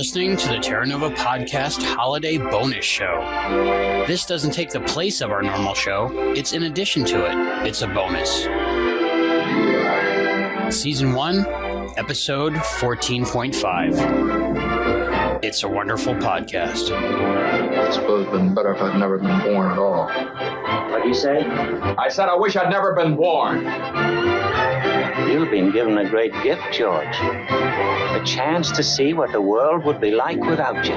listening to the Terra Nova Podcast Holiday Bonus Show. This doesn't take the place of our normal show. It's in addition to it. It's a bonus. Season 1, Episode 14.5. It's a Wonderful Podcast. I suppose it'd been better if I'd never been born at all. What'd you say? I said I wish I'd never been born. You've been given a great gift, George. A chance to see what the world would be like without you.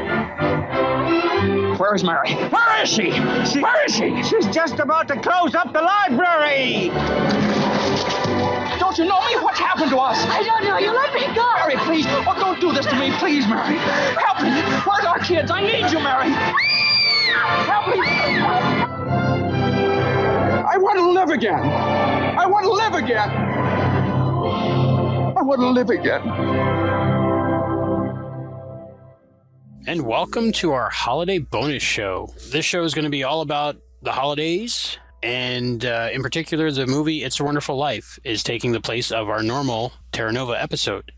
Where is Mary? Where is she? Where is she? She's just about to close up the library. Don't you know me? What's happened to us? I don't know. You let me go. Mary, please. Oh, don't do this to me. Please, Mary. Help me. Where's our kids? I need you, Mary. Help me. I want to live again. I want to live again. I want to live again. And welcome to our holiday bonus show. This show is going to be all about the holidays, and in particular, the movie It's a Wonderful Life is taking the place of our normal Terra Nova episode.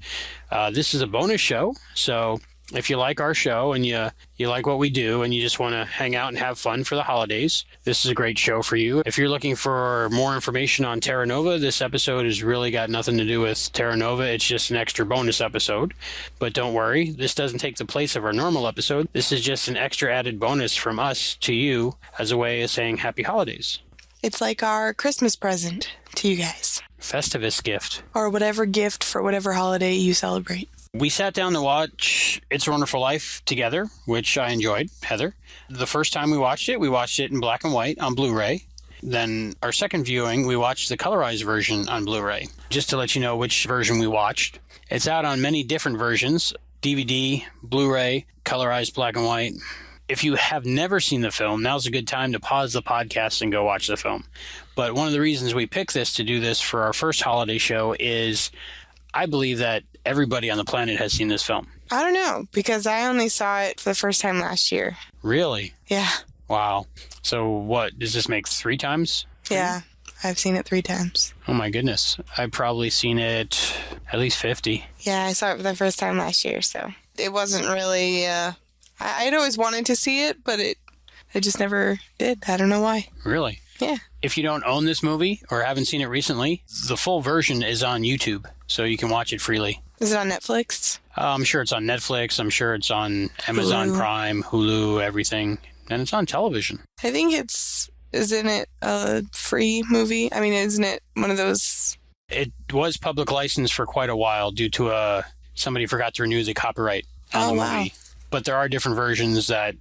This is a bonus show, so if you like our show and you like what we do and you just want to hang out and have fun for the holidays, this is a great show for you. If you're looking for more information on Terra Nova, this episode has really got nothing to do with Terra Nova. It's just an extra bonus episode. But don't worry, this doesn't take the place of our normal episode. This is just an extra added bonus from us to you as a way of saying happy holidays. It's like our Christmas present to you guys. Festivus gift. Or whatever gift for whatever holiday you celebrate. We sat down to watch It's a Wonderful Life together, which I enjoyed, Heather. The first time we watched it in black and white on Blu-ray. Then our second viewing, we watched the colorized version on Blu-ray. Just to let you know which version we watched. It's out on many different versions, DVD, Blu-ray, colorized black and white. If you have never seen the film, now's a good time to pause the podcast and go watch the film. But one of the reasons we picked this to do this for our first holiday show is I believe that everybody on the planet has seen this film. I don't know, because I only saw it for the first time last year. Really? Yeah. Wow. So what, does this make 3 times? Yeah, I've seen it 3 times. Oh my goodness. I've probably seen it at least 50. Yeah, I saw it for the first time last year, so it wasn't really, I'd always wanted to see it, but I just never did. I don't know why. Really? Yeah. If you don't own this movie or haven't seen it recently, the full version is on YouTube, so you can watch it freely. Is it on Netflix? I'm sure it's on Netflix. I'm sure it's on Amazon Prime, Hulu, everything. And it's on television. I think isn't it a free movie? I mean, isn't it one of those? It was public license for quite a while due to somebody forgot to renew the copyright on the movie. Wow. But there are different versions that,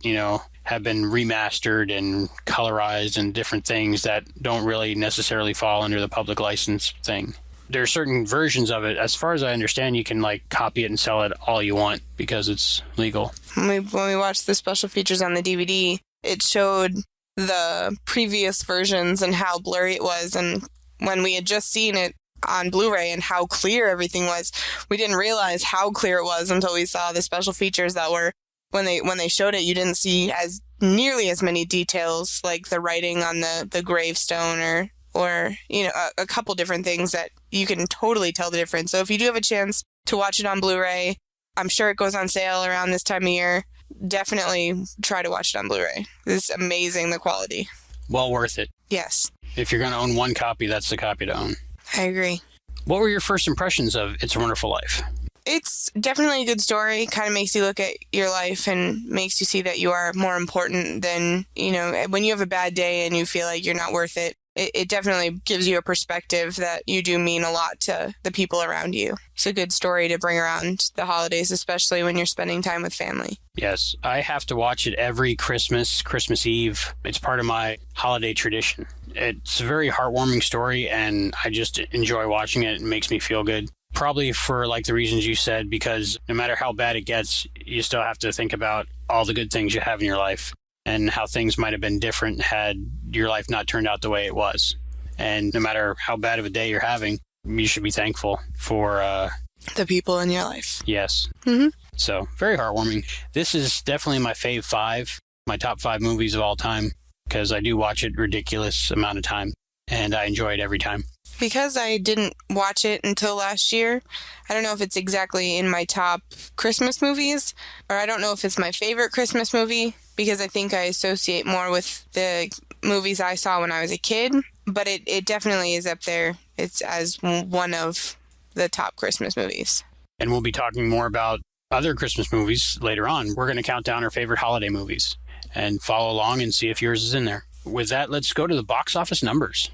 have been remastered and colorized and different things that don't really necessarily fall under the public license thing. There are certain versions of it. As far as I understand, you can copy it and sell it all you want because it's legal. When we watched the special features on the DVD, it showed the previous versions and how blurry it was. And when we had just seen it on Blu-ray and how clear everything was, we didn't realize how clear it was until we saw the special features that were, when they showed it, you didn't see as nearly as many details, like the writing on the gravestone or a couple different things that you can totally tell the difference. So if you do have a chance to watch it on Blu-ray, I'm sure it goes on sale around this time of year. Definitely try to watch it on Blu-ray. It's amazing, the quality. Well worth it. Yes. If you're going to own one copy, that's the copy to own. I agree. What were your first impressions of It's a Wonderful Life? It's definitely a good story. Kind of makes you look at your life and makes you see that you are more important than, when you have a bad day and you feel like you're not worth it. It definitely gives you a perspective that you do mean a lot to the people around you. It's a good story to bring around the holidays, especially when you're spending time with family. Yes, I have to watch it every Christmas Eve. It's part of my holiday tradition. It's a very heartwarming story, and I just enjoy watching it. It makes me feel good. Probably for the reasons you said, because no matter how bad it gets, you still have to think about all the good things you have in your life and how things might have been different had your life not turned out the way it was. And no matter how bad of a day you're having, you should be thankful for the people in your life. Yes. Mm-hmm. So very heartwarming. This is definitely my fave 5, my top 5 movies of all time, because I do watch it ridiculous amount of time and I enjoy it every time. Because I didn't watch it until last year, I don't know if it's exactly in my top Christmas movies, or I don't know if it's my favorite Christmas movie, because I think I associate more with the movies I saw when I was a kid, but it definitely is up there. It's as one of the top Christmas movies. And we'll be talking more about other Christmas movies later on. We're going to count down our favorite holiday movies and follow along and see if yours is in there. With that, let's go to the box office numbers.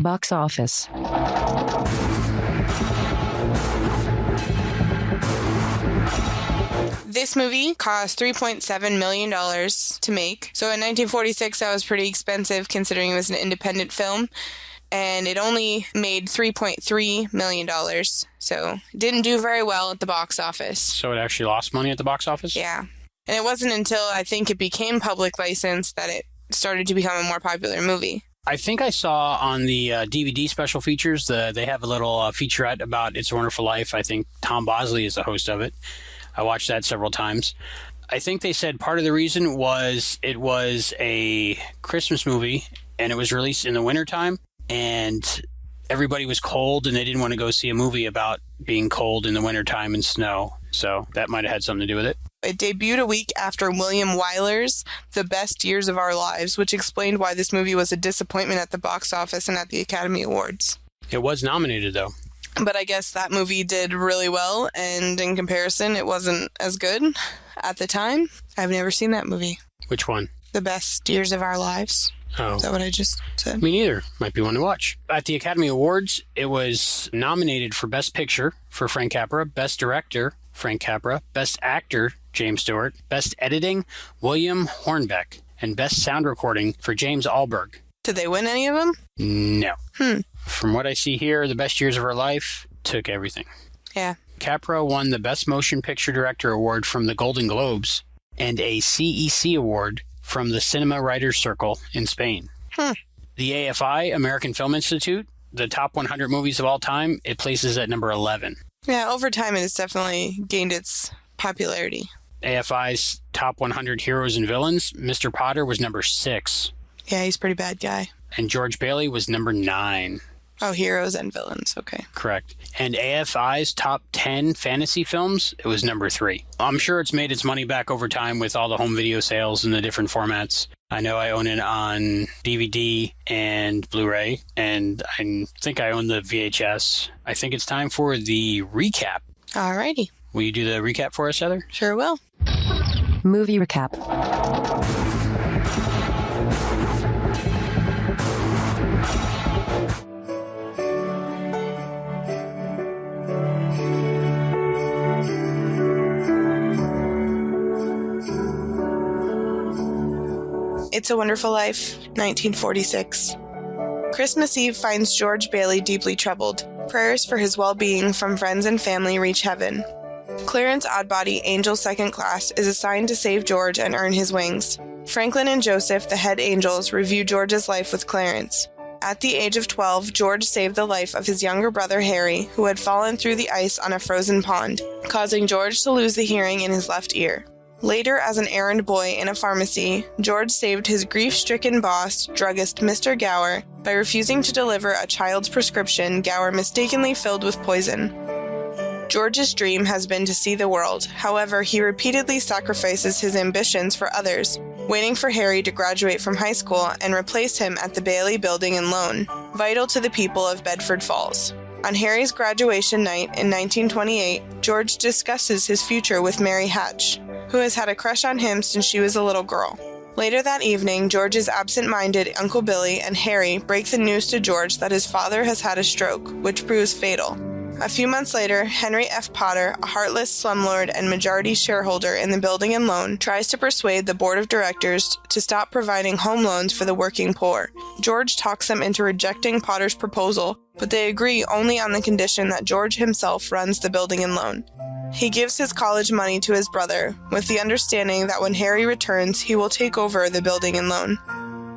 Box office. This movie cost $3.7 million to make. So in 1946, that was pretty expensive considering it was an independent film. And it only made $3.3 million. So it didn't do very well at the box office. So it actually lost money at the box office? Yeah. And it wasn't until I think it became public license that it started to become a more popular movie. I think I saw on the DVD special features, they have a little featurette about It's a Wonderful Life. I think Tom Bosley is the host of it. I watched that several times. I think they said part of the reason was it was a Christmas movie and it was released in the wintertime and everybody was cold and they didn't want to go see a movie about being cold in the wintertime and snow. So that might have had something to do with it. It debuted a week after William Wyler's The Best Years of Our Lives, which explained why this movie was a disappointment at the box office and at the Academy Awards. It was nominated, though. But I guess that movie did really well, and in comparison, it wasn't as good at the time. I've never seen that movie. Which one? The Best Years of Our Lives. Oh. Is that what I just said? Me neither. Might be one to watch. At the Academy Awards, it was nominated for Best Picture for Frank Capra, Best Director, Frank Capra, Best Actor, James Stewart, Best Editing, William Hornbeck, and Best Sound Recording for James Alberg. Did they win any of them? No. From what I see here, The Best Years of Our Life took everything. Yeah. Capra won the Best Motion Picture Director Award from the Golden Globes and a CEC Award from the Cinema Writers Circle in Spain. The AFI, American Film Institute, the top 100 movies of all time, it places at number 11. Yeah, over time it has definitely gained its popularity. AFI's top 100 heroes and villains, Mr. Potter was number 6. Yeah, he's a pretty bad guy. And George Bailey was number 9. Oh, heroes and villains. Okay. Correct. And AFI's top 10 fantasy films, it was number 3. I'm sure it's made its money back over time with all the home video sales and the different formats. I know I own it on DVD and Blu-ray, and I think I own the VHS. I think it's time for the recap. Alrighty. Will you do the recap for us, Heather? Sure will. Movie recap. It's a Wonderful Life, 1946. Christmas Eve finds George Bailey deeply troubled. Prayers for his well-being from friends and family reach heaven. Clarence Oddbody, Angel Second Class, is assigned to save George and earn his wings. Franklin and Joseph, the head angels, review George's life with Clarence. At the age of 12, George saved the life of his younger brother Harry, who had fallen through the ice on a frozen pond, causing George to lose the hearing in his left ear. Later, as an errand boy in a pharmacy, George saved his grief-stricken boss, druggist Mr. Gower, by refusing to deliver a child's prescription Gower mistakenly filled with poison. George's dream has been to see the world. However, he repeatedly sacrifices his ambitions for others, waiting for Harry to graduate from high school and replace him at the Bailey Building and Loan, vital to the people of Bedford Falls. On Harry's graduation night in 1928, George discusses his future with Mary Hatch, who has had a crush on him since she was a little girl. Later that evening, George's absent-minded Uncle Billy and Harry break the news to George that his father has had a stroke, which proves fatal. A few months later, Henry F. Potter, a heartless slumlord and majority shareholder in the Building and Loan, tries to persuade the board of directors to stop providing home loans for the working poor. George talks them into rejecting Potter's proposal, but they agree only on the condition that George himself runs the Building and Loan. He gives his college money to his brother, with the understanding that when Harry returns, he will take over the Building and Loan.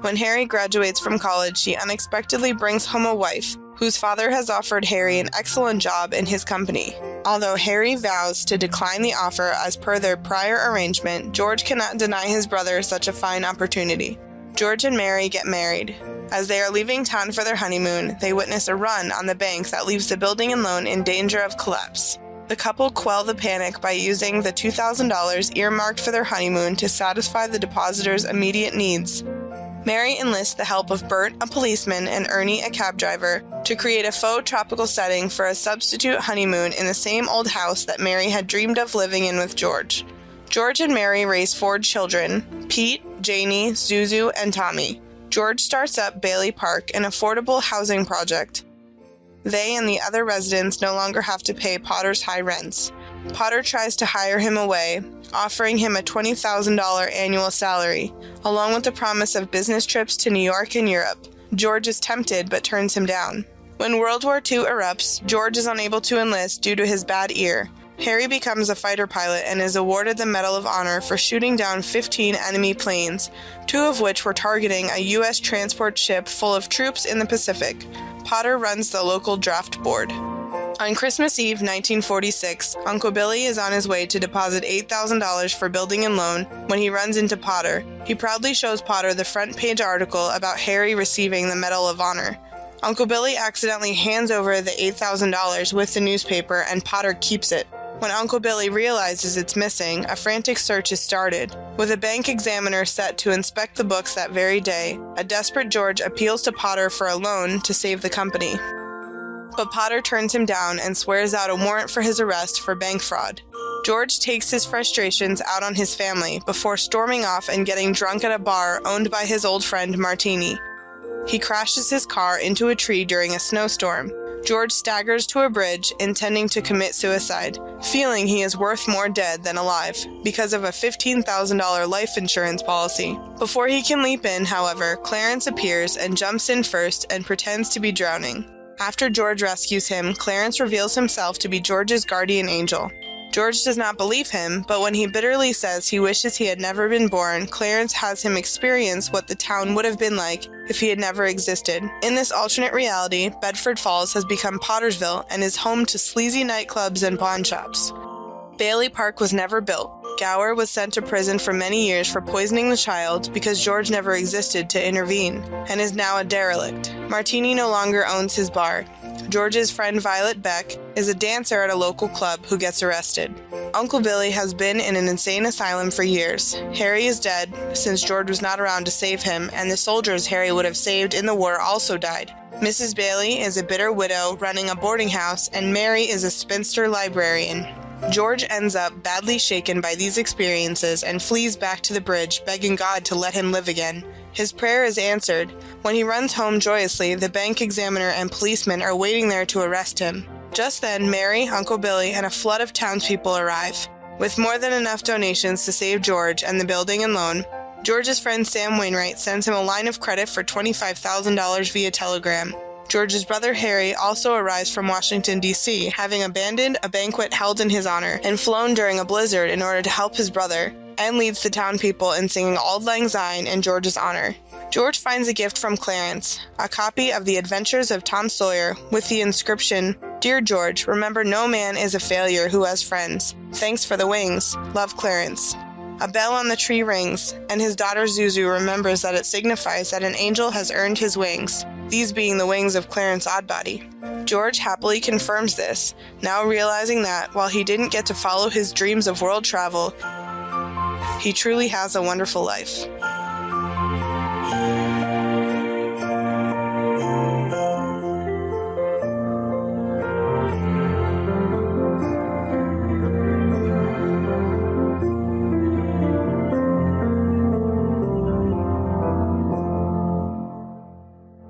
When Harry graduates from college, he unexpectedly brings home a wife, whose father has offered Harry an excellent job in his company. Although Harry vows to decline the offer as per their prior arrangement, George cannot deny his brother such a fine opportunity. George and Mary get married. As they are leaving town for their honeymoon, they witness a run on the bank that leaves the building and loan in danger of collapse. The couple quell the panic by using the $2,000 earmarked for their honeymoon to satisfy the depositor's immediate needs. Mary enlists the help of Bert, a policeman, and Ernie, a cab driver, to create a faux tropical setting for a substitute honeymoon in the same old house that Mary had dreamed of living in with George. George and Mary raise 4 children: Pete, Janie, Zuzu, and Tommy. George starts up Bailey Park, an affordable housing project. They and the other residents no longer have to pay Potter's high rents. Potter tries to hire him away, offering him a $20,000 annual salary, along with the promise of business trips to New York and Europe. George is tempted but turns him down. When World War II erupts, George is unable to enlist due to his bad ear. Harry becomes a fighter pilot and is awarded the Medal of Honor for shooting down 15 enemy planes, 2 of which were targeting a U.S. transport ship full of troops in the Pacific. Potter runs the local draft board. On Christmas Eve, 1946, Uncle Billy is on his way to deposit $8,000 for building and loan when he runs into Potter. He proudly shows Potter the front page article about Harry receiving the Medal of Honor. Uncle Billy accidentally hands over the $8,000 with the newspaper and Potter keeps it. When Uncle Billy realizes it's missing, a frantic search is started. With a bank examiner set to inspect the books that very day, a desperate George appeals to Potter for a loan to save the company. But Potter turns him down and swears out a warrant for his arrest for bank fraud. George takes his frustrations out on his family before storming off and getting drunk at a bar owned by his old friend Martini. He crashes his car into a tree during a snowstorm. George staggers to a bridge, intending to commit suicide, feeling he is worth more dead than alive because of a $15,000 life insurance policy. Before he can leap in, however, Clarence appears and jumps in first and pretends to be drowning. After George rescues him, Clarence reveals himself to be George's guardian angel. George does not believe him, but when he bitterly says he wishes he had never been born, Clarence has him experience what the town would have been like if he had never existed. In this alternate reality, Bedford Falls has become Pottersville and is home to sleazy nightclubs and pawn shops. Bailey Park was never built. Gower was sent to prison for many years for poisoning the child because George never existed to intervene, and is now a derelict. Martini no longer owns his bar. George's friend Violet Beck is a dancer at a local club who gets arrested. Uncle Billy has been in an insane asylum for years. Harry is dead, since George was not around to save him, and the soldiers Harry would have saved in the war also died. Mrs. Bailey is a bitter widow running a boarding house, and Mary is a spinster librarian. George ends up badly shaken by these experiences and flees back to the bridge, begging God to let him live again. His prayer is answered. When he runs home joyously, the bank examiner and policemen are waiting there to arrest him. Just then, Mary, Uncle Billy, and a flood of townspeople arrive. With more than enough donations to save George and the building and loan, George's friend Sam Wainwright sends him a line of credit for $25,000 via telegram. George's brother Harry also arrives from Washington, D.C., having abandoned a banquet held in his honor and flown during a blizzard in order to help his brother, and leads the town people in singing Auld Lang Syne in George's honor. George finds a gift from Clarence, a copy of The Adventures of Tom Sawyer with the inscription, "Dear George, remember no man is a failure who has friends. Thanks for the wings. Love, Clarence." A bell on the tree rings, and his daughter Zuzu remembers that it signifies that an angel has earned his wings, these being the wings of Clarence Oddbody. George happily confirms this, now realizing that, while he didn't get to follow his dreams of world travel, he truly has a wonderful life.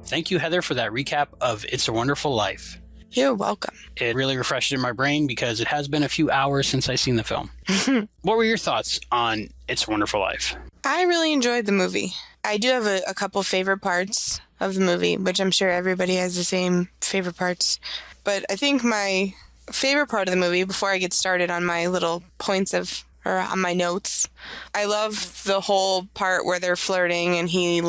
Thank you, Heather, for that recap of It's a Wonderful Life. You're welcome. It really refreshed in my brain because it has been a few hours since I've seen the film. What were your thoughts on It's a Wonderful Life? I really enjoyed the movie. I do have a couple favorite parts of the movie, which I'm sure everybody has the same favorite parts. But I think my favorite part of the movie, before I get started on my little points on my notes, I love the whole part where they're flirting and he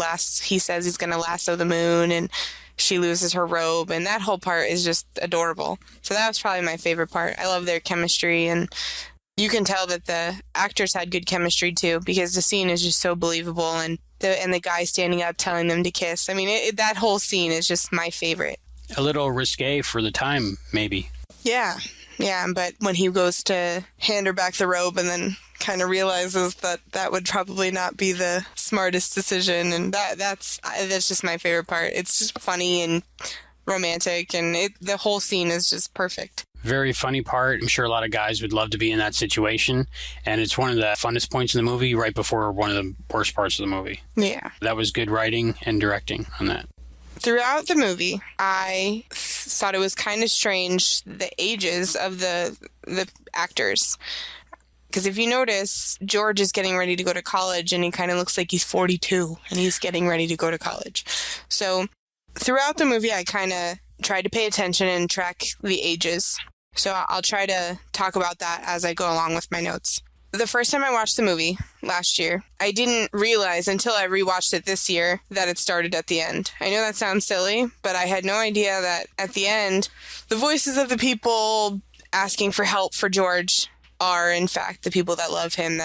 says he's going to lasso the moon and she loses her robe, and that whole part is just adorable. So that was probably my favorite part. I love their chemistry, and you can tell that the actors had good chemistry too, because the scene is just so believable, and the guy standing up telling them to kiss. I mean, that whole scene is just my favorite. A little risque for the time, maybe. Yeah, but when he goes to hand her back the robe and then kind of realizes that would probably not be the smartest decision, and that's just my favorite part. It's just funny and romantic, and the whole scene is just perfect. Very funny part. I'm sure a lot of guys would love to be in that situation, and it's one of the funnest points in the movie right before one of the worst parts of the movie. Yeah. That was good writing and directing on that. Throughout the movie, I thought it was kind of strange, the ages of the actors. Because if you notice, George is getting ready to go to college, and he kind of looks like he's 42, and he's getting ready to go to college. So throughout the movie, I kind of tried to pay attention and track the ages. So I'll try to talk about that as I go along with my notes. The first time I watched the movie last year, I didn't realize until I rewatched it this year that it started at the end. I know that sounds silly, but I had no idea that at the end, the voices of the people asking for help for George are, in fact, the people that love him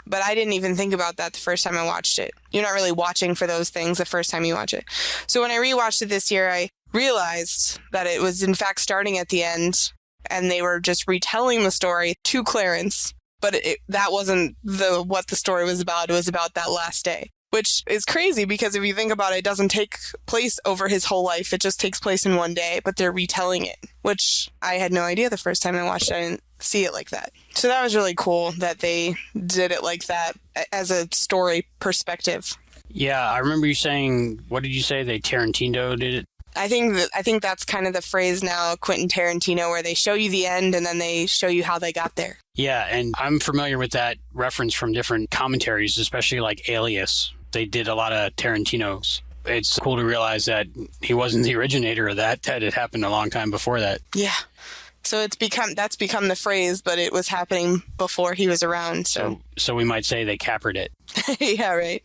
but I didn't even think about that the first time I watched it. You're not really watching for those things the first time you watch it. So when I rewatched it this year, I realized that it was, in fact, starting at the end, and they were just retelling the story to Clarence. But that wasn't what the story was about. It was about that last day, which is crazy because if you think about it, it doesn't take place over his whole life. It just takes place in one day, but they're retelling it, which I had no idea the first time I watched it. I didn't see it like that. So that was really cool that they did it like that as a story perspective. Yeah, I remember you saying, what did you say? They Tarantino did it? I think that's kind of the phrase now, Quentin Tarantino, where they show you the end and then they show you how they got there. Yeah, and I'm familiar with that reference from different commentaries, especially like Alias. They did a lot of Tarantinos. It's cool to realize that he wasn't the originator of that it happened a long time before that. Yeah. So that's become the phrase, but it was happening before he was around. So we might say they capered it. Yeah, right.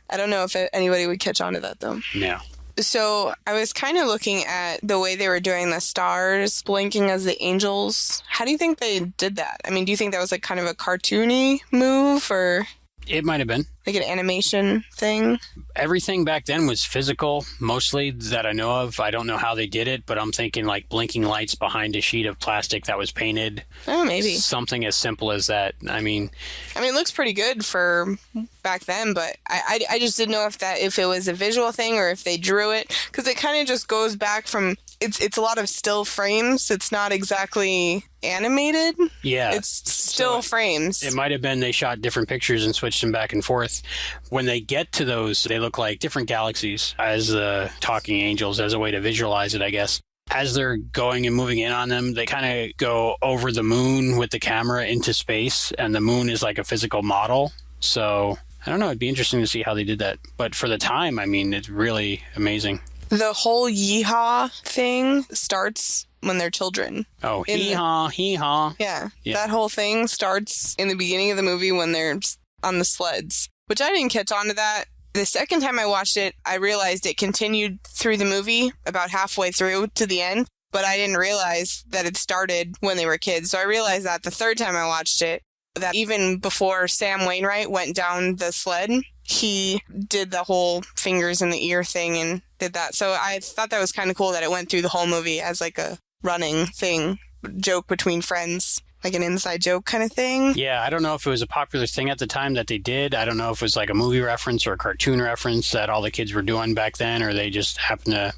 I don't know if anybody would catch on to that, though. No. So I was kind of looking at the way they were doing the stars blinking as the angels. How do you think they did that? I mean, do you think that was like kind of a cartoony move, or It might have been. Like an animation thing? Everything back then was physical, mostly, that I know of. I don't know how they did it, but I'm thinking like blinking lights behind a sheet of plastic that was painted. Oh, maybe. Something as simple as that. I mean, it looks pretty good for back then, but I just didn't know if it was a visual thing or if they drew it, because it kind of just goes back from... It's a lot of still frames. It's not exactly animated. Yeah. It's still frames. It might have been they shot different pictures and switched them back and forth. When they get to those, they look like different galaxies as talking angels, as a way to visualize it, I guess. As they're going and moving in on them, they kind of go over the moon with the camera into space, and the moon is like a physical model. So, I don't know. It'd be interesting to see how they did that. But for the time, it's really amazing. The whole yeehaw thing starts when they're children. Oh, hee-haw, hee-haw. Yeah, that whole thing starts in the beginning of the movie when they're on the sleds, which I didn't catch on to that. The second time I watched it, I realized it continued through the movie about halfway through to the end, but I didn't realize that it started when they were kids. So I realized that the third time I watched it, that even before Sam Wainwright went down the sled, he did the whole fingers in the ear thing and did that. So I thought that was kind of cool that it went through the whole movie as like a running thing, joke between friends, like an inside joke kind of thing. Yeah, I don't know if it was a popular thing at the time that they did. I don't know if it was like a movie reference or a cartoon reference that all the kids were doing back then, or they just happened to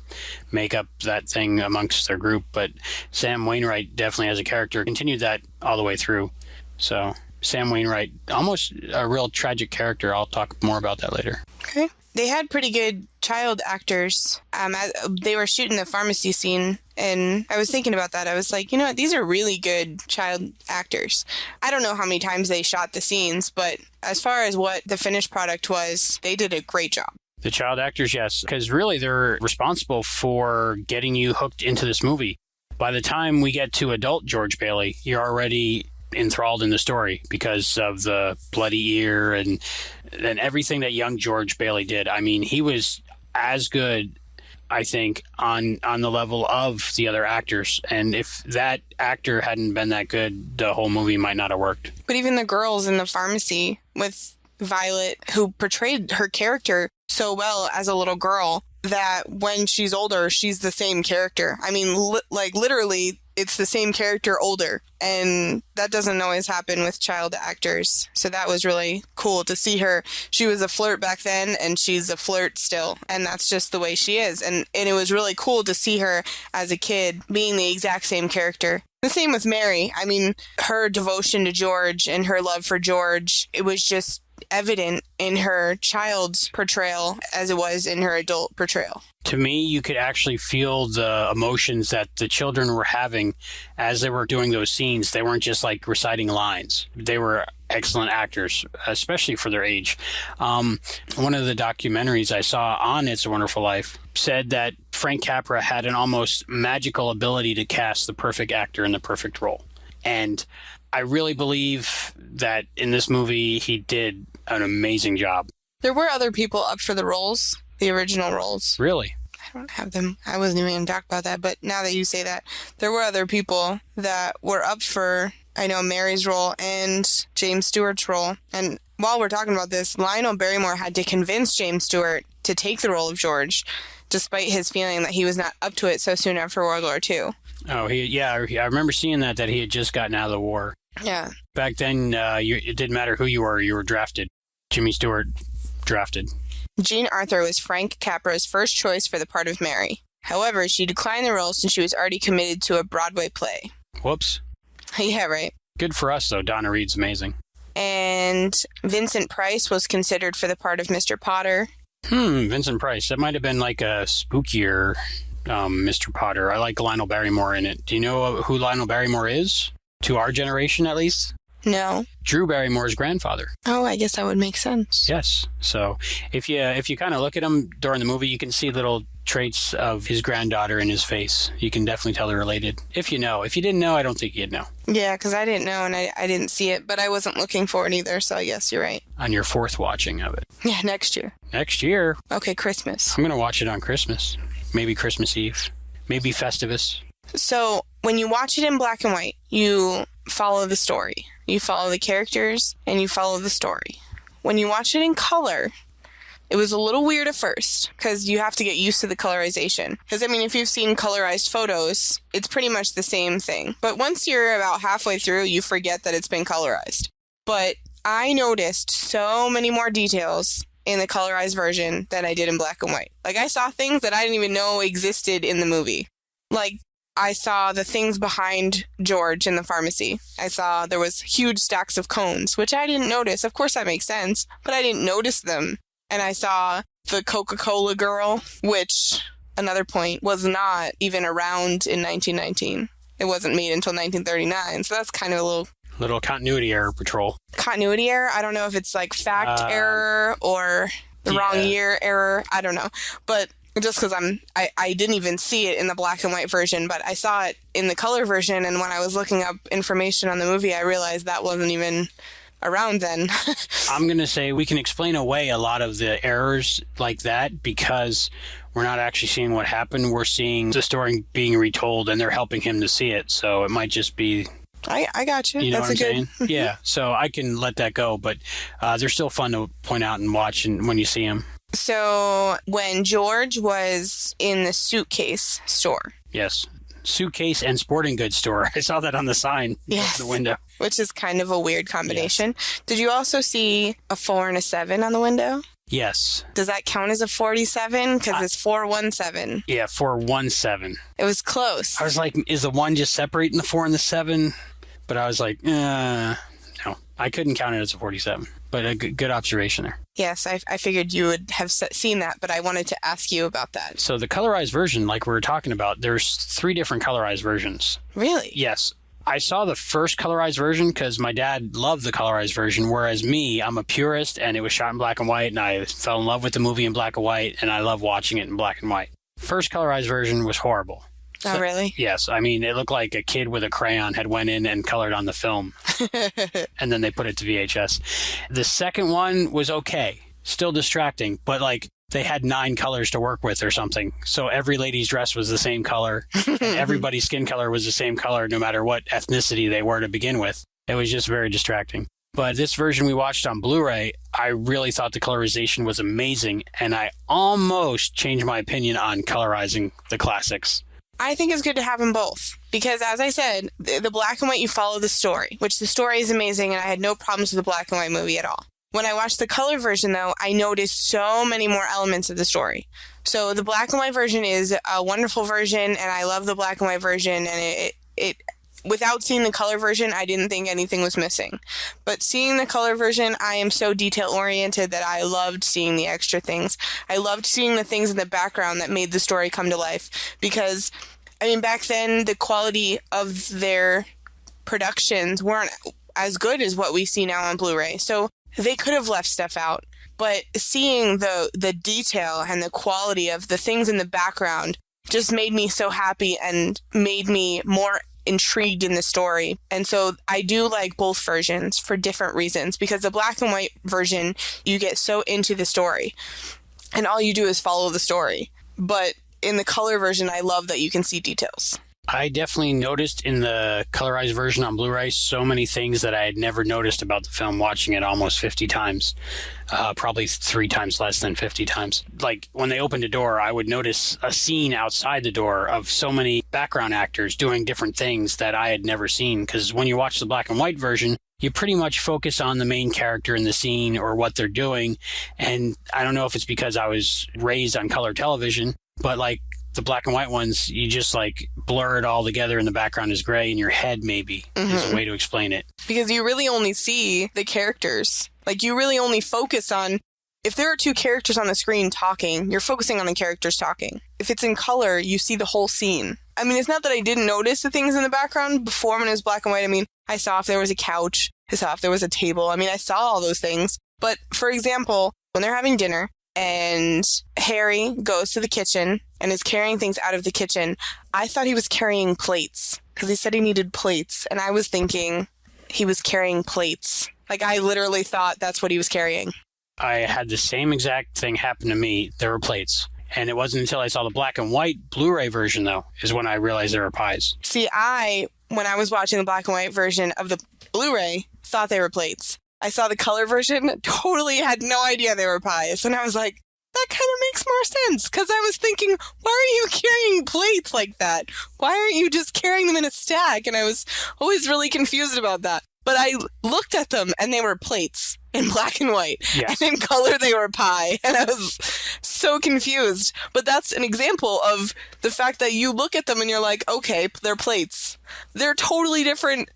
make up that thing amongst their group. But Sam Wainwright definitely as a character continued that all the way through. So Sam Wainwright, almost a real tragic character. I'll talk more about that later. Okay. They had pretty good child actors. They were shooting the pharmacy scene, and I was thinking about that. I was like, you know what? These are really good child actors. I don't know how many times they shot the scenes, but as far as what the finished product was, they did a great job. The child actors, yes, because really they're responsible for getting you hooked into this movie. By the time we get to adult George Bailey, you're already enthralled in the story because of the bloody ear and everything that young George Bailey did. He was as good I think, on the level of the other actors. And if that actor hadn't been that good, the whole movie might not have worked. But even the girls in the pharmacy with Violet, who portrayed her character so well as a little girl, that when she's older, she's the same character. I mean, literally, it's the same character older. And that doesn't always happen with child actors. So that was really cool to see her. She was a flirt back then, and she's a flirt still. And that's just the way she is. And it was really cool to see her as a kid being the exact same character. The same with Mary. I mean, her devotion to George and her love for George, it was just evident in her child's portrayal as it was in her adult portrayal. To me, you could actually feel the emotions that the children were having as they were doing those scenes. They weren't just like reciting lines. They were excellent actors, especially for their age. One of the documentaries I saw on It's a Wonderful Life said that Frank Capra had an almost magical ability to cast the perfect actor in the perfect role. And I really believe that in this movie, he did an amazing job. There were other people up for the roles, the original roles. Really? I don't have them. I wasn't even going to talk about that, but now that you say that, there were other people that were up for, I know, Mary's role and James Stewart's role. And while we're talking about this, Lionel Barrymore had to convince James Stewart to take the role of George, despite his feeling that he was not up to it so soon after World War II. Oh, I remember seeing that he had just gotten out of the war. Yeah. Back then, it didn't matter who you were drafted. Jimmy Stewart drafted. Jean Arthur was Frank Capra's first choice for the part of Mary. However, she declined the role since she was already committed to a Broadway play. Whoops. Yeah, right. Good for us, though. Donna Reed's amazing. And Vincent Price was considered for the part of Mr. Potter. Vincent Price. That might have been like a spookier Mr. Potter. I like Lionel Barrymore in it. Do you know who Lionel Barrymore is? To our generation, at least? No. Drew Barrymore's grandfather. Oh, I guess that would make sense. Yes. So if you kind of look at him during the movie, you can see little traits of his granddaughter in his face. You can definitely tell they're related. If you know. If you didn't know, I don't think you'd know. Yeah, because I didn't know and I didn't see it, but I wasn't looking for it either, so I guess you're right. On your fourth watching of it. Yeah, next year. Next year. Okay, Christmas. I'm going to watch it on Christmas. Maybe Christmas Eve. Maybe Festivus. So when you watch it in black and white, you follow the story. You follow the characters and you follow the story. When you watch it in color, it was a little weird at first because you have to get used to the colorization. Because, I mean, if you've seen colorized photos, it's pretty much the same thing. But once you're about halfway through, you forget that it's been colorized. But I noticed so many more details in the colorized version than I did in black and white. Like, I saw things that I didn't even know existed in the movie. Like, I saw the things behind George in the pharmacy. I saw there was huge stacks of cones, which I didn't notice. Of course that makes sense, but I didn't notice them. And I saw the Coca-Cola girl, which, another point, was not even around in 1919. It wasn't made until 1939, so that's kind of a little continuity error, Patrol. Continuity error? I don't know if it's like fact error or the wrong year error. I don't know. But just because I didn't even see it in the black and white version, but I saw it in the color version, and when I was looking up information on the movie, I realized that wasn't even around then. I'm going to say we can explain away a lot of the errors like that because we're not actually seeing what happened. We're seeing the story being retold, and they're helping him to see it, so it might just be... I got you. You know That's what I'm saying? Yeah, so I can let that go, but they're still fun to point out and watch when you see them. So when George was in the suitcase store. Yes. Suitcase and sporting goods store. I saw that on the sign. Yes. The window. Which is kind of a weird combination. Yes. Did you also see a 4 and a 7 on the window? Yes. Does that count as a 47? Because it's 417. Yeah, 417. It was close. I was like, is the 1 just separating the 4 and the 7? But I was like, no. I couldn't count it as a 47. But a good observation there. Yes, I figured you would have seen that, but I wanted to ask you about that. So the colorized version, like we were talking about, there's 3 different colorized versions. Really? Yes. I saw the first colorized version because my dad loved the colorized version, whereas me, I'm a purist, and it was shot in black and white, and I fell in love with the movie in black and white, and I love watching it in black and white. First colorized version was horrible. Oh, really? Yes. I mean, it looked like a kid with a crayon had went in and colored on the film, and then they put it to VHS. The second one was okay. Still distracting, but like they had 9 colors to work with or something. So every lady's dress was the same color. And everybody's skin color was the same color, no matter what ethnicity they were to begin with. It was just very distracting. But this version we watched on Blu-ray, I really thought the colorization was amazing. And I almost changed my opinion on colorizing the classics. I think it's good to have them both. Because as I said, the black and white, you follow the story, which the story is amazing. And I had no problems with the black and white movie at all. When I watched the color version, though, I noticed so many more elements of the story. So the black and white version is a wonderful version, and I love the black and white version. And it without seeing the color version, I didn't think anything was missing. But seeing the color version, I am so detail-oriented that I loved seeing the extra things. I loved seeing the things in the background that made the story come to life. Because, I mean, back then, the quality of their productions weren't as good as what we see now on Blu-ray. So they could have left stuff out, but seeing the detail and the quality of the things in the background just made me so happy and made me more intrigued in the story. And so I do like both versions for different reasons, because the black and white version, you get so into the story and all you do is follow the story. But in the color version, I love that you can see details. I definitely noticed in the colorized version on Blu-ray so many things that I had never noticed about the film watching it almost 50 times. Probably 3 times less than 50 times. Like when they opened a door, I would notice a scene outside the door of so many background actors doing different things that I had never seen. Because when you watch the black and white version, you pretty much focus on the main character in the scene or what they're doing. And I don't know if it's because I was raised on color television, but like the black and white ones, you just like blur it all together and the background is gray in your head, maybe is a way to explain it. Because you really only see the characters. Like you really only focus on, if there are 2 characters on the screen talking, you're focusing on the characters talking. If it's in color, you see the whole scene. I mean, it's not that I didn't notice the things in the background before when it was black and white. I mean, I saw if there was a couch, I saw if there was a table. I mean, I saw all those things. But for example, when they're having dinner, and Harry goes to the kitchen and is carrying things out of the kitchen, I thought he was carrying plates because he said he needed plates. And I was thinking he was carrying plates. Like, I literally thought that's what he was carrying. I had the same exact thing happen to me. There were plates. And it wasn't until I saw the black and white Blu-ray version, though, is when I realized there were pies. See, when I was watching the black and white version of the Blu-ray, thought they were plates. I saw the color version, totally had no idea they were pies. And I was like, that kind of makes more sense. Because I was thinking, why are you carrying plates like that? Why aren't you just carrying them in a stack? And I was always really confused about that. But I looked at them and they were plates in black and white. Yes. And in color, they were pie. And I was so confused. But that's an example of the fact that you look at them and you're like, okay, they're plates. They're totally different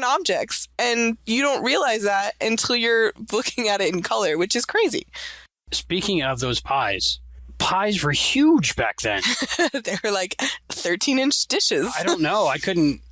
objects. And you don't realize that until you're looking at it in color, which is crazy. Speaking of those pies were huge back then. They were like 13-inch dishes. I don't know.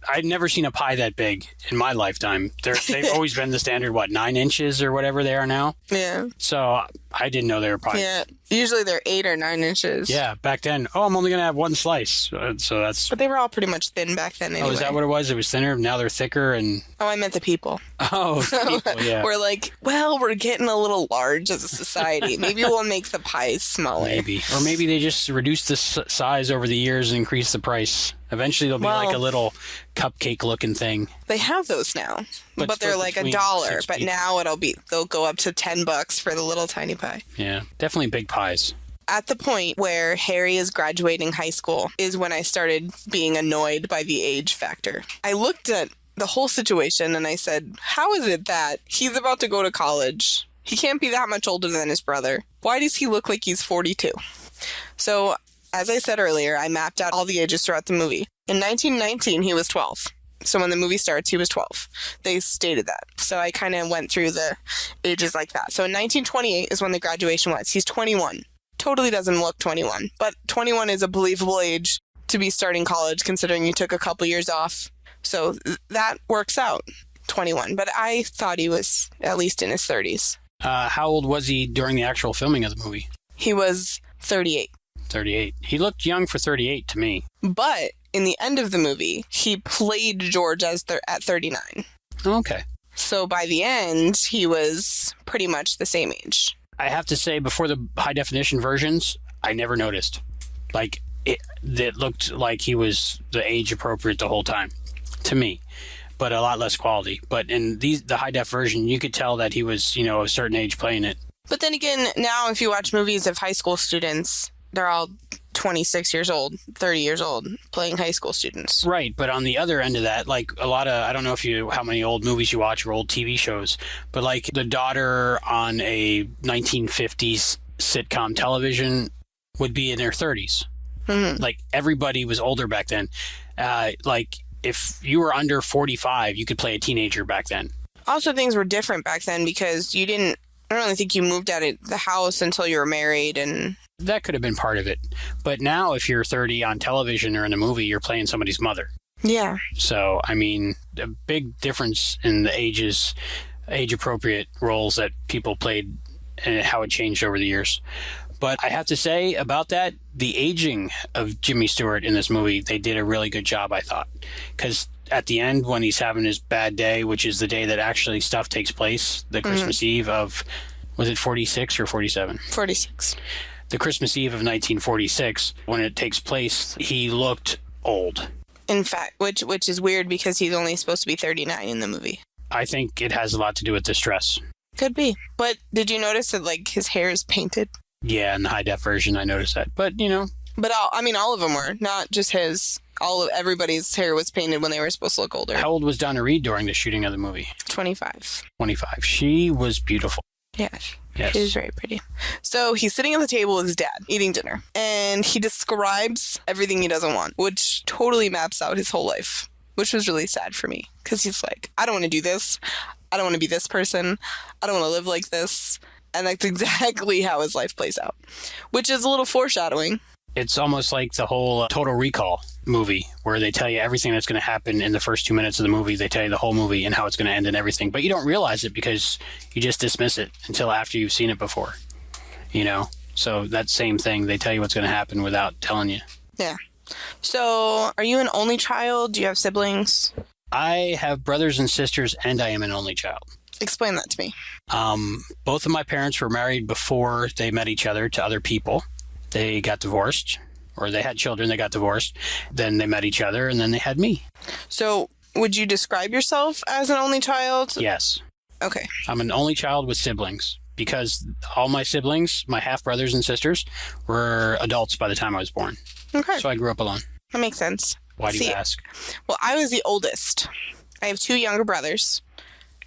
I'd never seen a pie that big in my lifetime. They've always been the standard, 9 inches or whatever they are now? Yeah. So I didn't know they were pies. Yeah. Usually they're 8 or 9 inches. Yeah. Back then, I'm only going to have 1 slice. So that's... But they were all pretty much thin back then anyway. Oh, is that what it was? It was thinner? Now they're thicker and... Oh, I meant the people. Oh, the people, yeah. We're like, we're getting a little large as a society. Maybe we'll make the pies smaller. Maybe. Or maybe they just reduced the size over the years and increased the price. Eventually they'll be like a little cupcake-looking thing. They have those now, but they're like $1. But now they'll go up to $10 for the little tiny pie. Yeah, definitely big pies. At the point where Harry is graduating high school is when I started being annoyed by the age factor. I looked at the whole situation and I said, how is it that he's about to go to college? He can't be that much older than his brother. Why does he look like he's 42? So, as I said earlier, I mapped out all the ages throughout the movie. In 1919, he was 12. So when the movie starts, he was 12. They stated that. So I kind of went through the ages like that. So in 1928 is when the graduation was. He's 21. Totally doesn't look 21. But 21 is a believable age to be starting college, considering you took a couple years off. So that works out, 21. But I thought he was at least in his 30s. How old was he during the actual filming of the movie? He was 38. 38. He looked young for 38 to me. But in the end of the movie, he played George at 39. Okay. So by the end, he was pretty much the same age. I have to say, before the high definition versions, I never noticed. Like, it looked like he was the age appropriate the whole time, to me, but a lot less quality. But in the high def version, you could tell that he was, a certain age playing it. But then again, now if you watch movies of high school students, they're all 26 years old, 30 years old, playing high school students. Right, but on the other end of that, like a lot of, I don't know how many old movies you watch or old TV shows, but like the daughter on a 1950s sitcom television would be in their 30s. Mm-hmm. Like everybody was older back then. Like if you were under 45, you could play a teenager back then. Also, things were different back then because I don't really think you moved out of the house until you were married, and that could have been part of it. But now if you're 30 on television or in a movie, you're playing somebody's mother. Yeah. So, I mean, a big difference in the age-appropriate roles that people played and how it changed over the years. But I have to say about that, the aging of Jimmy Stewart in this movie, they did a really good job, I thought. Because at the end, when he's having his bad day, which is the day that actually stuff takes place, the Christmas Eve of, was it 46 or 47? 46. The Christmas Eve of 1946, when it takes place, he looked old. In fact, which is weird because he's only supposed to be 39 in the movie. I think it has a lot to do with the stress. Could be. But did you notice that, like, his hair is painted? Yeah, in the high-def version, I noticed that. But, But all of them were, not just his. Everybody's hair was painted when they were supposed to look older. How old was Donna Reed during the shooting of the movie? 25. 25. She was beautiful. Yeah, yes. She was very pretty. So he's sitting at the table with his dad, eating dinner, and he describes everything he doesn't want, which totally maps out his whole life, which was really sad for me, because he's like, I don't want to do this. I don't want to be this person. I don't want to live like this. And that's exactly how his life plays out, which is a little foreshadowing. It's almost like the whole Total Recall movie, where they tell you everything that's going to happen in the first 2 minutes of the movie. They tell you the whole movie and how it's going to end and everything. But you don't realize it because you just dismiss it until after you've seen it before. So that same thing, they tell you what's going to happen without telling you. Yeah. So are you an only child? Do you have siblings? I have brothers and sisters, and I am an only child. Explain that to me. Both of my parents were married before they met each other to other people. They got divorced, or they had children, they got divorced. Then they met each other, and then they had me. So would you describe yourself as an only child? Yes. Okay. I'm an only child with siblings, because all my siblings, my half-brothers and sisters, were adults by the time I was born. Okay. So I grew up alone. That makes sense. Why do you ask? Well, I was the oldest. I have 2 younger brothers,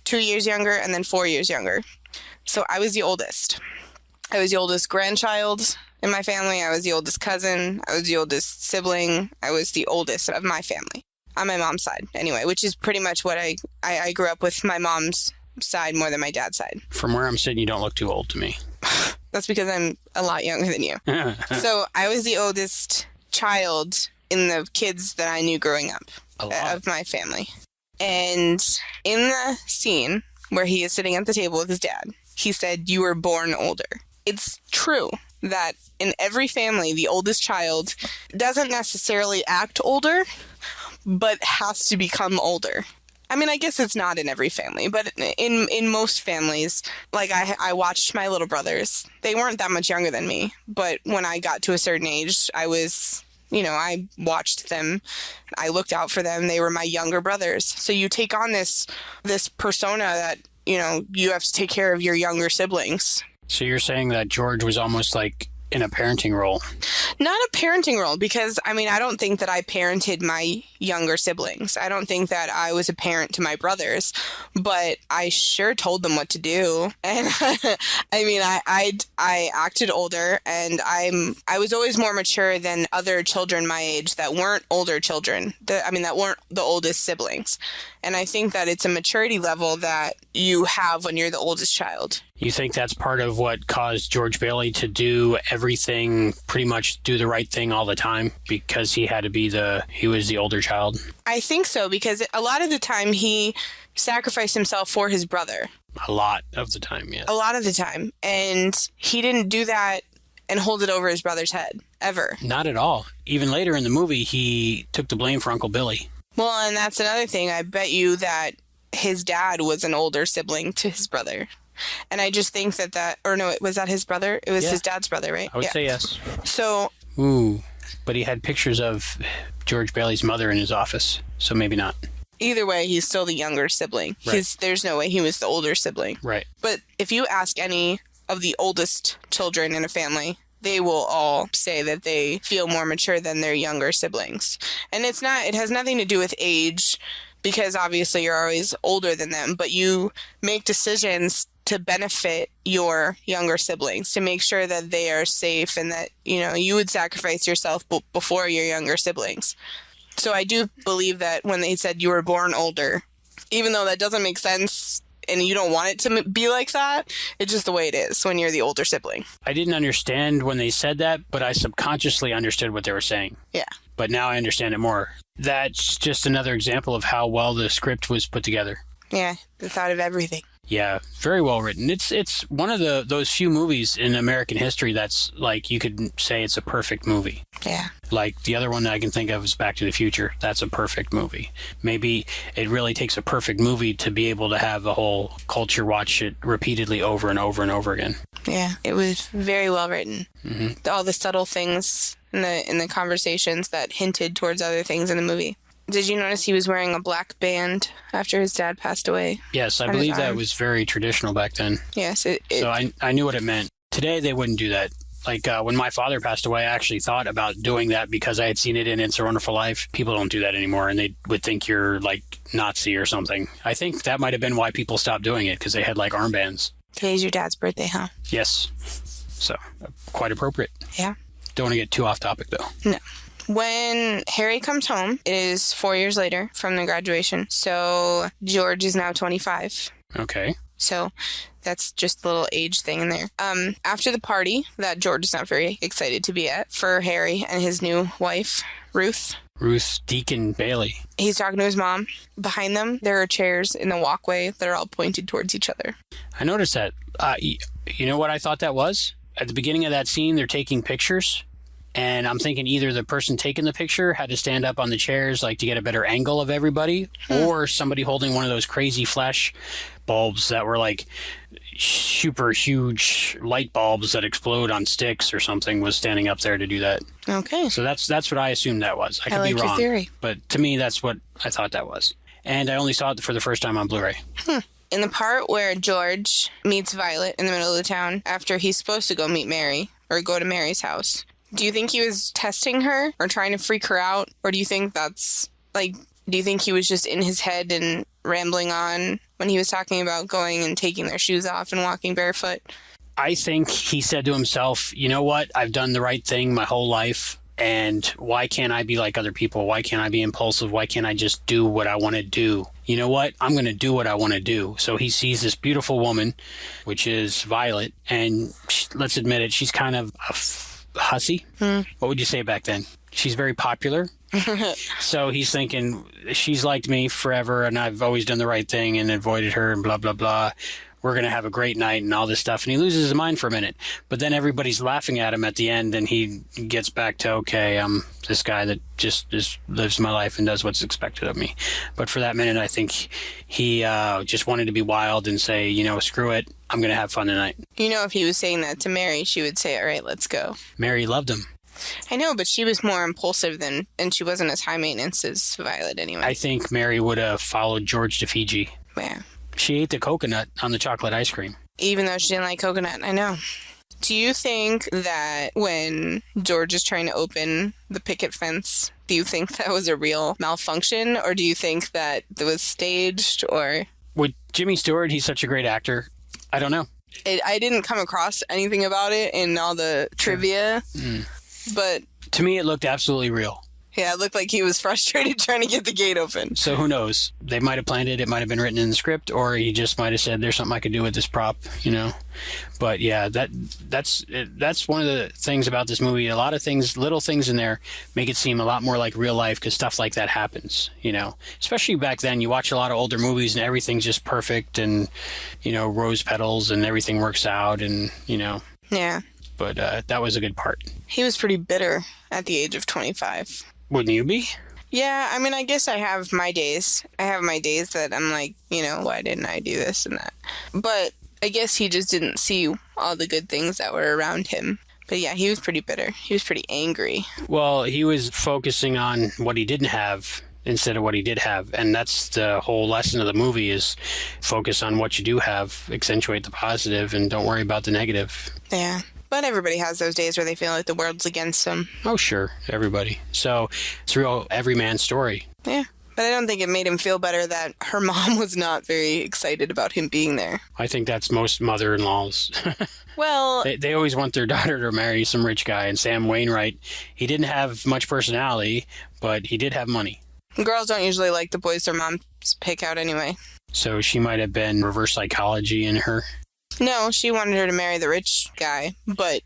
2 years younger and then 4 years younger. So I was the oldest. I was the oldest grandchild in my family. I was the oldest cousin. I was the oldest sibling. I was the oldest of my family. On my mom's side, anyway, which is pretty much what I grew up with my mom's side more than my dad's side. From where I'm sitting, you don't look too old to me. That's because I'm a lot younger than you. So I was the oldest child in the kids that I knew growing up of my family. And in the scene where he is sitting at the table with his dad, he said, "You were born older." It's true that in every family, the oldest child doesn't necessarily act older, but has to become older. I mean, I guess it's not in every family, but in most families, like I watched my little brothers. They weren't that much younger than me, but when I got to a certain age, I was, I watched them. I looked out for them. They were my younger brothers. So you take on this persona that, you have to take care of your younger siblings. So you're saying that George was almost like in a parenting role? Not a parenting role, because, I don't think that I parented my younger siblings. I don't think that I was a parent to my brothers, but I sure told them what to do. And, I acted older, and I was always more mature than other children my age that weren't older children, that weren't the oldest siblings. And I think that it's a maturity level that you have when you're the oldest child. You think that's part of what caused George Bailey to do everything, pretty much do the right thing all the time, because he was the older child? I think so, because a lot of the time he sacrificed himself for his brother. A lot of the time, yes. A lot of the time. And he didn't do that and hold it over his brother's head, ever. Not at all. Even later in the movie, he took the blame for Uncle Billy. Well, and that's another thing. I bet you that his dad was an older sibling to his brother. And I just think or no, was that his brother? It was his dad's brother, right? I would say yes. So. Ooh, but he had pictures of George Bailey's mother in his office, so maybe not. Either way, he's still the younger sibling. Right. There's no way he was the older sibling. Right. But if you ask any of the oldest children in a family, they will all say that they feel more mature than their younger siblings. And it has nothing to do with age, because obviously you're always older than them, but you make decisions to benefit your younger siblings, to make sure that they are safe and that, you would sacrifice yourself before your younger siblings. So I do believe that when they said you were born older, even though that doesn't make sense and you don't want it to be like that, it's just the way it is when you're the older sibling. I didn't understand when they said that, but I subconsciously understood what they were saying. Yeah. But now I understand it more. That's just another example of how well the script was put together. Yeah, they thought of everything. Yeah, very well written. It's one of those few movies in American history that's like, you could say it's a perfect movie. Yeah. Like the other one that I can think of is Back to the Future. That's a perfect movie. Maybe it really takes a perfect movie to be able to have the whole culture watch it repeatedly over and over and over again. Yeah, it was very well written. Mm-hmm. All the subtle things in the conversations that hinted towards other things in the movie. Did you notice he was wearing a black band after his dad passed away? Yes, I believe that was very traditional back then. Yes. So I knew what it meant. Today, they wouldn't do that. Like when my father passed away, I actually thought about doing that because I had seen it in It's a Wonderful Life. People don't do that anymore, and they would think you're like Nazi or something. I think that might have been why people stopped doing it, because they had like armbands. Today's your dad's birthday, huh? Yes. So quite appropriate. Yeah. Don't want to get too off topic, though. No. When Harry comes home, it is 4 years later from the graduation. So George is now 25. Okay. So that's just a little age thing in there. After the party that George is not very excited to be at for Harry and his new wife, Ruth Deacon Bailey. He's talking to his mom. Behind them, there are chairs in the walkway that are all pointed towards each other. I noticed that. You know what I thought that was? At the beginning of that scene, they're taking pictures. And I'm thinking either the person taking the picture had to stand up on the chairs like to get a better angle of everybody, or somebody holding one of those crazy flash bulbs that were like super huge light bulbs that explode on sticks or something was standing up there to do that. Okay. So that's what I assumed that was. I could like be wrong. your theory. But to me, that's what I thought that was. And I only saw it for the first time on Blu-ray. In the part where George meets Violet in the middle of the town after he's supposed to go meet Mary or go to Mary's house, do you think he was testing her or trying to freak her out? Or do you think do you think he was just in his head and rambling on when he was talking about going and taking their shoes off and walking barefoot? I think he said to himself, you know what? I've done the right thing my whole life. And why can't I be like other people? Why can't I be impulsive? Why can't I just do what I want to do? You know what? I'm going to do what I want to do. So he sees this beautiful woman, which is Violet. And let's admit it, she's kind of a hussy. What would you say back then? She's very popular. So he's thinking, she's liked me forever and I've always done the right thing and avoided her and blah, blah, blah. We're going to have a great night and all this stuff. And he loses his mind for a minute. But then everybody's laughing at him at the end and he gets back to, okay, I'm this guy that just lives my life and does what's expected of me. But for that minute, I think he just wanted to be wild and say, you know, screw it. I'm going to have fun tonight. You know, if he was saying that to Mary, she would say, all right, let's go. Mary loved him. I know, but she was more impulsive and she wasn't as high maintenance as Violet anyway. I think Mary would have followed George to Fiji. Yeah. She ate the coconut on the chocolate ice cream. Even though she didn't like coconut, I know. Do you think that when George is trying to open the picket fence, do you think that was a real malfunction? Or do you think that it was staged? Or with Jimmy Stewart, he's such a great actor. I don't know. I didn't come across anything about it in all the trivia. But to me, it looked absolutely real. Yeah, it looked like he was frustrated trying to get the gate open. So who knows? They might have planned it. It might have been written in the script, or he just might have said, "There's something I could do with this prop," you know. But yeah, that's one of the things about this movie. A lot of things, little things in there, make it seem a lot more like real life because stuff like that happens, you know. Especially back then, you watch a lot of older movies and everything's just perfect, and you know, rose petals and everything works out, and you know. Yeah. But that was a good part. He was pretty bitter at the age of 25. Wouldn't you be? Yeah, I mean, I guess I have my days. I have my days that I'm like, you know, why didn't I do this and that? But I guess he just didn't see all the good things that were around him. But yeah, he was pretty bitter. He was pretty angry. Well, he was focusing on what he didn't have instead of what he did have. And that's the whole lesson of the movie, is focus on what you do have, accentuate the positive, and don't worry about the negative. Yeah. But everybody has those days where they feel like the world's against them. Oh, sure. Everybody. So it's a real everyman story. Yeah. But I don't think it made him feel better that her mom was not very excited about him being there. I think that's most mother-in-laws. Well, they always want their daughter to marry some rich guy. And Sam Wainwright, he didn't have much personality, but he did have money. girls don't usually like the boys their moms pick out anyway. So she might have been reverse psychology in her. No, she wanted her to marry the rich guy, but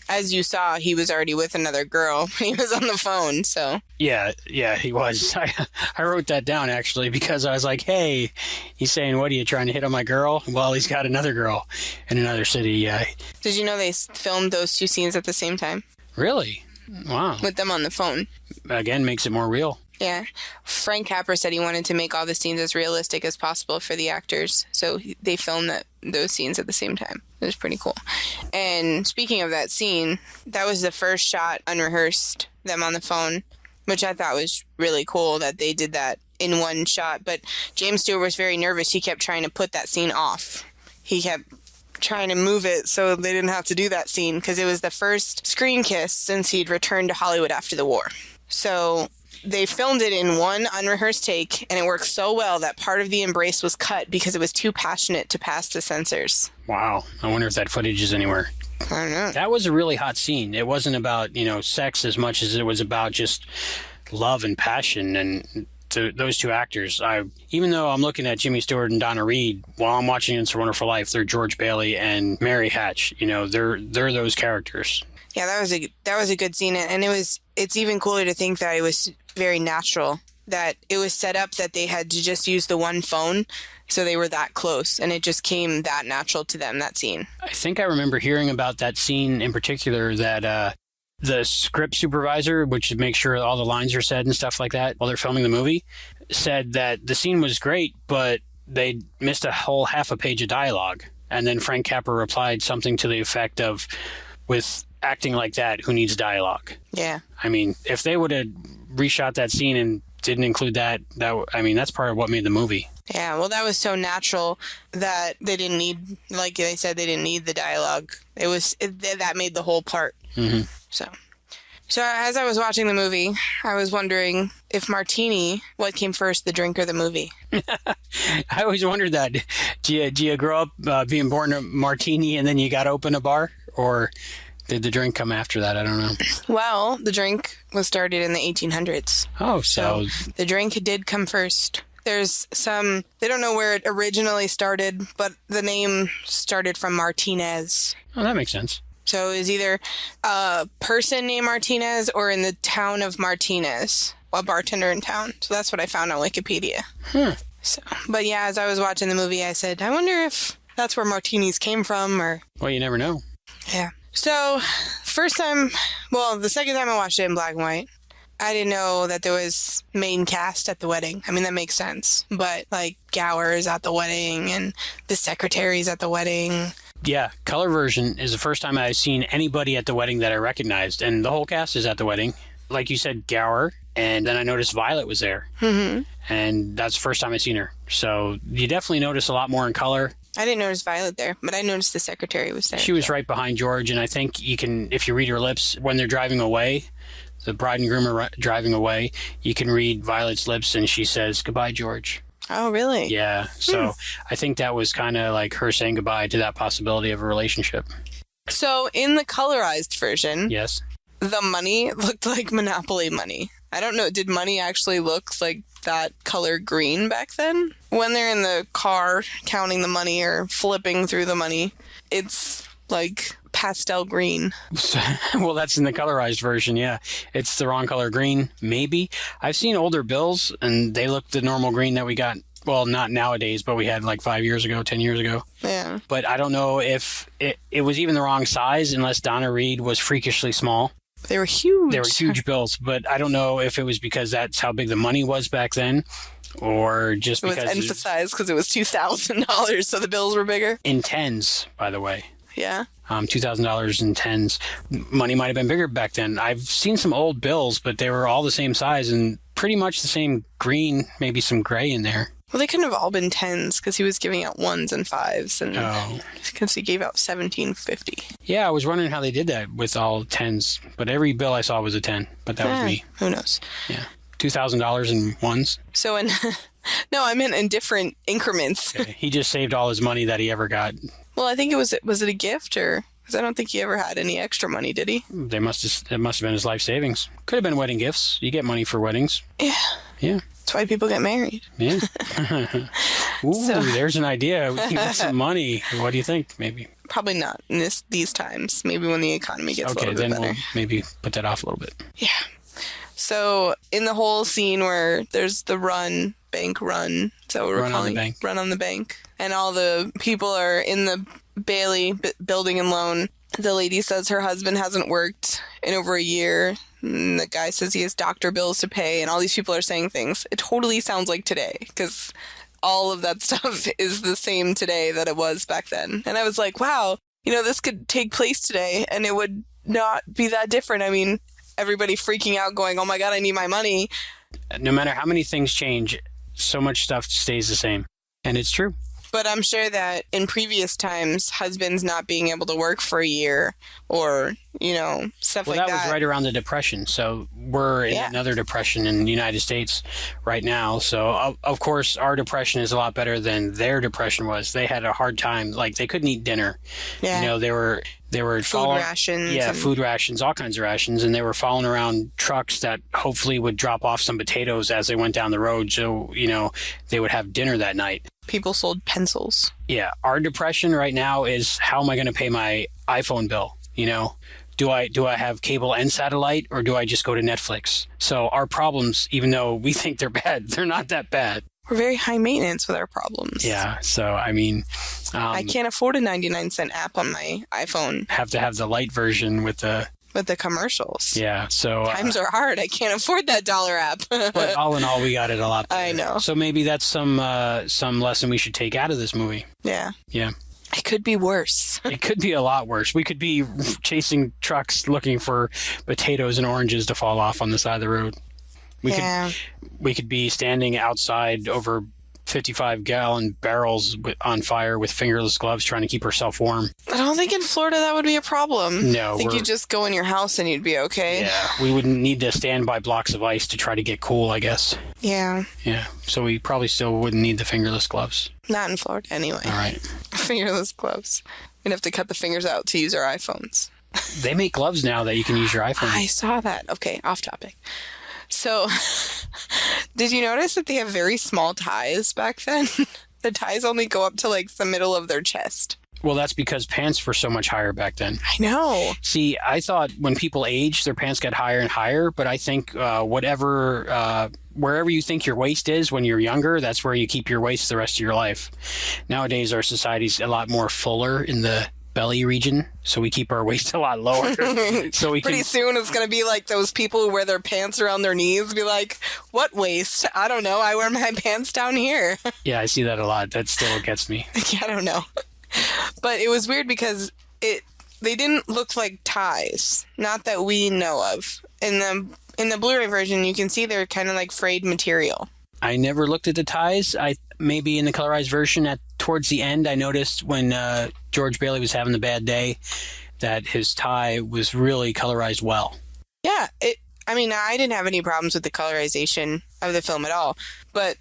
as you saw, he was already with another girl. He was on the phone, so. Yeah, he was. I wrote that down, actually, because I was like, hey, he's saying, what are you trying to hit on my girl? Well, he's got another girl in another city, yeah. Did you know they filmed those two scenes at the same time? Really? Wow. With them on the phone. Again, makes it more real. Yeah. Frank Capra said he wanted to make all the scenes as realistic as possible for the actors, so they filmed those scenes at the same time. It was pretty cool. And speaking of that scene, that was the first shot unrehearsed, them on the phone, which I thought was really cool that they did that in one shot. But James Stewart was very nervous. He kept trying to put that scene off. He kept trying to move it so they didn't have to do that scene because it was the first screen kiss since he'd returned to Hollywood after the war. So they filmed it in one unrehearsed take, and it worked so well that part of the embrace was cut because it was too passionate to pass the censors. Wow. I wonder if that footage is anywhere. I don't know. That was a really hot scene. It wasn't about, sex as much as it was about just love and passion. And those two actors, even though I'm looking at Jimmy Stewart and Donna Reed, while I'm watching It's a Wonderful Life, they're George Bailey and Mary Hatch. They're those characters. Yeah, that was a good scene, and it's even cooler to think that it was very natural, that it was set up that they had to just use the one phone, so they were that close, and it just came that natural to them, that scene. I think I remember hearing about that scene in particular, that the script supervisor, which makes sure all the lines are said and stuff like that while they're filming the movie, said that the scene was great, but they missed a whole half a page of dialogue. And then Frank Capra replied something to the effect of, with acting like that, who needs dialogue? Yeah. I mean, if they would have reshot that scene and didn't include that, that's part of what made the movie. Yeah, well, that was so natural that they didn't need, like they said, they didn't need the dialogue. That made the whole part. Mm-hmm. So as I was watching the movie, I was wondering if martini, what came first, the drink or the movie? I always wondered that. Do you grow up being born a martini and then you got to open a bar? Or did the drink come after that? I don't know. Well, the drink was started in the 1800s. Oh, so the drink did come first. There's they don't know where it originally started, but the name started from Martinez. Oh, that makes sense. So it was either a person named Martinez or in the town of Martinez, a bartender in town. So that's what I found on Wikipedia. So, but yeah, as I was watching the movie, I said, I wonder if that's where martinis came from, or... Well, you never know. Yeah. So, the second time I watched it in black and white, I didn't know that there was main cast at the wedding. I mean, that makes sense. But, Gower's at the wedding, and the secretary's at the wedding. Yeah, color version is the first time I've seen anybody at the wedding that I recognized, and the whole cast is at the wedding. Like you said, Gower, and then I noticed Violet was there. Mm-hmm. And that's the first time I've seen her. So you definitely notice a lot more in color. I didn't notice Violet there, but I noticed the secretary was there. She was right behind George, and I think you can, if you read her lips, when they're driving away, the bride and groom are driving away, you can read Violet's lips, and she says, "Goodbye, George." Oh, really? Yeah. So I think that was kind of like her saying goodbye to that possibility of a relationship. So in the colorized version, yes, the money looked like Monopoly money. I don't know. Did money actually look like that color green back then? When they're in the car counting the money or flipping through the money, it's like pastel green. Well, that's in the colorized version, yeah. It's the wrong color green, maybe. I've seen older bills, and they look the normal green that we got. Well, not nowadays, but we had 5 years ago, 10 years ago. Yeah. But I don't know if it was even the wrong size, unless Donna Reed was freakishly small. They were huge. They were huge bills, but I don't know if it was because that's how big the money was back then, or just It was because emphasized because it was $2,000, so the bills were bigger. in tens, by the way. Yeah. $2,000 in tens. Money might have been bigger back then. I've seen some old bills, but they were all the same size and pretty much the same green, maybe some gray in there. Well, they couldn't have all been 10s because he was giving out 1s and 5s, and because he gave out $17.50. Yeah, I was wondering how they did that with all 10s, but every bill I saw was a 10, but that was me. Who knows? Yeah. $2,000 in ones. So no, I meant in different increments. Okay. He just saved all his money that he ever got. Well, I think was it a gift, or because I don't think he ever had any extra money, did he? It must have been his life savings. Could have been wedding gifts. You get money for weddings. Yeah. Yeah. That's why people get married. Yeah. Ooh, there's an idea. We can get some money. What do you think? Maybe. Probably not in these times. Maybe when the economy gets a little bit better. Okay, then we'll maybe put that off a little bit. Yeah. So in the whole scene where there's the bank run, is that what we're calling it? Run on the bank. And all the people are in the Bailey building and loan. The lady says her husband hasn't worked in over a year. And the guy says he has doctor bills to pay. And all these people are saying things. It totally sounds like today because all of that stuff is the same today that it was back then. And I was like, wow, this could take place today and it would not be that different. I mean, everybody freaking out going, oh my God, I need my money. No matter how many things change, so much stuff stays the same. And it's true. But I'm sure that in previous times, husbands not being able to work for a year or, stuff like that. Well, that was right around the Depression. So we're in another depression in the United States right now. So, of course, our depression is a lot better than their depression was. They had a hard time. Like, they couldn't eat dinner. Yeah. They were food rations. Yeah, food rations, all kinds of rations. And they were following around trucks that hopefully would drop off some potatoes as they went down the road. So, they would have dinner that night. People sold pencils. Yeah. Our depression right now is, how am I going to pay my iPhone bill? Do I have cable and satellite, or do I just go to Netflix? So our problems, even though we think they're bad, they're not that bad. We're very high maintenance with our problems. Yeah. So, I mean, I can't afford a 99-cent app on my iPhone. Have to have the light version with the commercials. Yeah. So times are hard. I can't afford that dollar app. But all in all, we got it a lot better. I know. So maybe that's some lesson we should take out of this movie. Yeah. Yeah. It could be worse. It could be a lot worse. We could be chasing trucks looking for potatoes and oranges to fall off on the side of the road. We could be standing outside over 55-gallon barrels on fire with fingerless gloves trying to keep ourselves warm. I don't think in Florida that would be a problem. No. I think you'd just go in your house and you'd be okay. Yeah. We wouldn't need to stand by blocks of ice to try to get cool, I guess. Yeah. Yeah. So we probably still wouldn't need the fingerless gloves. Not in Florida anyway. All right. Fingerless gloves. We'd have to cut the fingers out to use our iPhones. They make gloves now that you can use your iPhone. I saw that. Okay, off topic. So, did you notice that they have very small ties back then? The ties only go up to like the middle of their chest. Well, that's because pants were so much higher back then. I know. See, I thought when people age, their pants get higher and higher, but I think wherever you think your waist is when you're younger, that's where you keep your waist the rest of your life. Nowadays, our society's a lot more fuller in the belly region, so we keep our waist a lot lower. So pretty soon it's going to be like those people who wear their pants around their knees, be like, what waist? I don't know. I wear my pants down here. Yeah, I see that a lot. That still gets me. I don't know. But it was weird because they didn't look like ties. Not that we know of. In the Blu-ray version, you can see they're kind of like frayed material. I never looked at the ties. Maybe in the colorized version towards the end, I noticed when George Bailey was having the bad day that his tie was really colorized well. Yeah. I didn't have any problems with the colorization of the film at all. But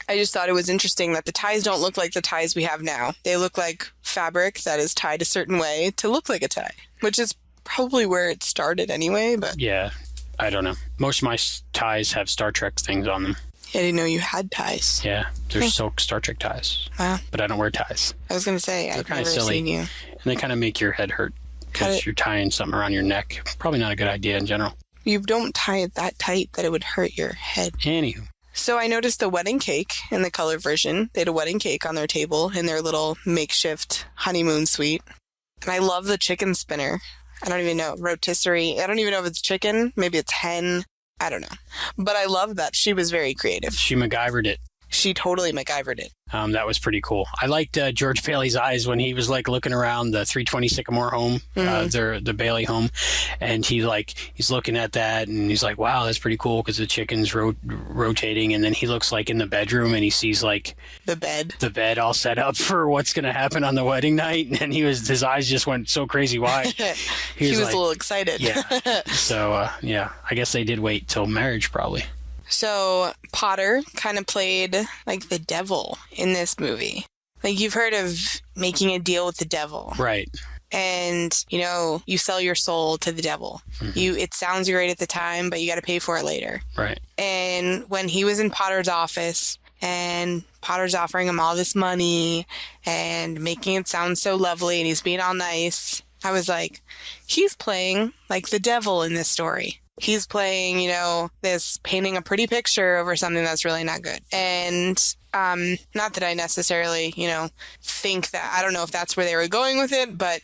I just thought it was interesting that the ties don't look like the ties we have now. They look like fabric that is tied a certain way to look like a tie, which is probably where it started anyway. But yeah, I don't know. Most of my ties have Star Trek things on them. I didn't know you had ties. Yeah, they're silk Star Trek ties. Wow. But I don't wear ties. I was going to say, I've never seen you. And they kind of make your head hurt because you're tying something around your neck. Probably not a good idea in general. You don't tie it that tight that it would hurt your head. Anywho. So I noticed the wedding cake in the color version. They had a wedding cake on their table in their little makeshift honeymoon suite. And I love the chicken spinner. I don't even know. Rotisserie. I don't even know if it's chicken. Maybe it's hen. I don't know. But I love that. She was very creative. She MacGyvered it. She totally MacGyvered it. That was pretty cool. I liked George Bailey's eyes when he was like looking around the 320 Sycamore home, the Bailey home, and he's looking at that and he's like, "Wow, that's pretty cool," because the chicken's rotating, and then he looks like in the bedroom and he sees like the bed all set up for what's going to happen on the wedding night, and his eyes just went so crazy wide. He was like, a little excited. Yeah. So I guess they did wait till marriage probably. So Potter kind of played like the devil in this movie. Like, you've heard of making a deal with the devil. Right. And, you sell your soul to the devil. Mm-hmm. It sounds great at the time, but you got to pay for it later. Right. And when he was in Potter's office and Potter's offering him all this money and making it sound so lovely and he's being all nice, I was like, he's playing like the devil in this story. He's playing, this painting a pretty picture over something that's really not good. And not that I necessarily, think that, I don't know if that's where they were going with it, but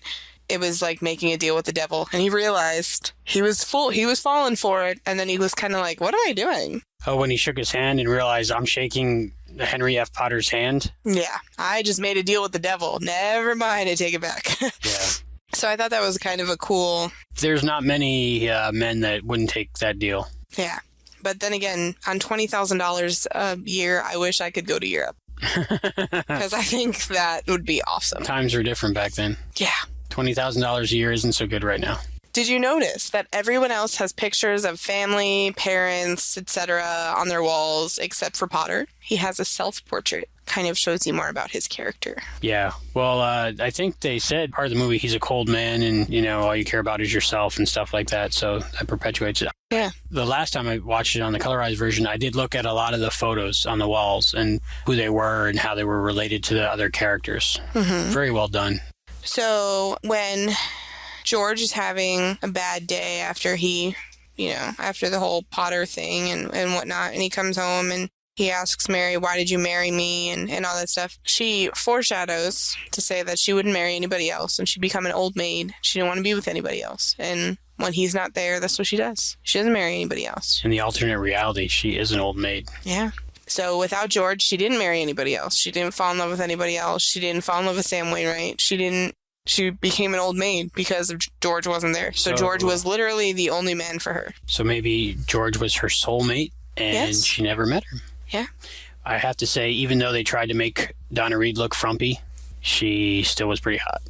it was like making a deal with the devil. And he realized he was falling for it. And then he was kind of like, what am I doing? Oh, when he shook his hand and realized I'm shaking Henry F. Potter's hand? Yeah, I just made a deal with the devil. Never mind, I take it back. Yeah. So I thought that was kind of a cool... There's not many men that wouldn't take that deal. Yeah. But then again, on $20,000 a year, I wish I could go to Europe. Because I think that would be awesome. Times were different back then. Yeah. $20,000 a year isn't so good right now. Did you notice that everyone else has pictures of family, parents, etc. on their walls except for Potter? He has a self-portrait. Kind of shows you more about his character. Yeah. Well, I think they said part of the movie he's a cold man and, all you care about is yourself and stuff like that. So that perpetuates it. Yeah. The last time I watched it on the colorized version, I did look at a lot of the photos on the walls and who they were and how they were related to the other characters. Mm-hmm. Very well done. So when George is having a bad day after after the whole Potter thing and whatnot, and he comes home and he asks Mary, why did you marry me, and all that stuff. She foreshadows to say that she wouldn't marry anybody else and she'd become an old maid. She didn't want to be with anybody else. And when he's not there, that's what she does. She doesn't marry anybody else. In the alternate reality, she is an old maid. Yeah. So without George, she didn't marry anybody else. She didn't fall in love with anybody else. She didn't fall in love with Sam Wainwright. She became an old maid because George wasn't there. So George was literally the only man for her. So maybe George was her soulmate and she never met him. Yeah. I have to say, even though they tried to make Donna Reed look frumpy, she still was pretty hot.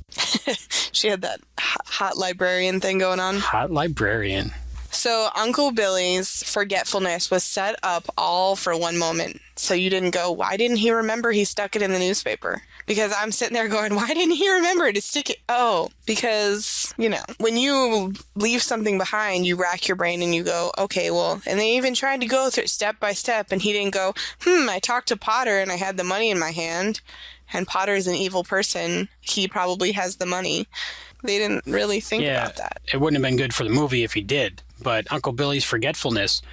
She had that hot librarian thing going on. Hot librarian. So Uncle Billy's forgetfulness was set up all for one moment. So you didn't go, why didn't he remember he stuck it in the newspaper? Because I'm sitting there going, why didn't he remember to stick it? Oh, because, when you leave something behind, you rack your brain and you go, okay, well, and they even tried to go through step by step, and he didn't go, I talked to Potter and I had the money in my hand, and Potter's an evil person. He probably has the money. They didn't really think about that. It wouldn't have been good for the movie if he did. But Uncle Billy's forgetfulness,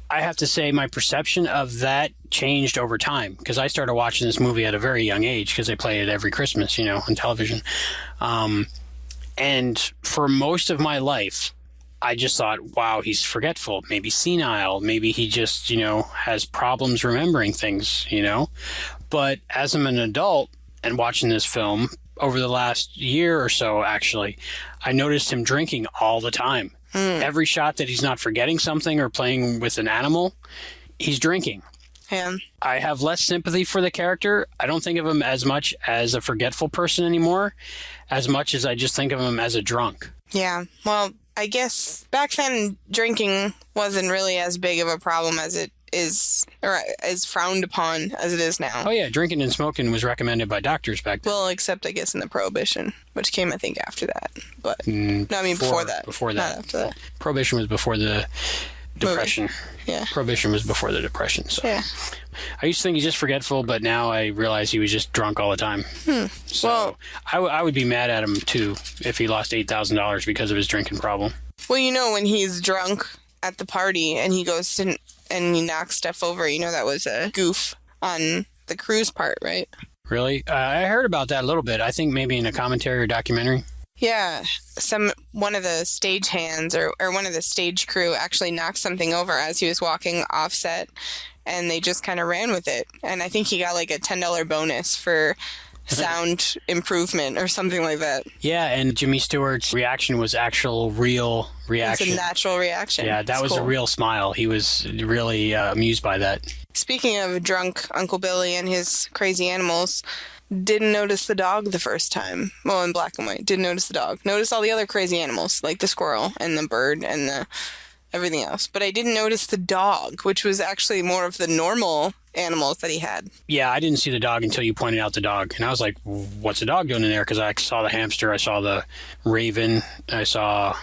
I have to say my perception of that changed over time because I started watching this movie at a very young age because they play it every Christmas, on television. And for most of my life, I just thought, wow, he's forgetful, maybe senile, maybe he just, has problems remembering things, But as I'm an adult and watching this film over the last year or so, actually, I noticed him drinking all the time. Every shot that he's not forgetting something or playing with an animal, he's drinking. Yeah. I have less sympathy for the character. I don't think of him as much as a forgetful person anymore, as much as I just think of him as a drunk. Yeah. Well, I guess back then drinking wasn't really as big of a problem as it is, or as frowned upon as it is now. Oh yeah, drinking and smoking was recommended by doctors back then. Well, except I guess in the Prohibition, which came I think after that. But before that. Before that. Not after that. Prohibition was before the Depression. Yeah. Prohibition was before the Depression. So. Yeah. I used to think he's just forgetful, but now I realize he was just drunk all the time. So I would be mad at him too if he lost $8,000 because of his drinking problem. Well, when he's drunk at the party and he goes to and he knocks stuff over, that was a goof on the cruise part, right? Really? I heard about that a little bit. I think maybe in a commentary or documentary. Yeah, one of the stage hands or one of the stage crew actually knocked something over as he was walking off set, and they just kind of ran with it. And I think he got like a $10 bonus for sound improvement or something like that. Yeah, and Jimmy Stewart's reaction was actual real reaction. It's a natural reaction. Yeah, that was cool. A real smile. He was really amused by that. Speaking of drunk Uncle Billy and his crazy animals, didn't notice the dog the first time. Well, in black and white. Didn't notice the dog. Noticed all the other crazy animals, like the squirrel and the bird and the everything else. But I didn't notice the dog, which was actually more of the normal animals that he had. Yeah, I didn't see the dog until you pointed out the dog. And I was like, what's the dog doing in there? Because I saw the hamster, I saw the raven, I saw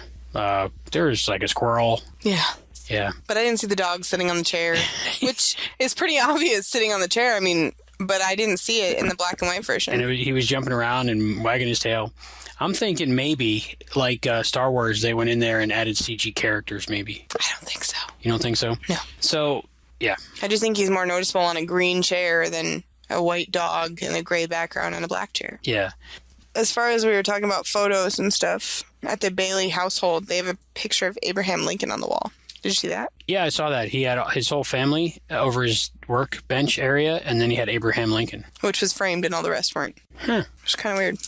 there's like a squirrel. Yeah. Yeah. But I didn't see the dog sitting on the chair, which is pretty obvious sitting on the chair. I mean, but I didn't see it in the black and white version. And he was jumping around and wagging his tail. I'm thinking maybe, like Star Wars, they went in there and added CG characters, maybe. I don't think so. You don't think so? No. So, yeah. I just think he's more noticeable on a green chair than a white dog in a gray background on a black chair. Yeah. As far as we were talking about photos and stuff, at the Bailey household, they have a picture of Abraham Lincoln on the wall. Did you see that? Yeah, I saw that. He had his whole family over his workbench area, and then he had Abraham Lincoln. Which was framed and all the rest weren't. Huh. It was kind of weird.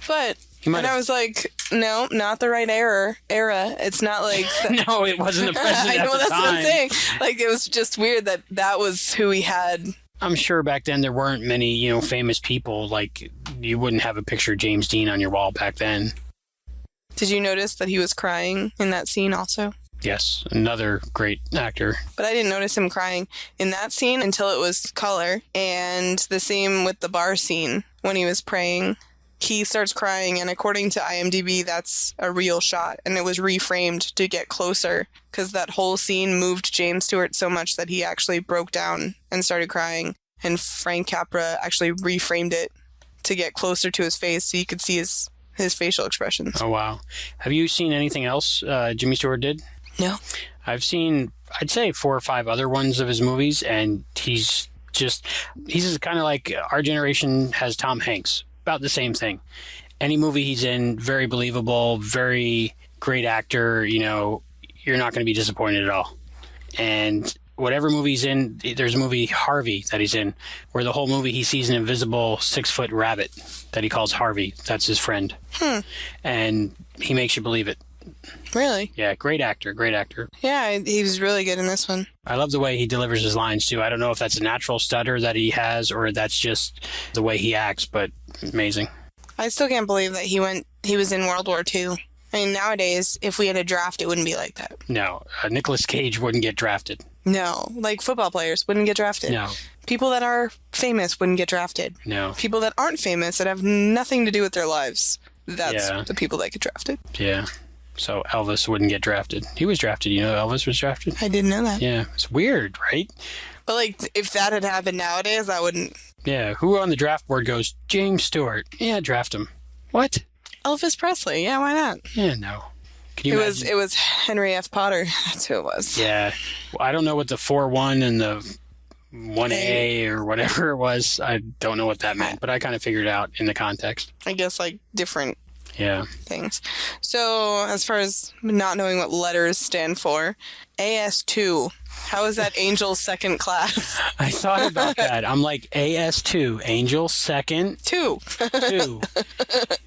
But, and I was like, no, not the right era. It's not like... No, it wasn't the president I know, at the that's time. what I'm saying. Like, it was just weird that was who he had. I'm sure back then there weren't many, famous people. Like, you wouldn't have a picture of James Dean on your wall back then. Did you notice that he was crying in that scene also? Yes, another great actor. But I didn't notice him crying in that scene until it was color. And the same with the bar scene when he was praying. He starts crying, and according to IMDb, that's a real shot. And it was reframed to get closer because that whole scene moved James Stewart so much that he actually broke down and started crying. And Frank Capra actually reframed it to get closer to his face so you could see his facial expressions. Oh, wow. Have you seen anything else Jimmy Stewart did? No. I've seen, I'd say 4 or 5 other ones of his movies, and he's kind of like our generation has Tom Hanks. About the same thing. Any movie he's in, very believable, very great actor, you're not going to be disappointed at all. And whatever movie he's in, there's a movie, Harvey, that he's in, where the whole movie he sees an invisible 6-foot rabbit that he calls Harvey. That's his friend. And he makes you believe it. Really? Yeah, great actor. Yeah, he was really good in this one. I love the way he delivers his lines, too. I don't know if that's a natural stutter that he has or that's just the way he acts, but amazing. I still can't believe that he was in World War II. I mean, nowadays, if we had a draft, it wouldn't be like that. No, Nicolas Cage wouldn't get drafted. No, like football players wouldn't get drafted. No. People that are famous wouldn't get drafted. No. People that aren't famous, that have nothing to do with their lives, that's the people that get drafted. Yeah. So Elvis wouldn't get drafted. He was drafted. Elvis was drafted? I didn't know that. Yeah. It's weird, right? But, like, if that had happened nowadays, I wouldn't... Yeah. Who on the draft board goes, James Stewart? Yeah, draft him. What? Elvis Presley. Yeah, why not? Yeah, no. Can you imagine? It was Henry F. Potter. That's who it was. Yeah. Well, I don't know what the 4-1 and the 1A or whatever it was. I don't know what that meant, but I kind of figured it out in the context. I guess, like, different... Yeah. things. So, as far as not knowing what letters stand for, AS2, how is that Angel's second class? I thought about that. I'm like, AS2, Angel second. 2.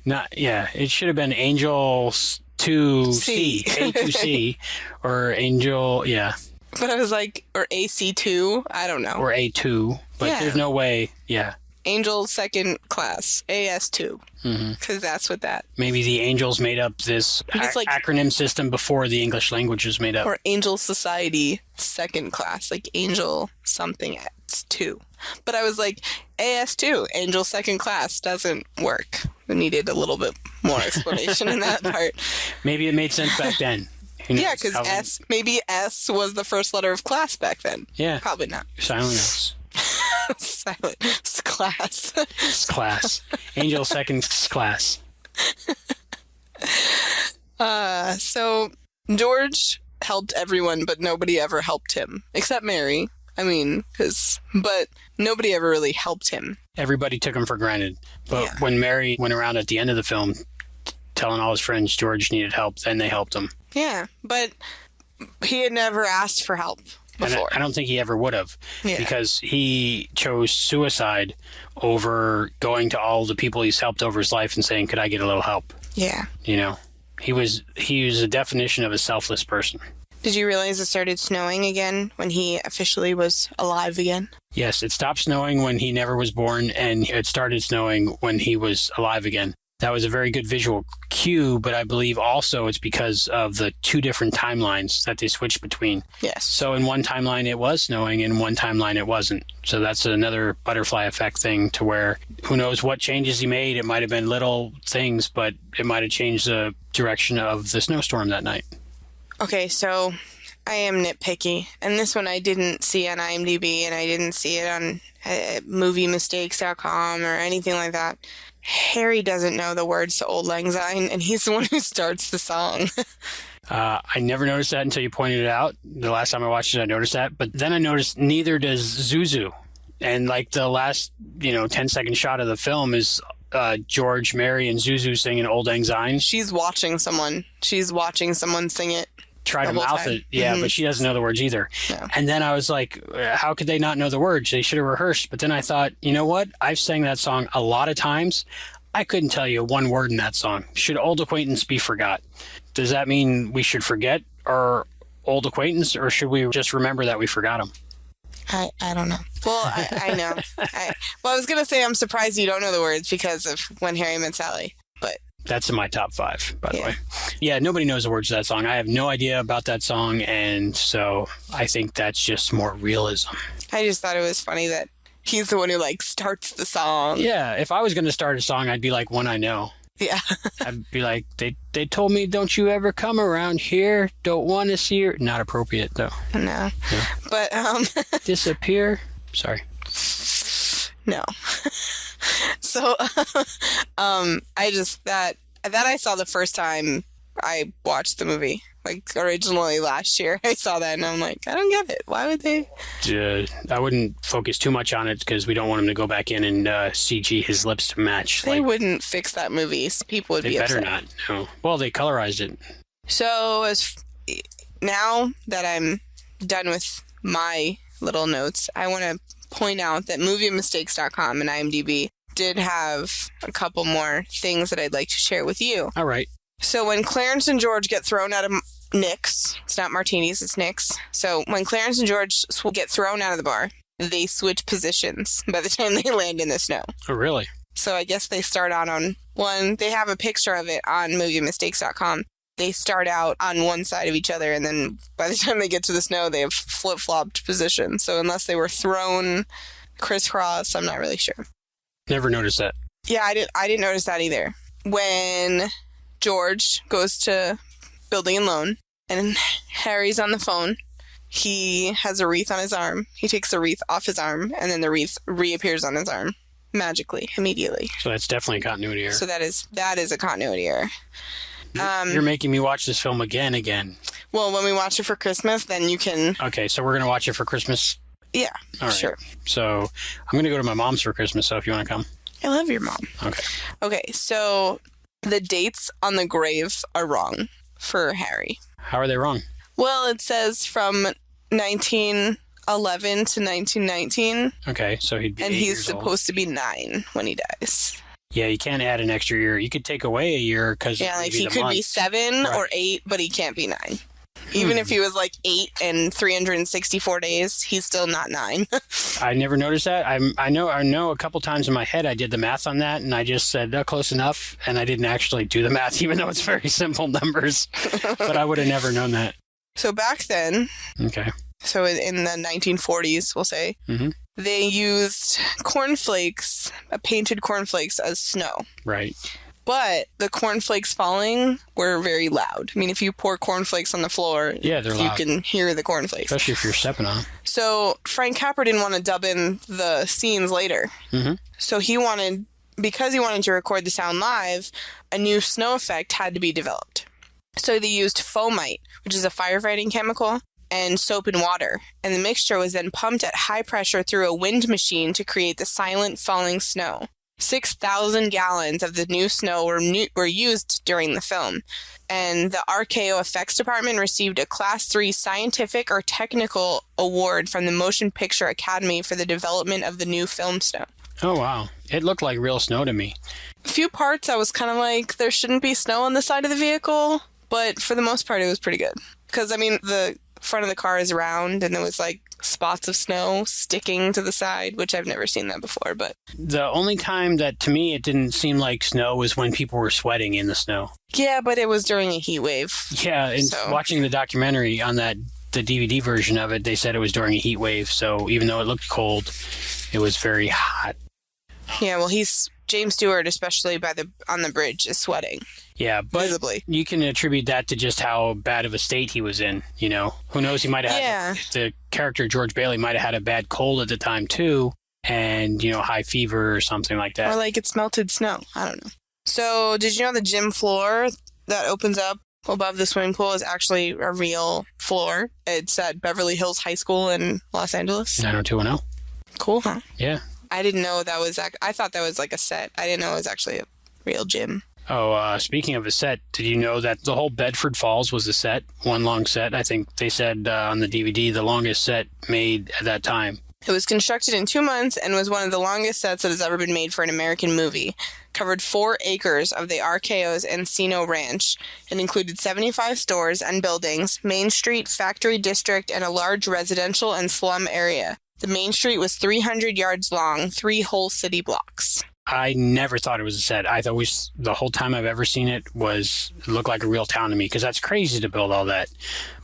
It should have been Angel 2C, A2C, or Angel, yeah. But I was like, or AC2, I don't know. Or A2, but there's no way, yeah. Angel second class, AS2. Because that's what that... Maybe the Angels made up this acronym system before the English language was made up. Or Angel Society second class, like Angel something 2. But I was like, AS2, Angel second class, doesn't work. We needed a little bit more explanation in that part. Maybe it made sense back then. Yeah, because maybe S was the first letter of class back then. Yeah. Probably not. Silent S. Silent class. Class. Angel second class. So George helped everyone, but nobody ever helped him. Except Mary. I mean, but nobody ever really helped him. Everybody took him for granted. But when Mary went around at the end of the film telling all his friends George needed help. Then they helped him. Yeah, but he had never asked for help before. And I don't think he ever would have, Yeah. because he chose suicide over going to all the people he's helped over his life and saying, could I get a little help? Yeah. You know, he was a definition of a selfless person. Did you realize it started snowing again when he officially was alive again? Yes, it stopped snowing when he never was born, and it started snowing when he was alive again. That was a very good visual cue, but I believe also it's because of the two different timelines that they switched between. Yes. So in one timeline it was snowing, in one timeline it wasn't. So that's another butterfly effect thing, to where who knows what changes he made. It might have been little things, but it might have changed the direction of the snowstorm that night. Okay, so I am nitpicky, and this one I didn't see on IMDb, and I didn't see it on moviemistakes.com or anything like that. Harry doesn't know the words to Old Lang Syne, and he's the one who starts the song. I never noticed that until you pointed it out. The last time I watched it, I noticed that. But then I noticed neither does Zuzu. And like the last, 10-second shot of the film is George, Mary, and Zuzu singing Old Lang Syne. She's watching someone sing it. Try to mouth it, yeah, but she doesn't know the words either. No. And then I was like, how could they not know the words? They should have rehearsed. But then I thought, you know what? I've sang that song a lot of times. I couldn't tell you one word in that song. Should Old Acquaintance be forgot? Does that mean we should forget our old acquaintance, or should we just remember that we forgot him? I don't know. Well, I know. I was going to say I'm surprised you don't know the words because of When Harry Met Sally, but... That's in my top 5, by the way. Yeah, nobody knows the words to that song. I have no idea about that song, and so I think that's just more realism. I just thought it was funny that he's the one who, starts the song. Yeah, if I was going to start a song, I'd be like One I Know. Yeah. I'd be like, they told me, don't you ever come around here, don't want to see her. Not appropriate, though. No. Yeah. But, Disappear. Sorry. No. So, I just, that I saw the first time I watched the movie, originally last year, I saw that and I'm like, I don't get it. Why would they? I wouldn't focus too much on it because we don't want him to go back in and CG his lips to match. They wouldn't fix that movie. People would be upset. They better not. No. Well, they colorized it. So, now that I'm done with my little notes, I want to point out that moviemistakes.com and IMDb did have a couple more things that I'd like to share with you. All right. So when Clarence and George get thrown out of Nick's, it's not Martini's, it's Nick's. So when Clarence and George get thrown out of the bar, they switch positions by the time they land in the snow. Oh, really? So I guess they start out on one. They have a picture of it on moviemistakes.com. They start out on one side of each other, and then by the time they get to the snow, they have flip-flopped positions. So unless they were thrown crisscross, I'm not really sure. Never noticed that. Yeah, I didn't notice that either. When George goes to Building and Loan, and Harry's on the phone, he has a wreath on his arm. He takes the wreath off his arm, and then the wreath reappears on his arm magically, immediately. So that's definitely a continuity error. So that is a continuity error. You're making me watch this film again. Well, when we watch it for Christmas, then you can... Okay, so we're going to watch it for Christmas? Yeah, all right. Sure. So I'm going to go to my mom's for Christmas, so if you want to come. I love your mom. Okay. Okay, so the dates on the grave are wrong for Harry. How are they wrong? Well, it says from 1911 to 1919. Okay, so he'd be 8 and he's years supposed to be 9 when he dies. Yeah, you can't add an extra year. You could take away a year because he could be 7 or 8, but he can't be 9. Even if he was 8 and 364 days, he's still not 9. I never noticed that. I know a couple times in my head I did the math on that, and I just said close enough, and I didn't actually do the math, even though it's very simple numbers. But I would have never known that. So back then, okay. So in the 1940s, we'll say, they used cornflakes, painted cornflakes, as snow. Right. But the cornflakes falling were very loud. I mean, if you pour cornflakes on the floor, they're loud. You can hear the cornflakes. Especially if you're stepping on them. So Frank Capra didn't want to dub in the scenes later. So because he wanted to record the sound live, a new snow effect had to be developed. So they used foamite, which is a firefighting chemical, and soap and water. And the mixture was then pumped at high pressure through a wind machine to create the silent falling snow. 6,000 gallons of the new snow were used during the film. And the RKO Effects Department received a Class 3 Scientific or Technical Award from the Motion Picture Academy for the development of the new film snow. Oh, wow. It looked like real snow to me. A few parts I was kind of like, there shouldn't be snow on the side of the vehicle, but for the most part it was pretty good. Because, I mean, the front of the car is round and there was like spots of snow sticking to the side, which I've never seen that before. But the only time that to me it didn't seem like snow was when people were sweating in the snow. Yeah, but it was during a heat wave. Yeah, and watching the documentary on the DVD version of it, they said it was during a heat wave. So even though it looked cold, it was very hot. Yeah, well, James Stewart, especially on the bridge, is sweating. Yeah, but visibly. You can attribute that to just how bad of a state he was in, you know. Who knows, he might have had, the character George Bailey might have had a bad cold at the time too, and, you know, high fever or something like that. Or like it's melted snow. I don't know. So, did you know the gym floor that opens up above the swimming pool is actually a real floor? It's at Beverly Hills High School in Los Angeles. 90210. Cool, huh? Yeah. I didn't know that was... I thought that was like a set. I didn't know it was actually a real gym. Oh, speaking of a set, did you know that the whole Bedford Falls was a set? One long set. I think they said on the DVD the longest set made at that time. It was constructed in 2 months and was one of the longest sets that has ever been made for an American movie. Covered 4 acres of the RKO's Encino Ranch and included 75 stores and buildings, Main Street, Factory District, and a large residential and slum area. The main street was 300 yards long, 3 whole city blocks. I never thought it was a set. I thought the whole time I've ever seen it looked like a real town to me, because that's crazy to build all that.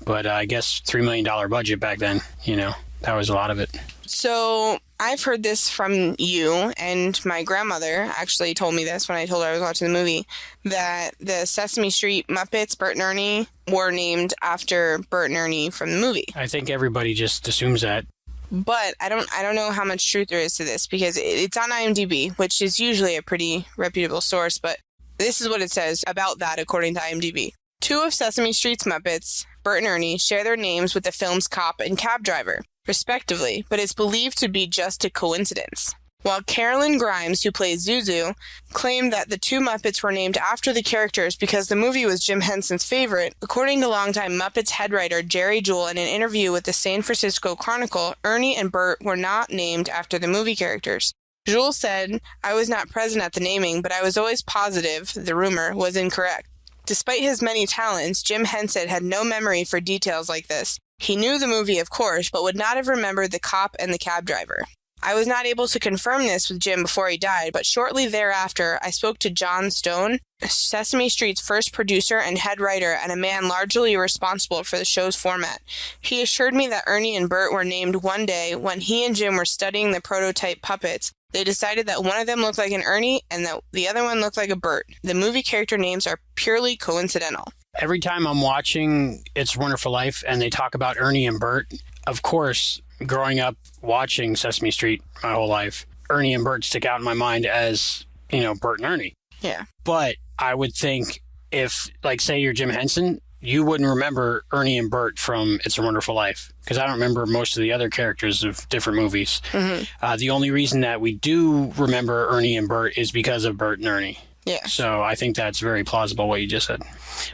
But I guess $3 million budget back then, you know, that was a lot of it. So I've heard this from you, and my grandmother actually told me this when I told her I was watching the movie, that the Sesame Street Muppets, Bert and Ernie, were named after Bert and Ernie from the movie. I think everybody just assumes that. But I don't know how much truth there is to this, because it's on IMDb, which is usually a pretty reputable source, but this is what it says about that according to IMDb. 2 of Sesame Street's Muppets, Bert and Ernie, share their names with the film's cop and cab driver, respectively, but it's believed to be just a coincidence. While Carolyn Grimes, who plays Zuzu, claimed that the 2 Muppets were named after the characters because the movie was Jim Henson's favorite, according to longtime Muppets head writer Jerry Jewell in an interview with the San Francisco Chronicle, Ernie and Bert were not named after the movie characters. Jewell said, "I was not present at the naming, but I was always positive the rumor was incorrect." Despite his many talents, Jim Henson had no memory for details like this. He knew the movie, of course, but would not have remembered the cop and the cab driver. I was not able to confirm this with Jim before he died, but shortly thereafter, I spoke to John Stone, Sesame Street's first producer and head writer, and a man largely responsible for the show's format. He assured me that Ernie and Bert were named one day when he and Jim were studying the prototype puppets. They decided that one of them looked like an Ernie and that the other one looked like a Bert. The movie character names are purely coincidental. Every time I'm watching It's a Wonderful Life and they talk about Ernie and Bert, of course, growing up watching Sesame Street my whole life, Ernie and Bert stick out in my mind as, you know, Bert and Ernie. Yeah. But I would think if, like, say you're Jim Henson, you wouldn't remember Ernie and Bert from It's a Wonderful Life, because I don't remember most of the other characters of different movies. Mm-hmm. The only reason that we do remember Ernie and Bert is because of Bert and Ernie. Yeah. So I think that's very plausible what you just said.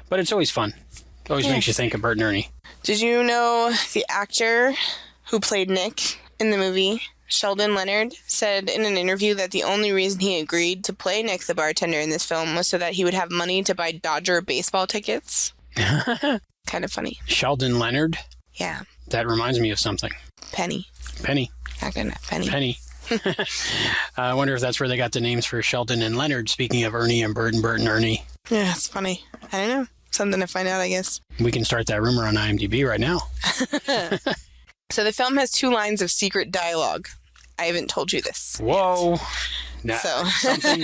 But it's always fun. It always makes you think of Bert and Ernie. Did you know the actor who played Nick in the movie, Sheldon Leonard, said in an interview that the only reason he agreed to play Nick the bartender in this film was so that he would have money to buy Dodger baseball tickets? Kind of funny. Sheldon Leonard? Yeah. That reminds me of something. Penny. Penny. Penny. I wonder if that's where they got the names for Sheldon and Leonard, speaking of Ernie and Bert and Ernie. Yeah, it's funny. I don't know. Something to find out, I guess. We can start that rumor on IMDb right now. So the film has 2 lines of secret dialogue. I haven't told you this. Whoa. Something.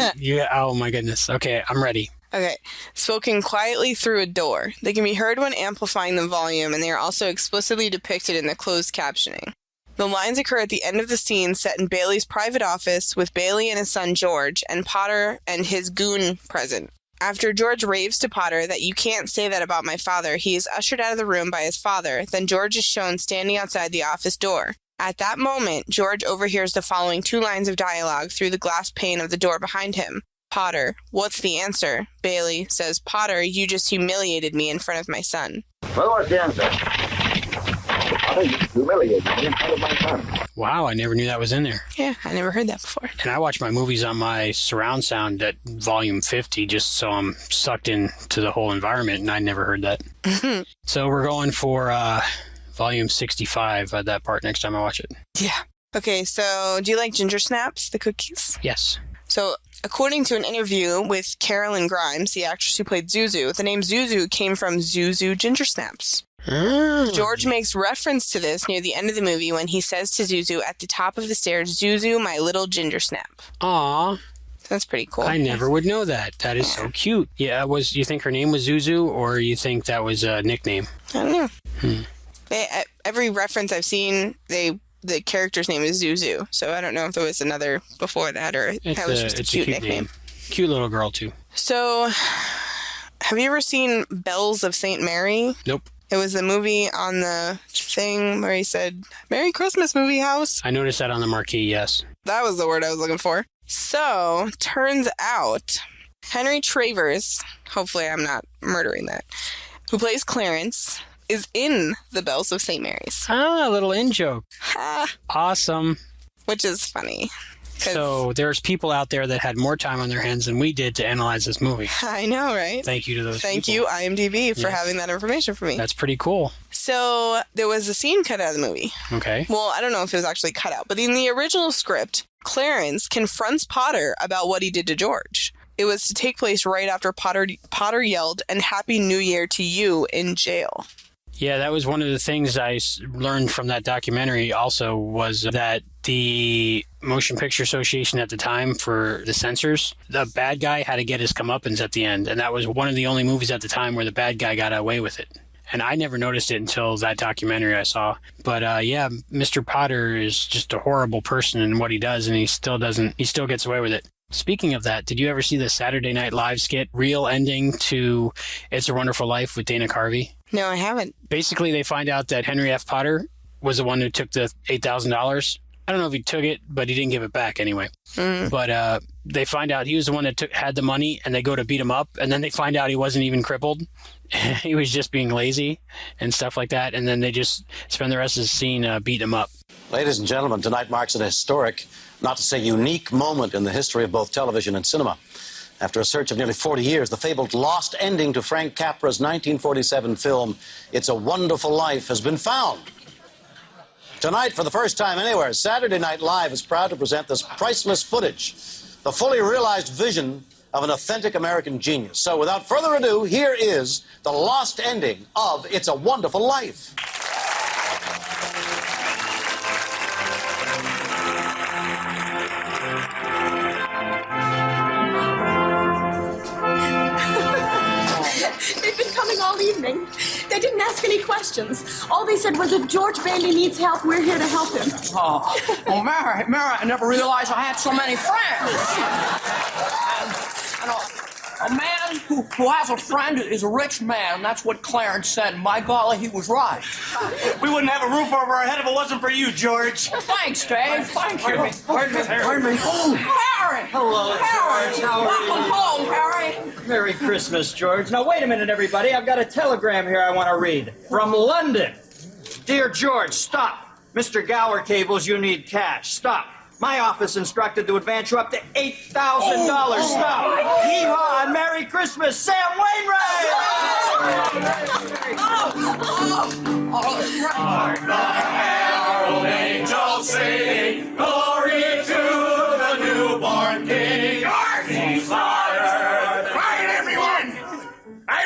Oh my goodness. Okay, I'm ready. Okay. Spoken quietly through a door. They can be heard when amplifying the volume, and they are also explicitly depicted in the closed captioning. The lines occur at the end of the scene set in Bailey's private office with Bailey and his son George, and Potter and his goon present. After George raves to Potter that "you can't say that about my father," he is ushered out of the room by his father. Then George is shown standing outside the office door. At that moment, George overhears the following 2 lines of dialogue through the glass pane of the door behind him. Potter, what's the answer? Bailey says, Potter, you just humiliated me in front of my son. Well, what's the answer? Potter, you humiliated me in front of my son. Wow, I never knew that was in there. Yeah, I never heard that before. And I watch my movies on my surround sound at volume 50 just so I'm sucked into the whole environment, and I never heard that. So we're going for volume 65 at that part next time I watch it. Yeah. Okay, so do you like ginger snaps, the cookies? Yes. So, according to an interview with Carolyn Grimes, the actress who played Zuzu, the name Zuzu came from Zuzu ginger snaps. George makes reference to this near the end of the movie when he says to Zuzu at the top of the stairs, Zuzu, my little ginger snap. Aw. That's pretty cool. I never would know that. That is so cute. Yeah, you think her name was Zuzu, or you think that was a nickname? I don't know. Every reference I've seen, the character's name is Zuzu, so I don't know if there was another before that or that was just a cute nickname. Cute little girl, too. So, have you ever seen Bells of St. Mary? Nope. It was the movie on the thing where he said, Merry Christmas, movie house. I noticed that on the marquee, yes. That was the word I was looking for. So, turns out, Henry Travers, hopefully I'm not murdering that, who plays Clarence, is in the Bells of St. Mary's. Ah, a little in-joke. Awesome. Which is funny. So there's people out there that had more time on their hands than we did to analyze this movie. I know, right? Thank you to those Thank people. you, IMDb, for having that information for me. That's pretty cool. So there was a scene cut out of the movie. Okay. Well, I don't know if it was actually cut out, but in the original script, Clarence confronts Potter about what he did to George. It was to take place right after Potter yelled, "And Happy New Year to you," in jail. Yeah, that was one of the things I learned from that documentary also was that the Motion Picture Association at the time for the censors, the bad guy had to get his comeuppance at the end. And that was one of the only movies at the time where the bad guy got away with it. And I never noticed it until that documentary I saw. But yeah, Mr. Potter is just a horrible person in what he does, and he still gets away with it. Speaking of that, did you ever see the Saturday Night Live skit, real ending to It's a Wonderful Life with Dana Carvey? No, I haven't. Basically, they find out that Henry F. Potter was the one who took the $8,000. I don't know if he took it, but he didn't give it back anyway. But they find out he was the one that had the money, and they go to beat him up, and then they find out he wasn't even crippled. He was just being lazy and stuff like that, and then they just spend the rest of the scene beating him up. Ladies and gentlemen, tonight marks an historic, not to say unique, moment in the history of both television and cinema. After a search of nearly 40 years, the fabled lost ending to Frank Capra's 1947 film, It's a Wonderful Life, has been found. Tonight, for the first time anywhere, Saturday Night Live is proud to present this priceless footage, the fully realized vision of an authentic American genius. So without further ado, here is the lost ending of It's a Wonderful Life. They've been coming all evening. They didn't ask any questions. All they said was if George Bailey needs help, we're here to help him. Oh, Mary, I never realized I had so many friends. A man who has a friend is a rich man. That's what Clarence said. And by golly, he was right. We wouldn't have a roof over our head if it wasn't for you, George. Thanks, Dave. Thank you. Pardon me. Oh, Harry. Hello, Harry. George. How are you? Welcome home, Harry. Merry Christmas, George. Now, wait a minute, everybody. I've got a telegram here I want to read. From London. Dear George, stop. Mr. Gower cables, you need cash. Stop. My office instructed to advance you up to $8,000. Stop. Yeehaw and Merry Christmas, Sam Wainwright! Hark the herald angels sing, glory to the newborn King. He's fired. Quiet, everyone! I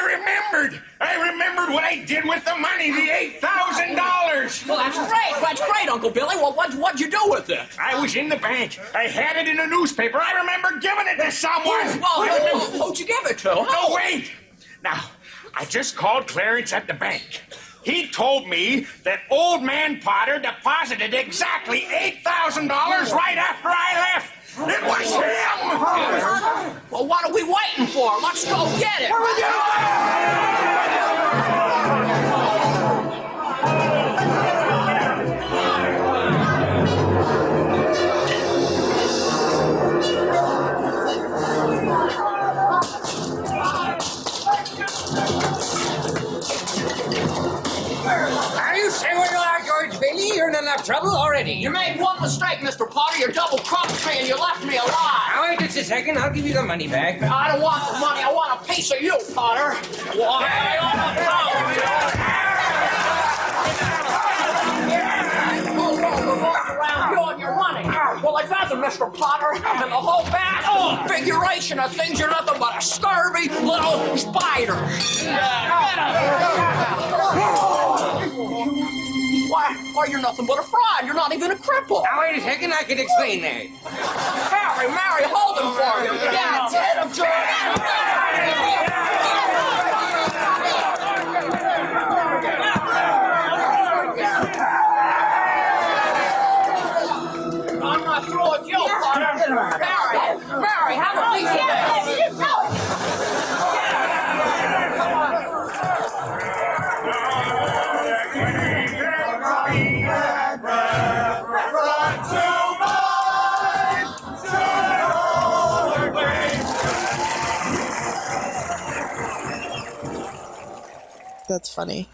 remembered what I did with the money, the $8,000. Well, that's great. That's great, Uncle Billy. Well, what'd you do with it? I was in the bank. I had it in a newspaper. I remember giving it to someone. Well, who'd you give it to? Oh, wait. Now, I just called Clarence at the bank. He told me that old man Potter deposited exactly $8,000 right after I left. It was him! Well, what are we waiting for? Let's go get it! Are you say where you are, George Bailey? You're in enough trouble already. You made one mistake, Mr. Potter. You double-crossed me and you left me alive. Now, wait just a second. I'll give you the money back. I don't want the money. I want a piece of you, Potter. Around you and your money. Well, I found them, Mr. Potter, and the whole bad configuration of things. You're nothing but a scurvy little spider. Why, you're nothing but a fraud. You're not even a cripple. Now, wait a second. I can explain that. Mary, hold him for you. Yeah, hit him, I'm not through with you, Potter. Mary, have a piece of that. That's funny.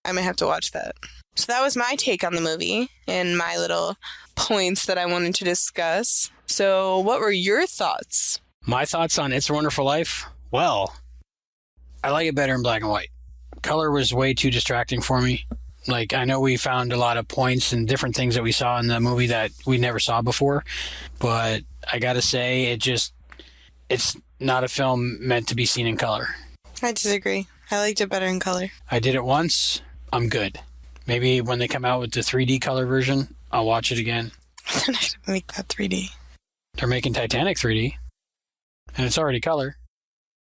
I might have to watch that. So that was my take on the movie and my little points that I wanted to discuss. So what were your thoughts? My thoughts on It's a Wonderful Life? Well, I like it better in black and white. Color was way too distracting for me. Like, I know we found a lot of points and different things that we saw in the movie that we never saw before, but I gotta say, it's not a film meant to be seen in color. I disagree. I liked it better in color. I did it once. I'm good. Maybe when they come out with the 3D color version, I'll watch it again. They're not going to make that 3D. They're making Titanic 3D, and it's already color.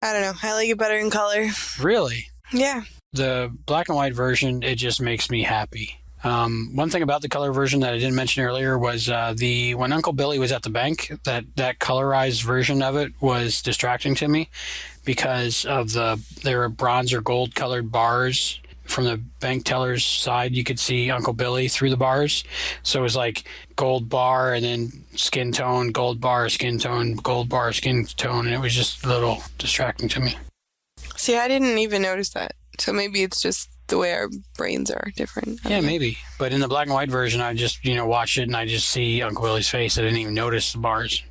I don't know. I like it better in color. Really? Yeah. The black and white version, it just makes me happy. One thing about the color version that I didn't mention earlier was when Uncle Billy was at the bank, that colorized version of it was distracting to me because of there were bronze or gold colored bars from the bank teller's side. You could see Uncle Billy through the bars. So it was like gold bar and then skin tone, gold bar, skin tone, gold bar, skin tone. And it was just a little distracting to me. See, I didn't even notice that. So maybe it's just the way our brains are different. Yeah, maybe. But in the black and white version, I just, watch it and I just see Uncle Billy's face. I didn't even notice the bars.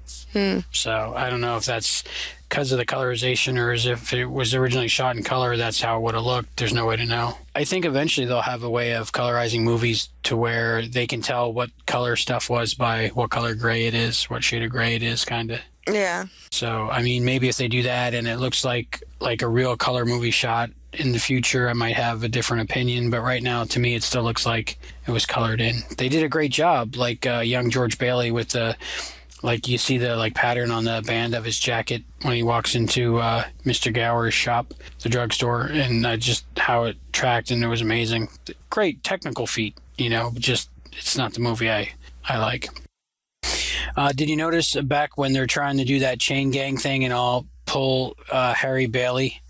So I don't know if that's because of the colorization or as if it was originally shot in color, that's how it would have looked. There's no way to know. I think eventually they'll have a way of colorizing movies to where they can tell what color stuff was by what color gray it is, what shade of gray it is, kind of. Yeah. So, I mean, maybe if they do that and it looks like a real color movie shot in the future, I might have a different opinion. But right now, to me, it still looks like it was colored in. They did a great job, like young George Bailey with the... Like, you see the, pattern on the band of his jacket when he walks into Mr. Gower's shop, the drugstore, and just how it tracked, and it was amazing. Great technical feat, just it's not the movie I like. Did you notice back when they're trying to do that chain gang thing and all pull Harry Bailey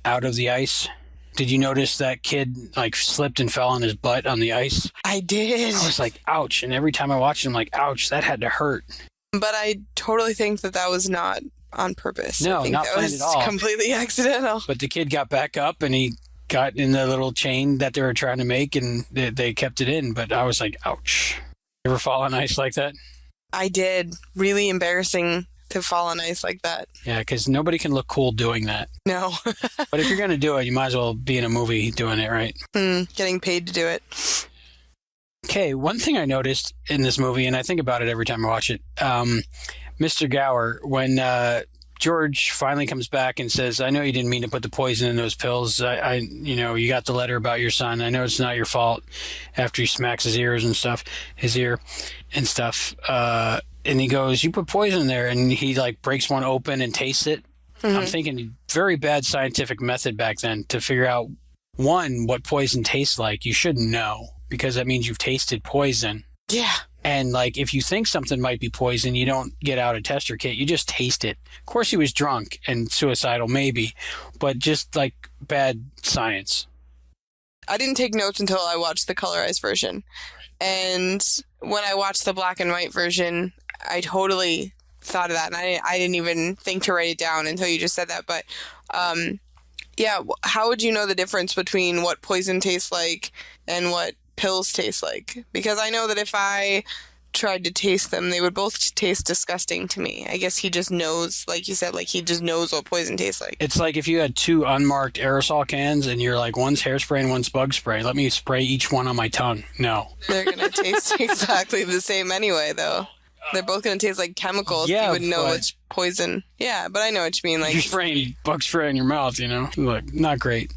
out of the ice? Did you notice that kid, slipped and fell on his butt on the ice? I did. I was like, ouch. And every time I watched it, I'm like, ouch, that had to hurt. But I totally think that was not on purpose. No, I think not that planned was at all. Completely accidental. But the kid got back up and he got in the little chain that they were trying to make and they kept it in. But I was like, ouch. You ever fall on ice like that? I did. Really embarrassing to fall on ice like that. Yeah, because nobody can look cool doing that. No. But if you're going to do it, you might as well be in a movie doing it, right? Getting paid to do it. Okay, one thing I noticed in this movie, and I think about it every time I watch it, Mr. Gower, when George finally comes back and says, I know you didn't mean to put the poison in those pills. You got the letter about your son. I know it's not your fault, after he smacks his ear and stuff. And he goes, you put poison in there, and he breaks one open and tastes it. I'm thinking very bad scientific method back then to figure out, one, what poison tastes like. You shouldn't know, because that means you've tasted poison. Yeah. And if you think something might be poison, you don't get out a tester kit. You just taste it. Of course, he was drunk and suicidal, maybe, but just bad science. I didn't take notes until I watched the colorized version. And when I watched the black and white version, I totally thought of that. And I didn't even think to write it down until you just said that. But Yeah, how would you know the difference between what poison tastes like and what pills taste like? Because I know that if I tried to taste them, they would both taste disgusting to me. I guess he just knows, like you said, like he just knows what poison tastes like. It's like if you had 2 unmarked aerosol cans and you're like, one's hairspray and one's bug spray. Let me spray each one on my tongue. No. They're going to taste exactly the same anyway, though. They're both going to taste like chemicals. Yeah, you would know which poison. Yeah, but I know what you mean. Like you're spraying bug spray in your mouth, you know? Like, not great.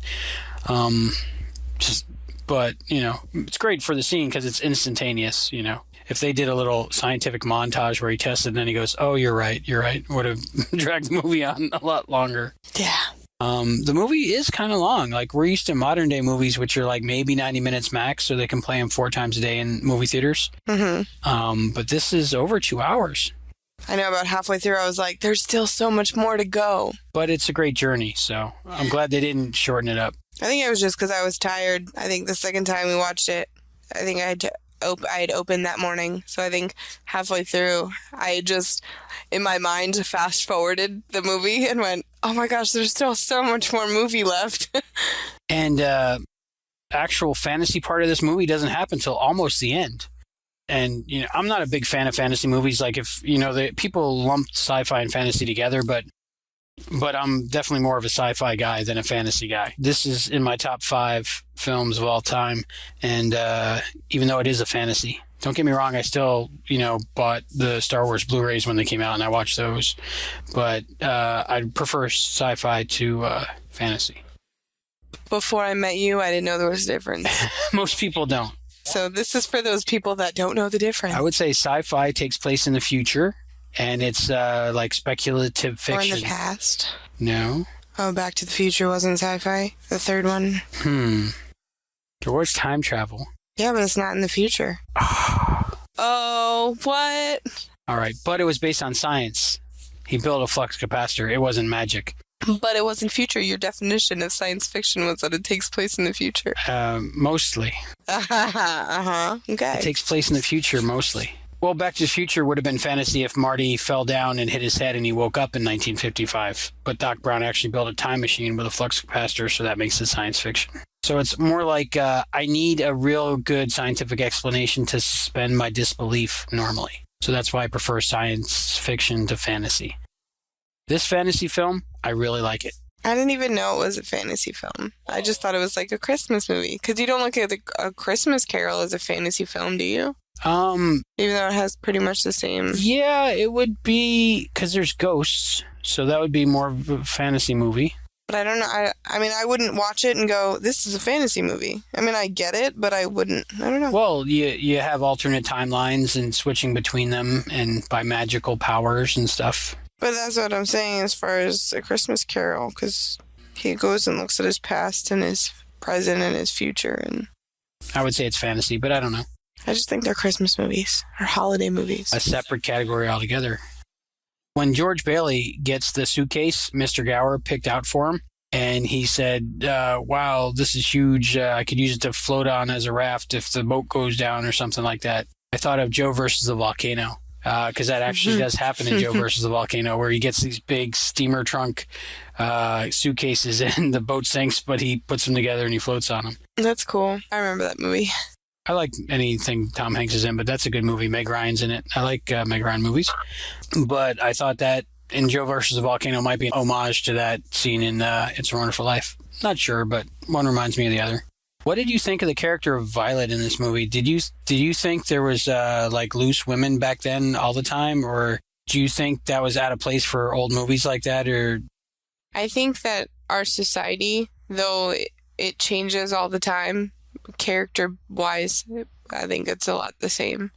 But, you know, it's great for the scene because it's instantaneous, you know? If they did a little scientific montage where he tested and then he goes, oh, you're right, would have dragged the movie on a lot longer. Yeah. The movie is kind of long. Like, we're used to modern day movies, which are like maybe 90 minutes max, so they can play them 4 times a day in movie theaters. Mm-hmm. But this is over 2 hours. I know, about halfway through, I was like, there's still so much more to go. But it's a great journey, so I'm glad they didn't shorten it up. I think it was just because I was tired. I think the second time we watched it, I think I had opened that morning. So I think halfway through, I just, in my mind, fast forwarded the movie and went, oh my gosh, there's still so much more movie left. And actual fantasy part of this movie doesn't happen until almost the end. And, you know, I'm not a big fan of fantasy movies. Like, if, you know, people lumped sci-fi and fantasy together, but I'm definitely more of a sci-fi guy than a fantasy guy. This is in my top 5 films of all time. And even though it is a fantasy, don't get me wrong, I still, you know, bought the Star Wars Blu-rays when they came out and I watched those. But I prefer sci-fi to fantasy. Before I met you, I didn't know there was a difference. Most people don't. So this is for those people that don't know the difference. I would say sci-fi takes place in the future. And it's like speculative fiction. Or in the past. No. Oh, Back to the Future wasn't sci-fi? The third one? There was time travel. Yeah, but it's not in the future. Oh, what? All right, but it was based on science. He built a flux capacitor. It wasn't magic. But it wasn't future. Your definition of science fiction was that it takes place in the future. Mostly. Okay. It takes place in the future, mostly. Well, Back to the Future would have been fantasy if Marty fell down and hit his head and he woke up in 1955. But Doc Brown actually built a time machine with a flux capacitor, so that makes it science fiction. So it's more like I need a real good scientific explanation to suspend my disbelief normally. So that's why I prefer science fiction to fantasy. This fantasy film, I really like it. I didn't even know it was a fantasy film. I just thought it was like a Christmas movie. Because you don't look at A Christmas Carol as a fantasy film, do you? Even though it has pretty much the same. Yeah, it would be because there's ghosts, so that would be more of a fantasy movie. But I don't know. I mean, I wouldn't watch it and go, "This is a fantasy movie." I mean, I get it, but I wouldn't. I don't know. Well, you have alternate timelines and switching between them, and by magical powers and stuff. But that's what I'm saying as far as A Christmas Carol, because he goes and looks at his past and his present and his future, and I would say it's fantasy, but I don't know. I just think they're Christmas movies or holiday movies. A separate category altogether. When George Bailey gets the suitcase Mr. Gower picked out for him, and he said, wow, this is huge. I could use it to float on as a raft if the boat goes down or something like that. I thought of Joe versus the Volcano, because that actually does happen in Joe versus the Volcano, where he gets these big steamer trunk suitcases and the boat sinks, but he puts them together and he floats on them. That's cool. I remember that movie. I like anything Tom Hanks is in, but that's a good movie. Meg Ryan's in it. I like Meg Ryan movies. But I thought that in Joe versus the Volcano might be an homage to that scene in It's a Wonderful Life. Not sure, but one reminds me of the other. What did you think of the character of Violet in this movie? Did you think there was like loose women back then all the time, or do you think that was out of place for old movies like that? Or I think that our society, though it changes all the time, character-wise, I think it's a lot the same.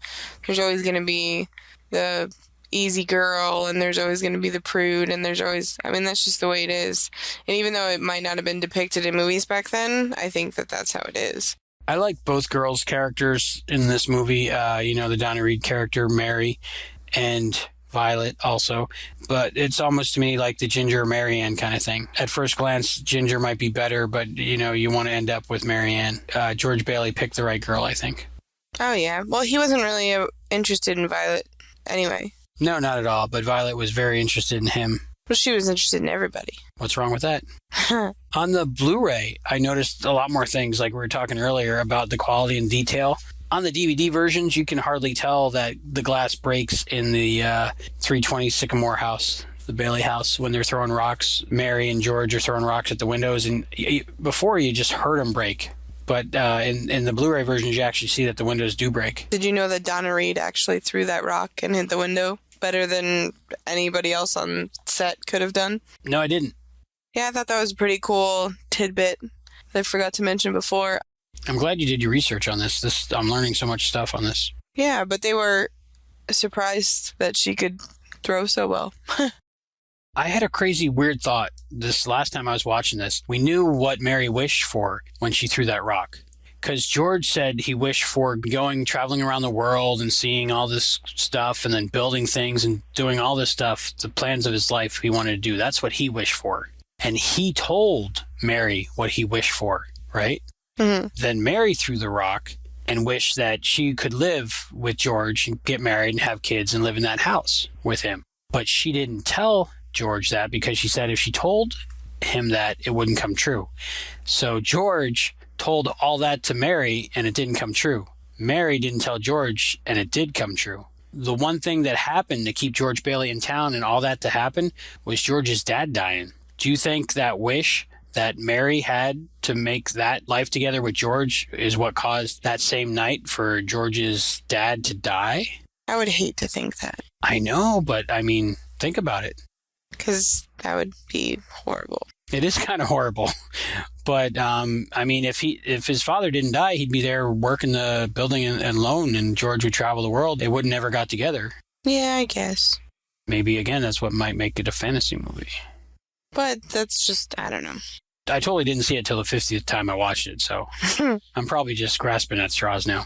There's always going to be the easy girl, and there's always going to be the prude, and there's always, I mean, that's just the way it is. And even though it might not have been depicted in movies back then, I think that that's how it is. I like both girls' characters in this movie. The Donna Reed character, Mary, and Violet also. But it's almost to me like the Ginger Marianne kind of thing. At first glance, Ginger might be better, but, you want to end up with Marianne. George Bailey picked the right girl, I think. Oh, yeah. Well, he wasn't really interested in Violet anyway. No, not at all. But Violet was very interested in him. Well, she was interested in everybody. What's wrong with that? On the Blu-ray, I noticed a lot more things, like we were talking earlier about the quality and detail. On the DVD versions, you can hardly tell that the glass breaks in the 320 Sycamore house, the Bailey house, when they're throwing rocks. Mary and George are throwing rocks at the windows, and before you just heard them break. But in the Blu-ray versions, you actually see that the windows do break. Did you know that Donna Reed actually threw that rock and hit the window better than anybody else on set could have done? No, I didn't. Yeah, I thought that was a pretty cool tidbit that I forgot to mention before. I'm glad you did your research on this. I'm learning so much stuff on this. Yeah, but they were surprised that she could throw so well. I had a crazy, weird thought this last time I was watching this. We knew what Mary wished for when she threw that rock. Because George said he wished for traveling around the world and seeing all this stuff and then building things and doing all this stuff, the plans of his life he wanted to do. That's what he wished for. And he told Mary what he wished for, right? Mm-hmm. Then Mary threw the rock and wished that she could live with George and get married and have kids and live in that house with him. But she didn't tell George that because she said if she told him that, it wouldn't come true. So George told all that to Mary and it didn't come true. Mary didn't tell George and it did come true. The one thing that happened to keep George Bailey in town and all that to happen was George's dad dying. Do you think that wish that Mary had to make that life together with George is what caused that same night for George's dad to die? I would hate to think that. I know, but I mean, think about it. Because that would be horrible. It is kind of horrible. But, I mean, if his father didn't die, he'd be there working the building alone and George would travel the world. They would never got together. Yeah, I guess. Maybe, again, that's what might make it a fantasy movie. But that's just, I don't know. I totally didn't see it till the 50th time I watched it, so I'm probably just grasping at straws now.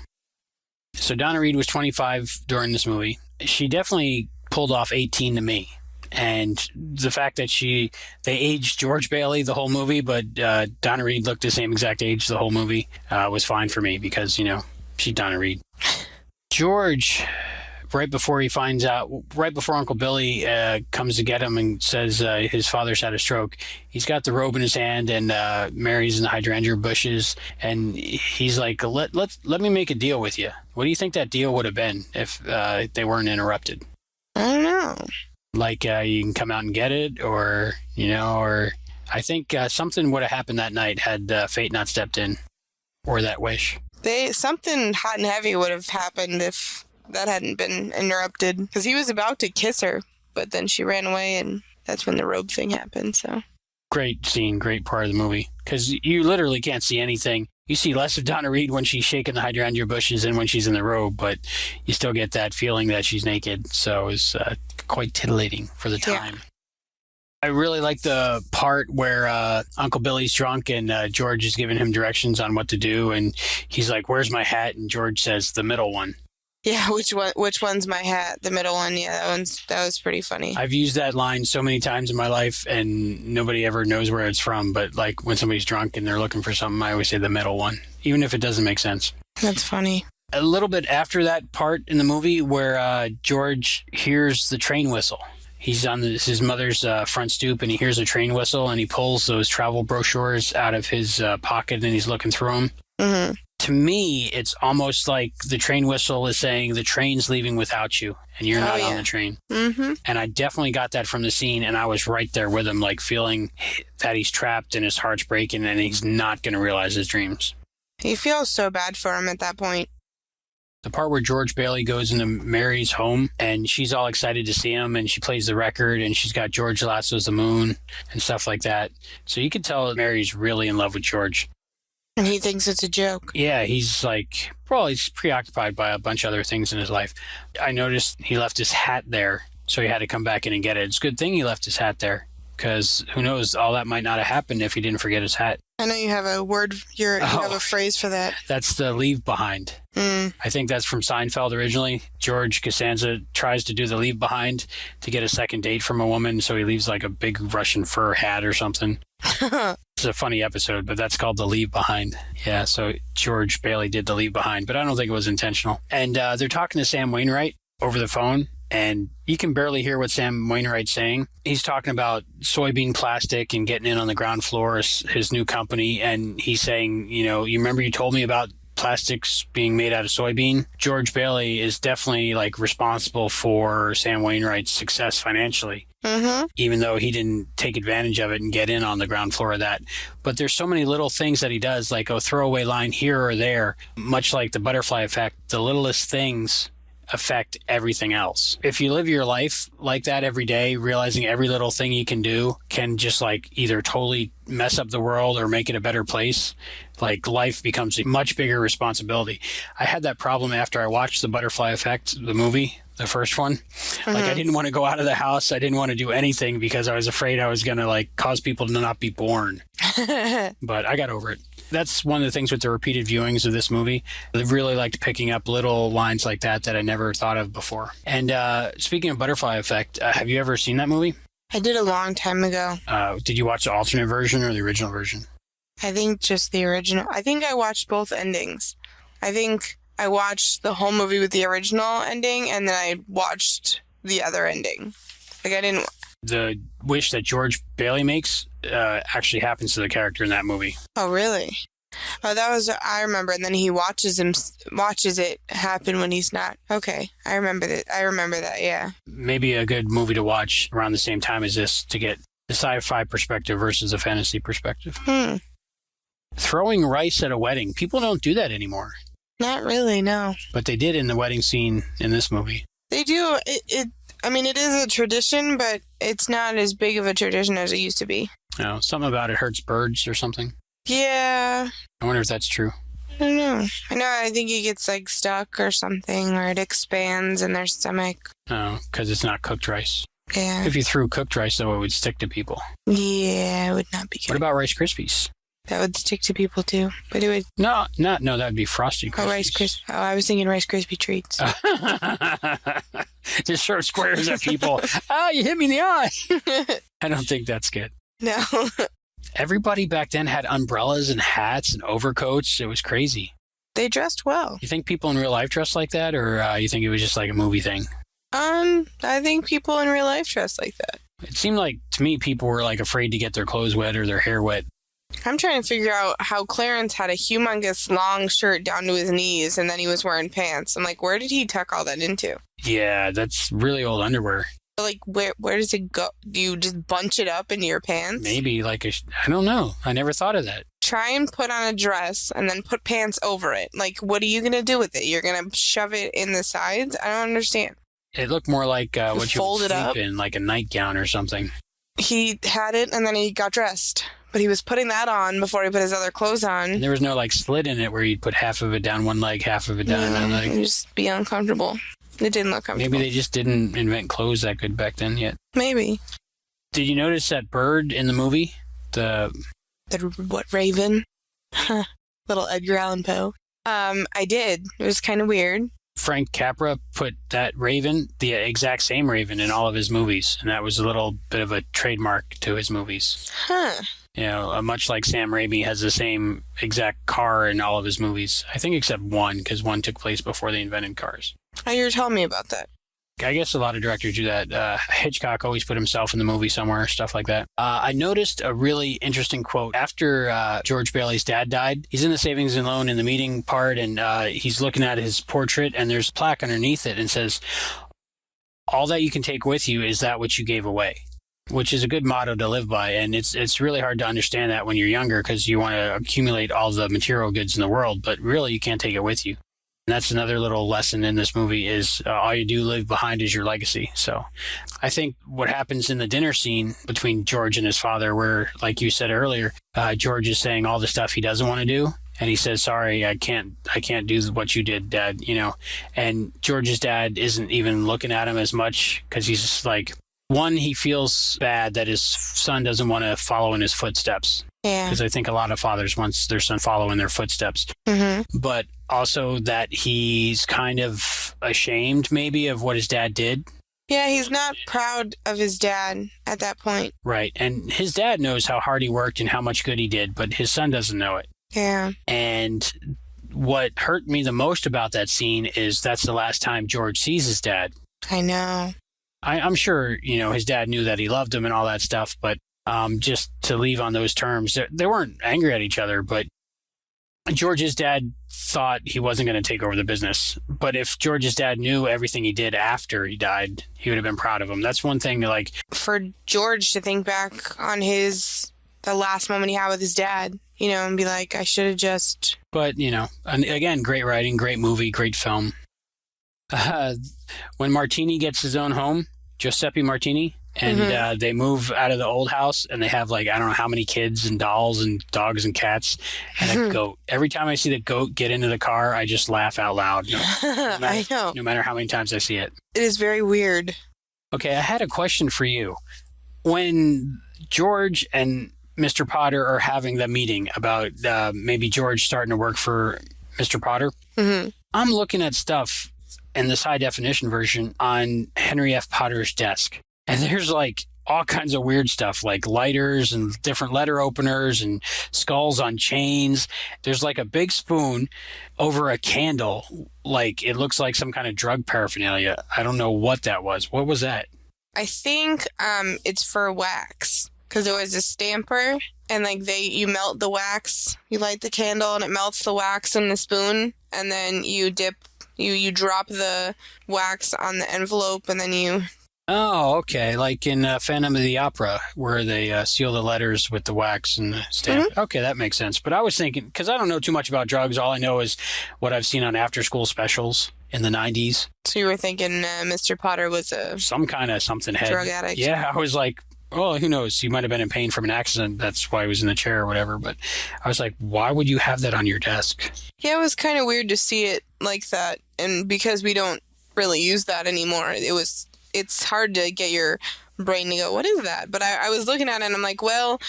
So Donna Reed was 25 during this movie. She definitely pulled off 18 to me. And the fact that they aged George Bailey the whole movie, but Donna Reed looked the same exact age the whole movie was fine for me because, she's Donna Reed. George, right before Uncle Billy comes to get him and says his father's had a stroke, he's got the robe in his hand and Mary's in the hydrangea bushes. And he's like, let me make a deal with you. What do you think that deal would have been if they weren't interrupted? I don't know. Like you can come out and get it or I think something would have happened that night had fate not stepped in or that wish. Something hot and heavy would have happened if that hadn't been interrupted because he was about to kiss her, but then she ran away and that's when the robe thing happened. So great scene, great part of the movie because you literally can't see anything. You see less of Donna Reed when she's shaking the hydrangea bushes than when she's in the robe, but you still get that feeling that she's naked. So it's quite titillating for the time. Yeah. I really like the part where Uncle Billy's drunk and George is giving him directions on what to do. And he's like, "Where's my hat?" And George says, "The middle one." Yeah, which one's my hat? The middle one. Yeah, that was pretty funny. I've used that line so many times in my life and nobody ever knows where it's from. But like when somebody's drunk and they're looking for something, I always say the middle one, even if it doesn't make sense. That's funny. A little bit after that part in the movie where George hears the train whistle. He's on his mother's front stoop and he hears a train whistle and he pulls those travel brochures out of his pocket and he's looking through them. Mm-hmm. To me, it's almost like the train whistle is saying the train's leaving without you and you're not on the train. Mm-hmm. And I definitely got that from the scene and I was right there with him, like feeling that he's trapped and his heart's breaking and he's not going to realize his dreams. He feels so bad for him at that point. The part where George Bailey goes into Mary's home and she's all excited to see him and she plays the record and she's got George Lasso's The Moon and stuff like that. So you could tell Mary's really in love with George. And he thinks it's a joke. Yeah, he's like, well, he's preoccupied by a bunch of other things in his life. I noticed he left his hat there, so he had to come back in and get it. It's a good thing he left his hat there, because who knows, all that might not have happened if he didn't forget his hat. I know you have a word, you have a phrase for that. That's the leave behind. I think that's from Seinfeld originally. George Costanza tries to do the leave behind to get a second date from a woman, so he leaves like a big Russian fur hat or something. It's a funny episode, but that's called the leave behind. Yeah, so George Bailey did the leave behind, but I don't think it was intentional. And they're talking to Sam Wainwright over the phone, and you can barely hear what Sam Wainwright's saying. He's talking about soybean plastic and getting in on the ground floor, his new company, and he's saying, you remember you told me about plastics being made out of soybean? George Bailey is definitely like responsible for Sam Wainwright's success financially, even though he didn't take advantage of it and get in on the ground floor of that. But there's so many little things that he does, like a throwaway line here or there, much like the butterfly effect. The littlest things affect everything else. If you live your life like that every day, realizing every little thing you can do can just like either totally mess up the world or make it a better place, like life becomes a much bigger responsibility. I had that problem after I watched The Butterfly Effect, the movie, the first one. Like I didn't want to go out of the house. I didn't want to do anything because I was afraid I was going to like cause people to not be born. But I got over it. That's one of the things with the repeated viewings of this movie. I really liked picking up little lines like that I never thought of before. And speaking of Butterfly Effect, have you ever seen that movie? I did a long time ago. Did you watch the alternate version or the original version? I think just the original. I think I watched both endings. I think I watched the whole movie with the original ending, and then I watched the other ending. Like I didn't... The wish that George Bailey makes actually happens to the character in that movie. Oh, really? Oh, that was... I remember. And then he watches it happen when he's not. Okay. I remember that, yeah. Maybe a good movie to watch around the same time as this to get the sci-fi perspective versus the fantasy perspective. Throwing rice at a wedding. People don't do that anymore. Not really, no. But they did in the wedding scene in this movie. They do. It is a tradition, but it's not as big of a tradition as it used to be. No, something about it hurts birds or something. Yeah. I wonder if that's true. I don't know. I think it gets like stuck or something, or it expands in their stomach. Oh, because it's not cooked rice. Yeah. If you threw cooked rice, though, it would stick to people. Yeah, it would not be good. What about Rice Krispies? That would stick to people too, but it would... No, that'd be Frosted Krispies. Oh, Rice Krispies. Oh, I was thinking Rice Krispie treats. Just throw squares at people. You hit me in the eye. I don't think that's good. No. Everybody back then had umbrellas and hats and overcoats. It was crazy. They dressed well. You think people in real life dress like that, or you think it was just like a movie thing? I think people in real life dress like that. It seemed like, to me, people were like afraid to get their clothes wet or their hair wet. I'm trying to figure out how Clarence had a humongous long shirt down to his knees and then he was wearing pants. I'm like, where did he tuck all that into? Yeah, that's really old underwear. Like, where does it go? Do you just bunch it up into your pants? Maybe, I don't know. I never thought of that. Try and put on a dress and then put pants over it. Like, what are you going to do with it? You're going to shove it in the sides? I don't understand. It looked more like what you would sleep up in, like a nightgown or something. He had it and then he got dressed. But he was putting that on before he put his other clothes on. And there was no slit in it where you'd put half of it down one leg, half of it down another leg. It'd just be uncomfortable. It didn't look comfortable. Maybe they just didn't invent clothes that good back then yet. Maybe. Did you notice that bird in the movie? The what, Raven? Little Edgar Allan Poe. I did. It was kind of weird. Frank Capra put that raven, the exact same raven, in all of his movies. And that was a little bit of a trademark to his movies. Huh. Much like Sam Raimi has the same exact car in all of his movies. I think except one, because one took place before they invented cars. Oh, you were telling me about that. I guess a lot of directors do that. Hitchcock always put himself in the movie somewhere, stuff like that. I noticed a really interesting quote. After George Bailey's dad died, he's in the savings and loan in the meeting part, and he's looking at his portrait, and there's a plaque underneath it, and says, "All that you can take with you is that which you gave away," which is a good motto to live by. And it's really hard to understand that when you're younger because you want to accumulate all the material goods in the world, but really you can't take it with you. And that's another little lesson in this movie is all you do leave behind is your legacy. So I think what happens in the dinner scene between George and his father, where, like you said earlier, George is saying all the stuff he doesn't want to do. And he says, "Sorry, I can't do what you did, Dad," and George's dad isn't even looking at him as much because he's just like, one, he feels bad that his son doesn't want to follow in his footsteps. Yeah. Because I think a lot of fathers want their son follow in their footsteps. Mm-hmm. But also that he's kind of ashamed maybe of what his dad did. Yeah, he's not proud of his dad at that point. Right. And his dad knows how hard he worked and how much good he did, but his son doesn't know it. Yeah. And what hurt me the most about that scene is that's the last time George sees his dad. I know. I'm sure, his dad knew that he loved him and all that stuff, but just to leave on those terms, they weren't angry at each other, but George's dad thought he wasn't going to take over the business. But if George's dad knew everything he did after he died, he would have been proud of him. That's one thing, like... For George to think back on the last moment he had with his dad, and be like, I should have just... But, and again, great writing, great movie, great film. When Martini gets his own home, Giuseppe Martini, and they move out of the old house, and they have, like, I don't know how many kids and dolls and dogs and cats and a goat. Every time I see the goat get into the car, I just laugh out loud. I know. No matter how many times I see it. It is very weird. Okay, I had a question for you. When George and Mr. Potter are having the meeting about maybe George starting to work for Mr. Potter, I'm looking at stuff in this high definition version on Henry F. Potter's desk. And there's like all kinds of weird stuff, like lighters and different letter openers and skulls on chains. There's like a big spoon over a candle. Like it looks like some kind of drug paraphernalia. I don't know what that was. What was that? I think it's for wax, because it was a stamper, and like you melt the wax, you light the candle, and it melts the wax in the spoon, and then you drop the wax on the envelope, and then you... Oh, okay. Like in Phantom of the Opera, where they seal the letters with the wax and the stamp. Okay, that makes sense. But I was thinking, because I don't know too much about drugs, all I know is what I've seen on after-school specials in the 90s. So you were thinking Mr. Potter was some kind of something head. Drug addict. Yeah, I was like, oh, who knows? He might have been in pain from an accident. That's why he was in the chair or whatever. But I was like, why would you have that on your desk? Yeah, it was kind of weird to see it like that. And because we don't really use that anymore, it's hard to get your brain to go, what is that? But I was looking at it and I'm like, well,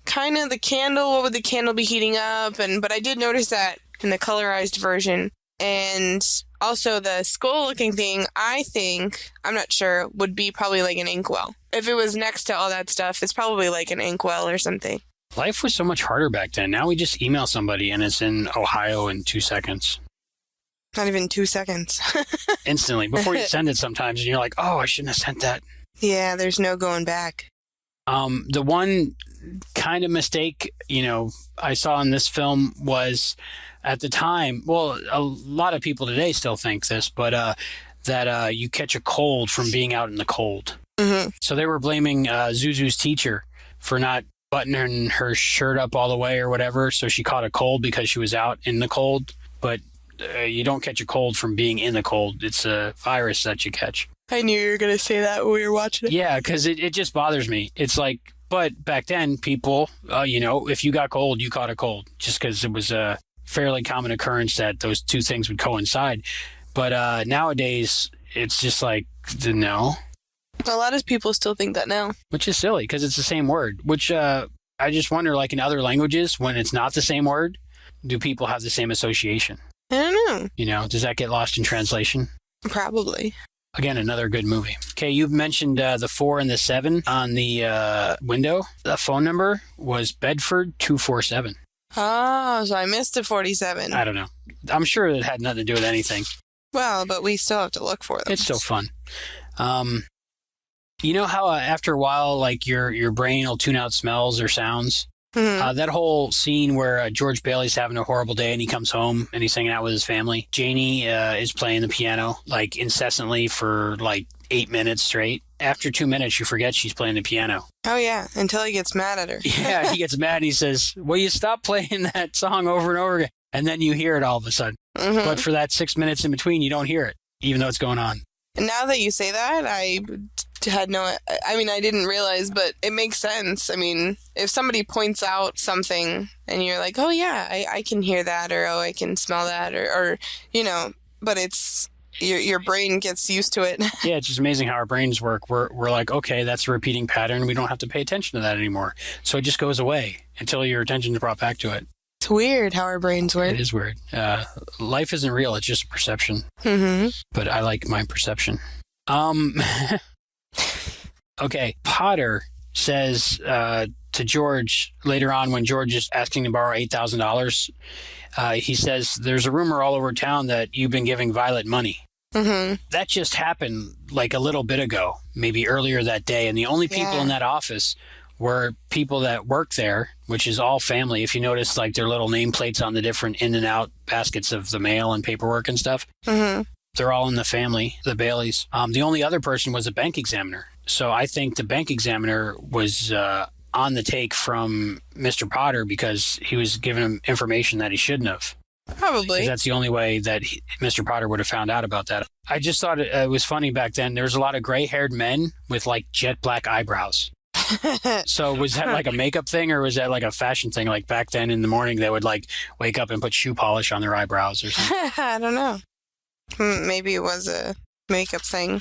kind of the candle, what would the candle be heating up? But I did notice that in the colorized version. And also the skull looking thing, I think, I'm not sure, would be probably like an inkwell. If it was next to all that stuff, it's probably like an inkwell or something. Life was so much harder back then. Now we just email somebody and it's in Ohio in 2 seconds. Not even 2 seconds. Instantly. Before you send it sometimes, and you're like, oh, I shouldn't have sent that. Yeah, there's no going back. The one kind of mistake, I saw in this film was at the time, well, a lot of people today still think this, but that you catch a cold from being out in the cold. So they were blaming Zuzu's teacher for not buttoning her shirt up all the way or whatever, so she caught a cold because she was out in the cold. But you don't catch a cold from being in the cold. It's a virus that you catch. I knew you were going to say that when we were watching it. Yeah, because it just bothers me. It's like, but back then, people, if you got cold, you caught a cold, just because it was a fairly common occurrence that those two things would coincide. But nowadays, it's just like, no. A lot of people still think that now. Which is silly, because it's the same word. Which I just wonder, like in other languages, when it's not the same word, do people have the same association? I don't know. Does that get lost in translation? Probably. Again, another good movie. Okay, you mentioned the 4 and the 7 on the window. The phone number was Bedford 247. Oh, so I missed the 47. I don't know. I'm sure it had nothing to do with anything. Well, but we still have to look for them. It's still fun. You know how after a while, like your brain will tune out smells or sounds? That whole scene where George Bailey's having a horrible day and he comes home and he's hanging out with his family. Janie is playing the piano like incessantly for like 8 minutes straight. After 2 minutes, you forget she's playing the piano. Oh, yeah, until he gets mad at her. Yeah, he gets mad and he says, will you stop playing that song over and over again? And then you hear it all of a sudden. But for that 6 minutes in between, you don't hear it, even though it's going on. And now that you say that, I didn't realize, but it makes sense. I mean, if somebody points out something and you're like, oh yeah, I can hear that, or oh, I can smell that, or but it's your brain gets used to it. Yeah, it's just amazing how our brains work. We're like, okay, that's a repeating pattern. We don't have to pay attention to that anymore. So it just goes away until your attention is brought back to it. It's weird how our brains work. It is weird. Life isn't real. It's just a perception. But I like my perception. Okay, Potter says to George later on when George is asking to borrow $8,000, he says, there's a rumor all over town that you've been giving Violet money. Mm-hmm. That just happened like a little bit ago, maybe earlier that day. And the only people in that office were people that work there, which is all family. If you notice, like their little nameplates on the different in and out baskets of the mail and paperwork and stuff, they're all in the family, the Baileys. The only other person was a bank examiner. So I think the bank examiner was on the take from Mr. Potter because he was giving him information that he shouldn't have. Probably. That's the only way that Mr. Potter would have found out about that. I just thought it was funny back then. There was a lot of gray-haired men with like jet black eyebrows. So was that like a makeup thing or was that like a fashion thing? Like back then in the morning, they would like wake up and put shoe polish on their eyebrows or something. I don't know. Maybe it was a makeup thing.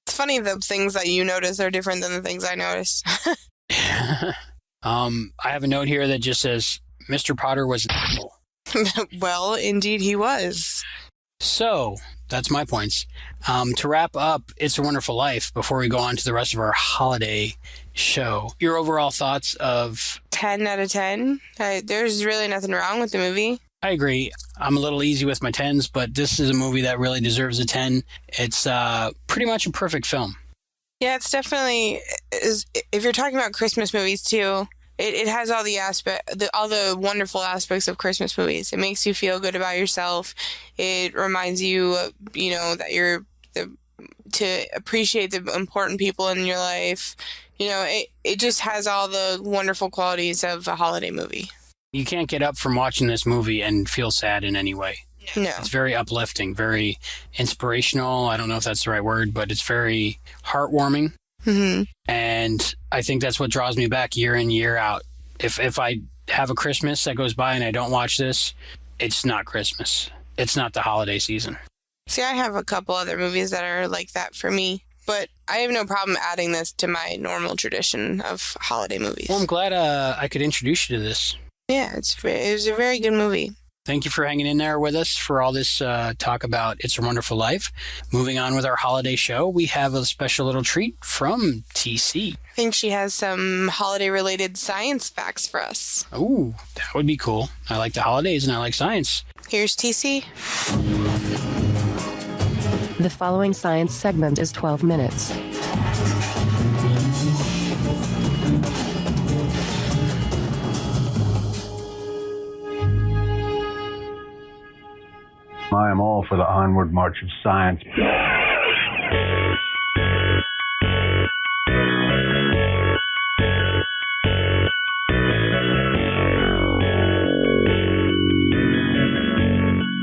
It's funny the things that you notice are different than the things I notice. I have a note here that just says, Mr. Potter was an asshole. Well, indeed he was. So, that's my points. To wrap up It's a Wonderful Life, before we go on to the rest of our holiday show, your overall thoughts of... 10 out of 10. There's really nothing wrong with the movie. I agree. I'm a little easy with my 10s, but this is a movie that really deserves a 10. It's pretty much a perfect film. Yeah, it's definitely... If you're talking about Christmas movies, too... It has all all the wonderful aspects of Christmas movies. It makes you feel good about yourself. It reminds you, that to appreciate the important people in your life. It just has all the wonderful qualities of a holiday movie. You can't get up from watching this movie and feel sad in any way. No. It's very uplifting, very inspirational. I don't know if that's the right word, but it's very heartwarming. Mm-hmm. And I think that's what draws me back year in, year out. If I have a Christmas that goes by and I don't watch this, it's not Christmas. It's not the holiday season. See, I have a couple other movies that are like that for me, but I have no problem adding this to my normal tradition of holiday movies. Well, I'm glad I could introduce you to this. Yeah, it was a very good movie. Thank you for hanging in there with us for all this talk about It's a Wonderful Life. Moving on with our holiday show, we have a special little treat from TC. I think she has some holiday-related science facts for us. Oh, that would be cool. I like the holidays and I like science. Here's TC. The following science segment is 12 minutes. I am all for the onward march of science.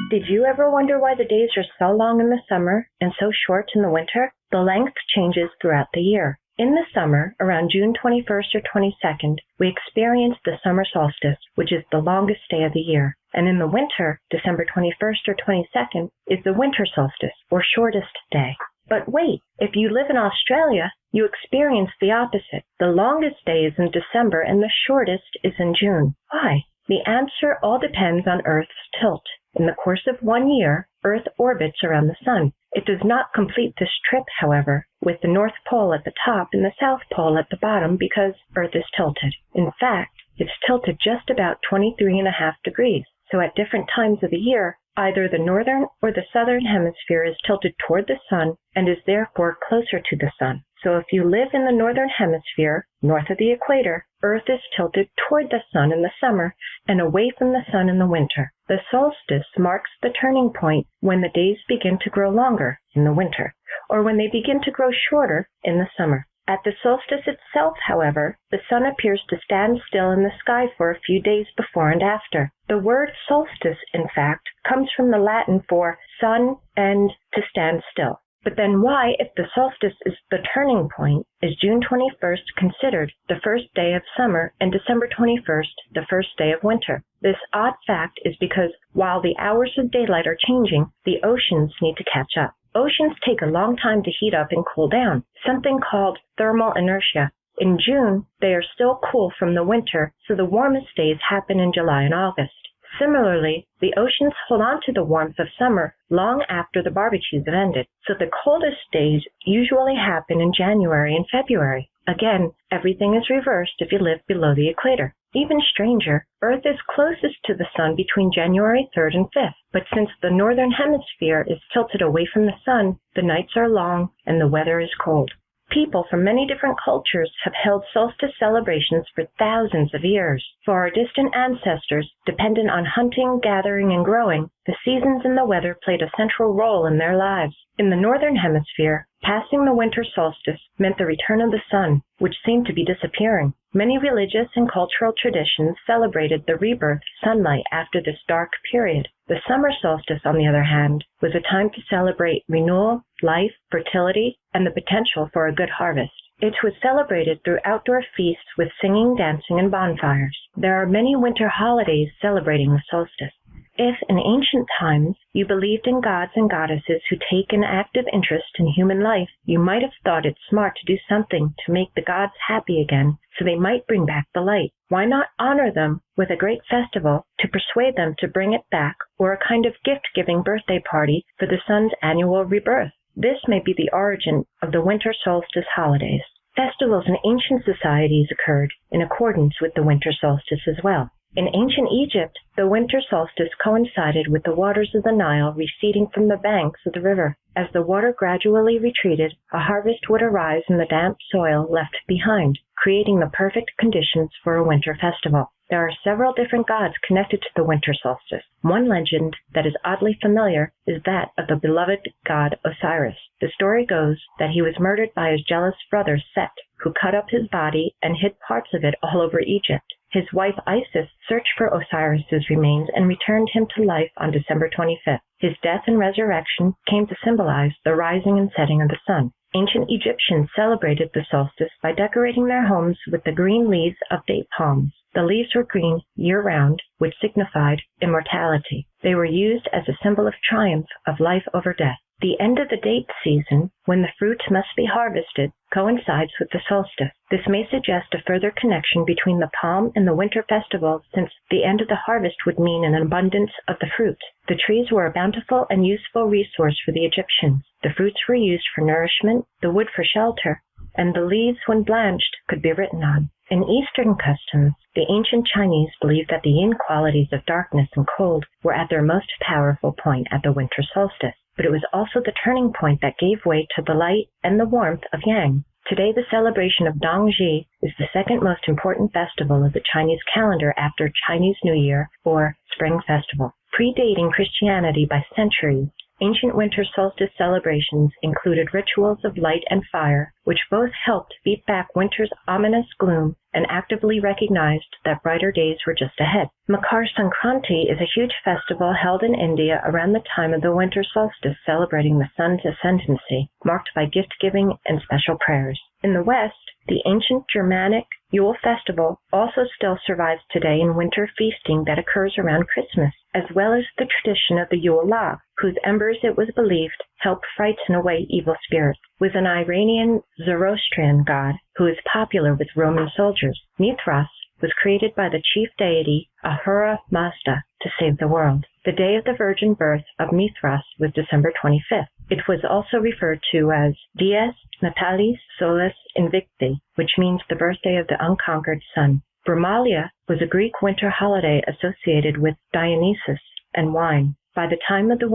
Did you ever wonder why the days are so long in the summer and so short in the winter? The length changes throughout the year. In the summer, around June 21st or 22nd, we experience the summer solstice, which is the longest day of the year. And in the winter, December 21st or 22nd, is the winter solstice, or shortest day. But wait, if you live in Australia, you experience the opposite. The longest day is in December and the shortest is in June. Why? The answer all depends on Earth's tilt. In the course of 1 year, Earth orbits around the Sun. It does not complete this trip, however, with the North Pole at the top and the South Pole at the bottom because Earth is tilted. In fact, it's tilted just about 23.5 degrees. So at different times of the year, either the northern or the southern hemisphere is tilted toward the Sun and is therefore closer to the Sun. So if you live in the northern hemisphere, north of the equator, Earth is tilted toward the Sun in the summer and away from the Sun in the winter. The solstice marks the turning point when the days begin to grow longer in the winter, or when they begin to grow shorter in the summer. At the solstice itself, however, the sun appears to stand still in the sky for a few days before and after. The word solstice, in fact, comes from the Latin for sun and to stand still. But then why, if the solstice is the turning point, is June 21st considered the first day of summer and December 21st the first day of winter? This odd fact is because while the hours of daylight are changing, the oceans need to catch up. Oceans take a long time to heat up and cool down, something called thermal inertia. In June, they are still cool from the winter, so the warmest days happen in July and August. Similarly, the oceans hold on to the warmth of summer long after the barbecues have ended, so the coldest days usually happen in January and February. Again, everything is reversed if you live below the equator. Even stranger, Earth is closest to the sun between January 3rd and 5th, but since the northern hemisphere is tilted away from the sun, the nights are long and the weather is cold. People from many different cultures have held solstice celebrations for thousands of years. For our distant ancestors, dependent on hunting, gathering, and growing, the seasons and the weather played a central role in their lives. In the northern hemisphere, passing the winter solstice meant the return of the sun, which seemed to be disappearing. Many religious and cultural traditions celebrated the rebirth of sunlight after this dark period. The summer solstice, on the other hand, was a time to celebrate renewal, life, fertility, and the potential for a good harvest. It was celebrated through outdoor feasts with singing, dancing, and bonfires. There are many winter holidays celebrating the solstice. If, in ancient times, you believed in gods and goddesses who take an active interest in human life, you might have thought it smart to do something to make the gods happy again, so they might bring back the light. Why not honor them with a great festival to persuade them to bring it back, or a kind of gift-giving birthday party for the sun's annual rebirth? This may be the origin of the winter solstice holidays. Festivals in ancient societies occurred in accordance with the winter solstice as well. In ancient Egypt, the winter solstice coincided with the waters of the Nile receding from the banks of the river. As the water gradually retreated, a harvest would arise in the damp soil left behind, creating the perfect conditions for a winter festival. There are several different gods connected to the winter solstice. One legend that is oddly familiar is that of the beloved god Osiris. The story goes that he was murdered by his jealous brother Set, who cut up his body and hid parts of it all over Egypt. His wife Isis searched for Osiris's remains and returned him to life on December 25th. His death and resurrection came to symbolize the rising and setting of the sun. Ancient Egyptians celebrated the solstice by decorating their homes with the green leaves of date palms. The leaves were green year-round, which signified immortality. They were used as a symbol of triumph of life over death. The end of the date season, when the fruit must be harvested, coincides with the solstice. This may suggest a further connection between the palm and the winter festival, since the end of the harvest would mean an abundance of the fruit. The trees were a bountiful and useful resource for the Egyptians. The fruits were used for nourishment, the wood for shelter, and the leaves, when blanched, could be written on. In Eastern customs, the ancient Chinese believed that the yin qualities of darkness and cold were at their most powerful point at the winter solstice. But it was also the turning point that gave way to the light and the warmth of yang. Today, the celebration of Dongzhi is the second most important festival of the Chinese calendar after Chinese New Year, or Spring Festival. Predating Christianity by centuries, ancient winter solstice celebrations included rituals of light and fire, which both helped beat back winter's ominous gloom and actively recognized that brighter days were just ahead. Makar Sankranti is a huge festival held in India around the time of the winter solstice, celebrating the sun's ascendancy, marked by gift-giving and special prayers. In the West, the ancient Germanic Yule festival also still survives today in winter feasting that occurs around Christmas, as well as the tradition of the Yule log, whose embers, it was believed, help frighten away evil spirits. With an Iranian Zoroastrian god who is popular with Roman soldiers, Mithras was created by the chief deity Ahura Mazda to save the world. The day of the virgin birth of Mithras was December 25th. It was also referred to as Dies Natalis Solis Invicti, which means the birthday of the unconquered sun. Brumalia was a Greek winter holiday associated with Dionysus and wine. By the time of the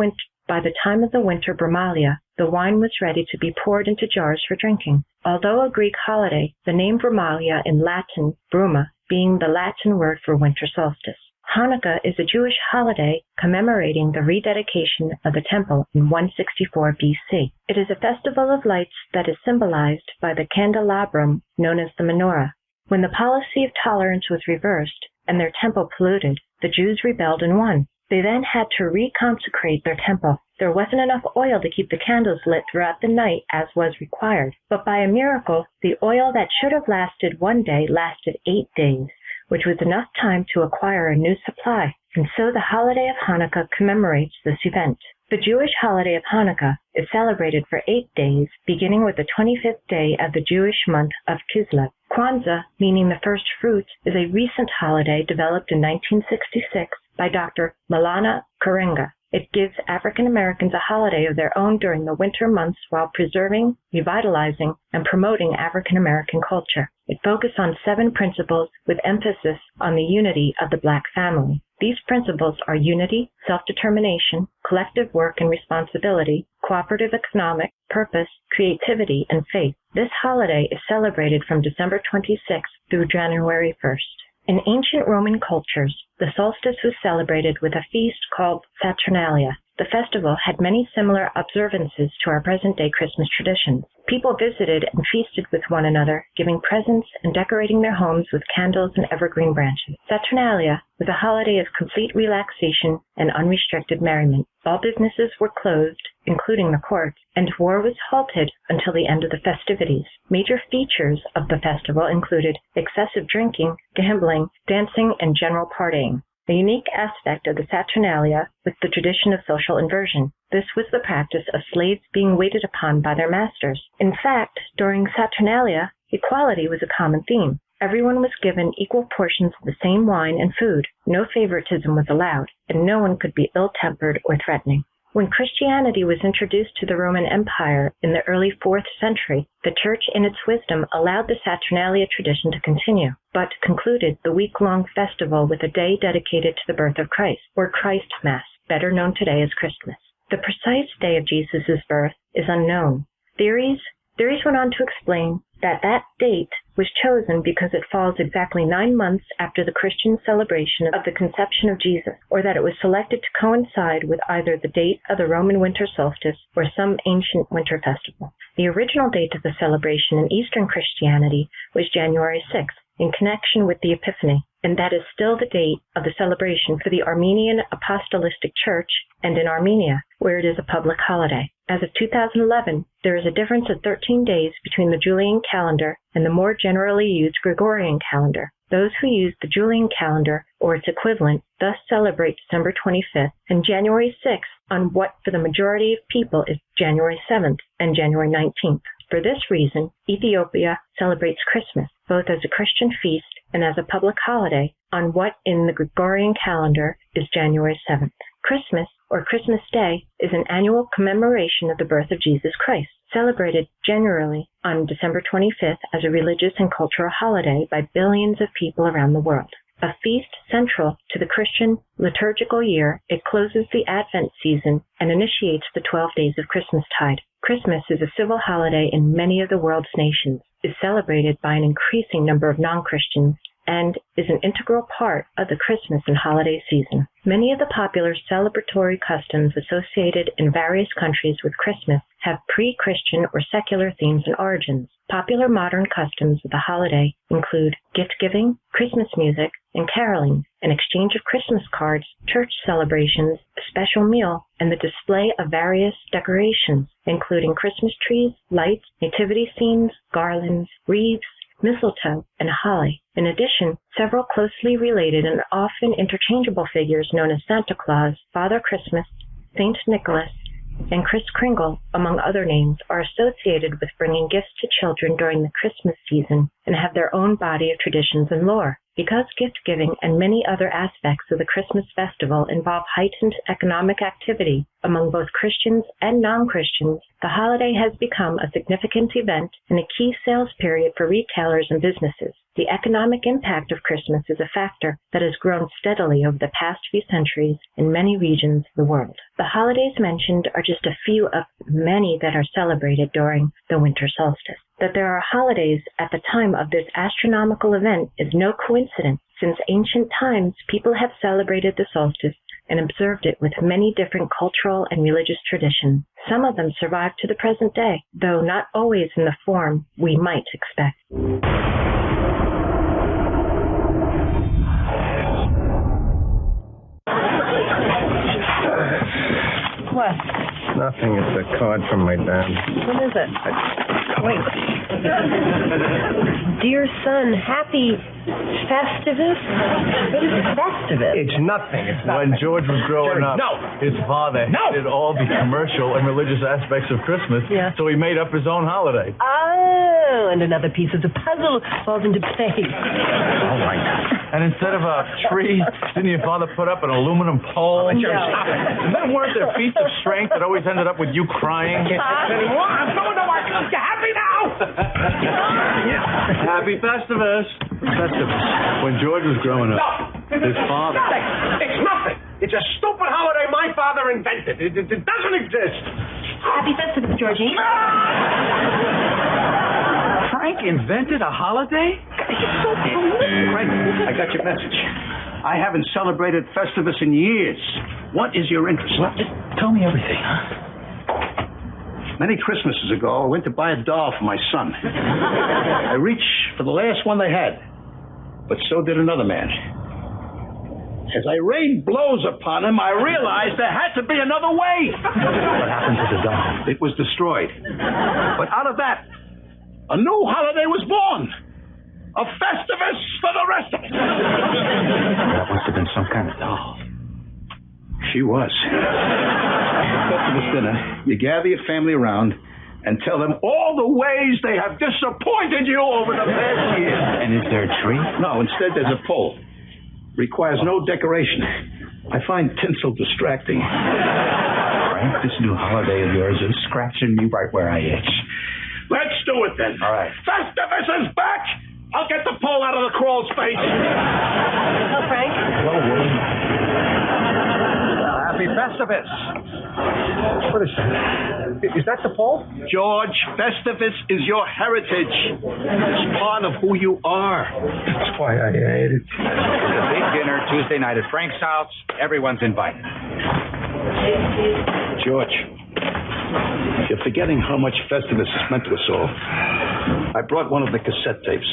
winter Brumalia, the wine was ready to be poured into jars for drinking. Although a Greek holiday, the name Brumalia in Latin, Bruma, being the Latin word for winter solstice. Hanukkah is a Jewish holiday commemorating the rededication of the temple in 164 BC. It is a festival of lights that is symbolized by the candelabrum known as the menorah. When the policy of tolerance was reversed and their temple polluted, the Jews rebelled and won. They then had to reconsecrate their temple. There wasn't enough oil to keep the candles lit throughout the night as was required, but by a miracle, the oil that should have lasted one day lasted 8 days, which was enough time to acquire a new supply. And so the holiday of Hanukkah commemorates this event. The Jewish holiday of Hanukkah is celebrated for 8 days, beginning with the 25th day of the Jewish month of Kislev. Kwanzaa, meaning the first fruits, is a recent holiday developed in 1966 by Dr. Malana Karenga. It gives African Americans a holiday of their own during the winter months while preserving, revitalizing, and promoting African American culture. It focused on 7 principles with emphasis on the unity of the Black family. These principles are unity, self-determination, collective work and responsibility, cooperative economic, purpose, creativity, and faith. This holiday is celebrated from December 26th through January 1st. In ancient Roman cultures, the solstice was celebrated with a feast called Saturnalia. The festival had many similar observances to our present-day Christmas traditions. People visited and feasted with one another, giving presents and decorating their homes with candles and evergreen branches. Saturnalia was a holiday of complete relaxation and unrestricted merriment. All businesses were closed, including the courts, and war was halted until the end of the festivities. Major features of the festival included excessive drinking, gambling, dancing, and general partying. A unique aspect of the Saturnalia was the tradition of social inversion. This was the practice of slaves being waited upon by their masters. In fact, during Saturnalia, equality was a common theme. Everyone was given equal portions of the same wine and food. No favoritism was allowed, and no one could be ill-tempered or threatening. When Christianity was introduced to the Roman Empire in the early 4th century, the Church, in its wisdom, allowed the Saturnalia tradition to continue, but concluded the week-long festival with a day dedicated to the birth of Christ, or Christ Mass, better known today as Christmas. The precise day of Jesus' birth is unknown. Theories went on to explain that date was chosen because it falls exactly 9 months after the Christian celebration of the conception of Jesus, or that it was selected to coincide with either the date of the Roman Winter Solstice or some ancient winter festival. The original date of the celebration in Eastern Christianity was January 6th, in connection with the Epiphany, and that is still the date of the celebration for the Armenian Apostolic Church and in Armenia, where it is a public holiday. As of 2011, there is a difference of 13 days between the Julian calendar and the more generally used Gregorian calendar. Those who use the Julian calendar or its equivalent thus celebrate December 25th and January 6th on what for the majority of people is January 7th and January 19th. For this reason, Ethiopia celebrates Christmas both as a Christian feast and as a public holiday on what in the Gregorian calendar is January 7th. Christmas, or Christmas Day, is an annual commemoration of the birth of Jesus Christ, celebrated generally on December 25th as a religious and cultural holiday by billions of people around the world. A feast central to the Christian liturgical year, it closes the Advent season and initiates the 12 days of Christmastide. Christmas is a civil holiday in many of the world's nations, is celebrated by an increasing number of non-Christians, and is an integral part of the Christmas and holiday season. Many of the popular celebratory customs associated in various countries with Christmas have pre-Christian or secular themes and origins. Popular modern customs of the holiday include gift-giving, Christmas music, and caroling, an exchange of Christmas cards, church celebrations, a special meal, and the display of various decorations, including Christmas trees, lights, nativity scenes, garlands, wreaths, mistletoe, and holly. In addition, several closely related and often interchangeable figures known as Santa Claus, Father Christmas, Saint Nicholas, and Kris Kringle, among other names, are associated with bringing gifts to children during the Christmas season and have their own body of traditions and lore. Because gift-giving and many other aspects of the Christmas festival involve heightened economic activity among both Christians and non-Christians, the holiday has become a significant event and a key sales period for retailers and businesses. The economic impact of Christmas is a factor that has grown steadily over the past few centuries in many regions of the world. The holidays mentioned are just a few of many that are celebrated during the winter solstice. That there are holidays at the time of this astronomical event is no coincidence. Since ancient times, people have celebrated the solstice and observed it with many different cultural and religious traditions. Some of them survive to the present day, though not always in the form we might expect. What? Nothing. It's a card from my dad. What is it? Wait. Dear son, happy Festivus? What is Festivus? It's nothing. It's when George was growing up, his father hated all the commercial and religious aspects of Christmas, so he made up his own holiday. Oh. Oh, and another piece of the puzzle falls into place. All right. And instead of a tree, didn't your father put up an aluminum pole? No. And then weren't there feats of strength that always ended up with you crying? I'm going to work. You happy now? Happy Festivus. Festivus. When George was growing up, his father... It's nothing. It's a stupid holiday my father invented. It doesn't exist. Happy Festivus, Georgie. Frank invented a holiday? Frank, I got your message. I haven't celebrated Festivus in years. What is your interest? Well, tell me everything, huh? Many Christmases ago, I went to buy a doll for my son. I reached for the last one they had, but so did another man. As I rained blows upon him, I realized there had to be another way. What happened to the doll? It was destroyed. But out of that, a new holiday was born. A Festivus for the rest of us. That must have been some kind of doll. She was. At Festivus dinner, you gather your family around and tell them all the ways they have disappointed you over the past year. And is there a tree? No, instead there's a pole. Requires no decoration. I find tinsel distracting. Frank, this new holiday of yours is scratching me right where I itch. Let's do it then. All right. Festivus is back! I'll get the pole out of the crawl space. Hello, Frank. Hello, woman. Happy Festivus. What is that? Is that the pole? George, Festivus is your heritage. It's part of who you are. That's why I ate it. A big dinner Tuesday night at Frank's house. Everyone's invited. George, you're forgetting how much Festivus has meant to us all. I brought one of the cassette tapes.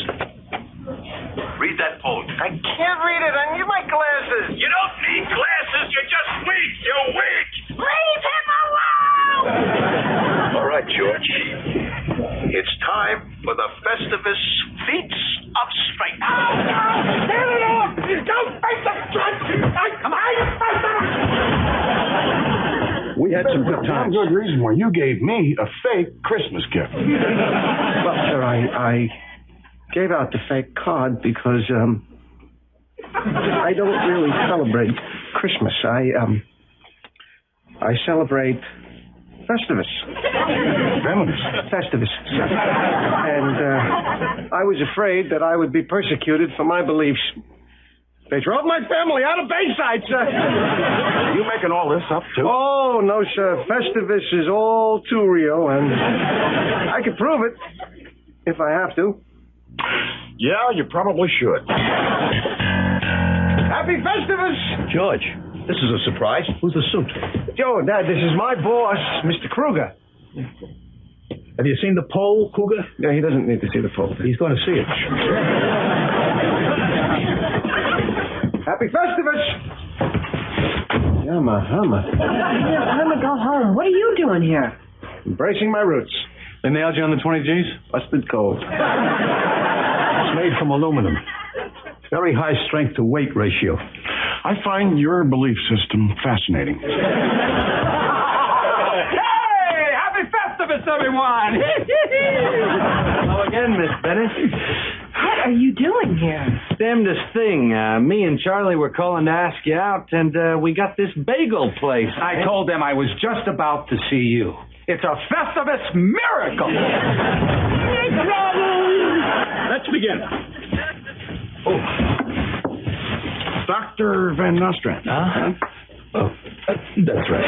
Read that poem. I can't read it. I need my glasses. You don't need glasses. You're just weak. You're weak. Leave him alone! All right, George. It's time for the Festivus feats of strength. Get it off! Don't face the strength! Come on! We had some good times. Good reason why you gave me a fake Christmas gift. Well, sir, I gave out the fake card because I don't really celebrate Christmas. I celebrate Festivus. Festivus. And I was afraid that I would be persecuted for my beliefs. They drove my family out of Bayside, sir. Are you making all this up, too? Oh, no, sir. Festivus is all too real, and I can prove it if I have to. Yeah, you probably should. Happy Festivus! George, this is a surprise. Who's the suit? Joe, Dad, this is my boss, Mr. Kruger. Have you seen the pole, Cougar? Yeah, he doesn't need to see the pole. He's going to see it. Happy Festivus! Humma. Let me go home. What are you doing here? Embracing my roots. They nailed you on the 20 Gs? Busted cold. It's made from aluminum. Very high strength to weight ratio. I find your belief system fascinating. Hey! Happy Festivus, everyone! Hello again, Miss Bennett. What are you doing here? Damnedest thing. Me and Charlie were calling to ask you out, and we got this bagel place. I told them I was just about to see you. It's a Festivus miracle! Let's begin. Oh. Dr. Van Nostrand. Oh, that's right.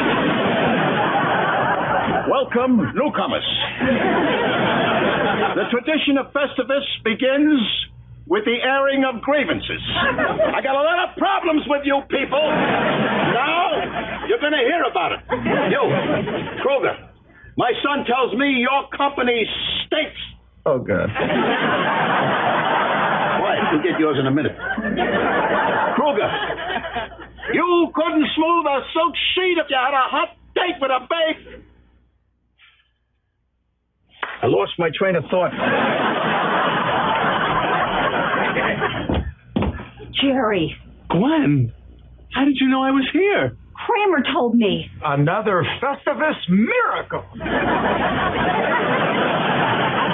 Welcome, newcomers. The tradition of Festivus begins with the airing of grievances. I got a lot of problems with you people. Now, you're going to hear about it. You, Kruger, my son tells me your company stinks. Oh, God. Quiet, you'll get yours in a minute. Kruger, you couldn't smooth a silk sheet if you had a hot date with a babe. I lost my train of thought. Jerry. Glenn, how did you know I was here? Kramer told me. Another Festivus miracle!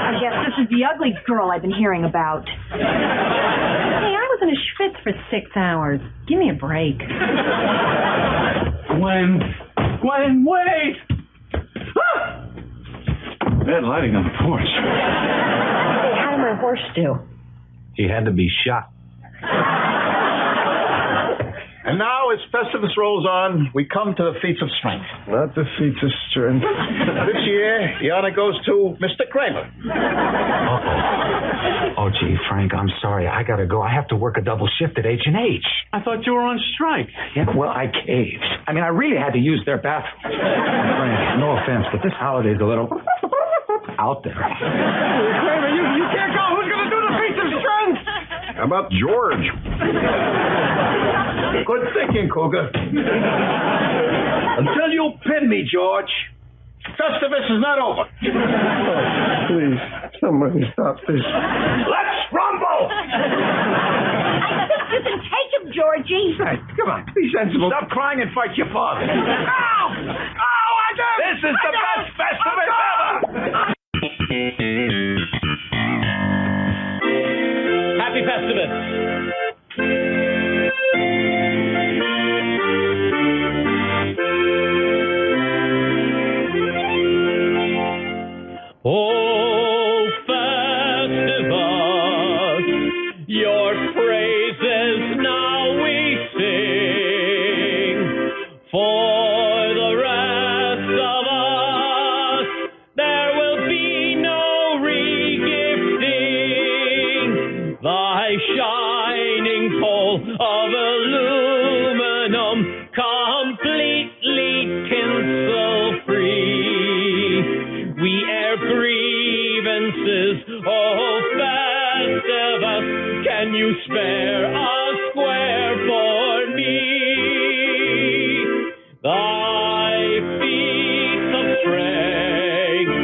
I Yes, this is the ugly girl I've been hearing about. Hey, I was in a schwitz for 6 hours. Give me a break. Gwen, wait! Ah! Bad lighting on the porch. Hey, how did my horse do? He had to be shot. And now, as Festivus rolls on, we come to the feats of strength. Not the feats of strength. This year, the honor goes to Mr. Kramer. Oh, gee, Frank, I'm sorry. I gotta go. I have to work a double shift at H&H. I thought you were on strike. Yeah, well, I caved. I mean, I really had to use their bathroom. Frank, no offense, but this holiday's a little out there. Kramer, you can't go. Who's going to do the feats of strength? How about George? Good thinking, Cougar. Until you pin me, George, Festivus is not over. Please, somebody stop this. Let's rumble! You can take him, Georgie. Hey, come on, be sensible. Stop crying and fight your father. Ow! Ow, I got This is the best Festivus ever! Happy Festivus! Oh, Festivus, your praises now we sing. For the rest of us, there will be no regifting. Thy shining pole of aluminum, completely tinsel-free. We air grievances, oh Festivus, can you spare a square for me? Thy feats of strength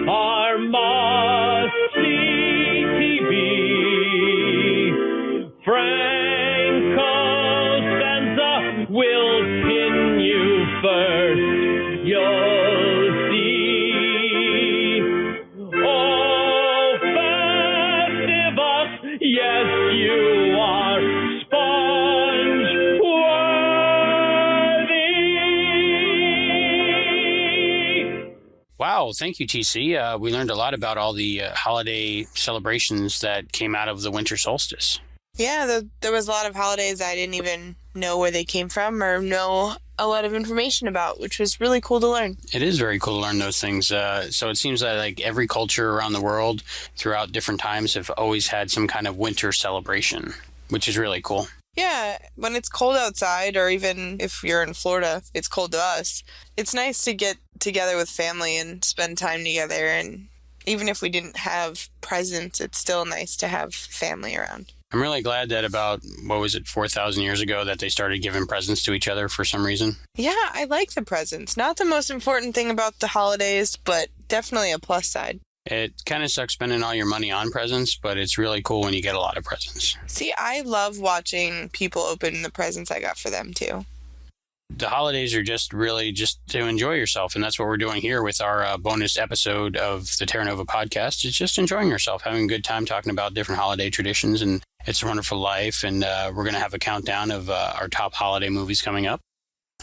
are must-see TV. Frank Costanza will pin you first, you'll see. Oh, Festivus, yes, you are sponge-worthy. Wow, thank you, TC. We learned a lot about all the holiday celebrations that came out of the Winter Solstice. Yeah, there was a lot of holidays I didn't even know where they came from or know a lot of information about, which was really cool to learn. It is very cool to learn those things. So it seems that like every culture around the world throughout different times have always had some kind of winter celebration, which is really cool. Yeah, when it's cold outside, or even if you're in Florida, it's cold to us. It's nice to get together with family and spend time together. And even if we didn't have presents, it's still nice to have family around. I'm really glad that about, 4,000 years ago that they started giving presents to each other for some reason. Yeah, I like the presents. Not the most important thing about the holidays, but definitely a plus side. It kind of sucks spending all your money on presents, but it's really cool when you get a lot of presents. See, I love watching people open the presents I got for them, too. The holidays are just really just to enjoy yourself, and that's what we're doing here with our bonus episode of the Terra Nova Podcast. It's just enjoying yourself, having a good time talking about different holiday traditions, and It's a Wonderful Life, and we're going to have a countdown of our top holiday movies coming up.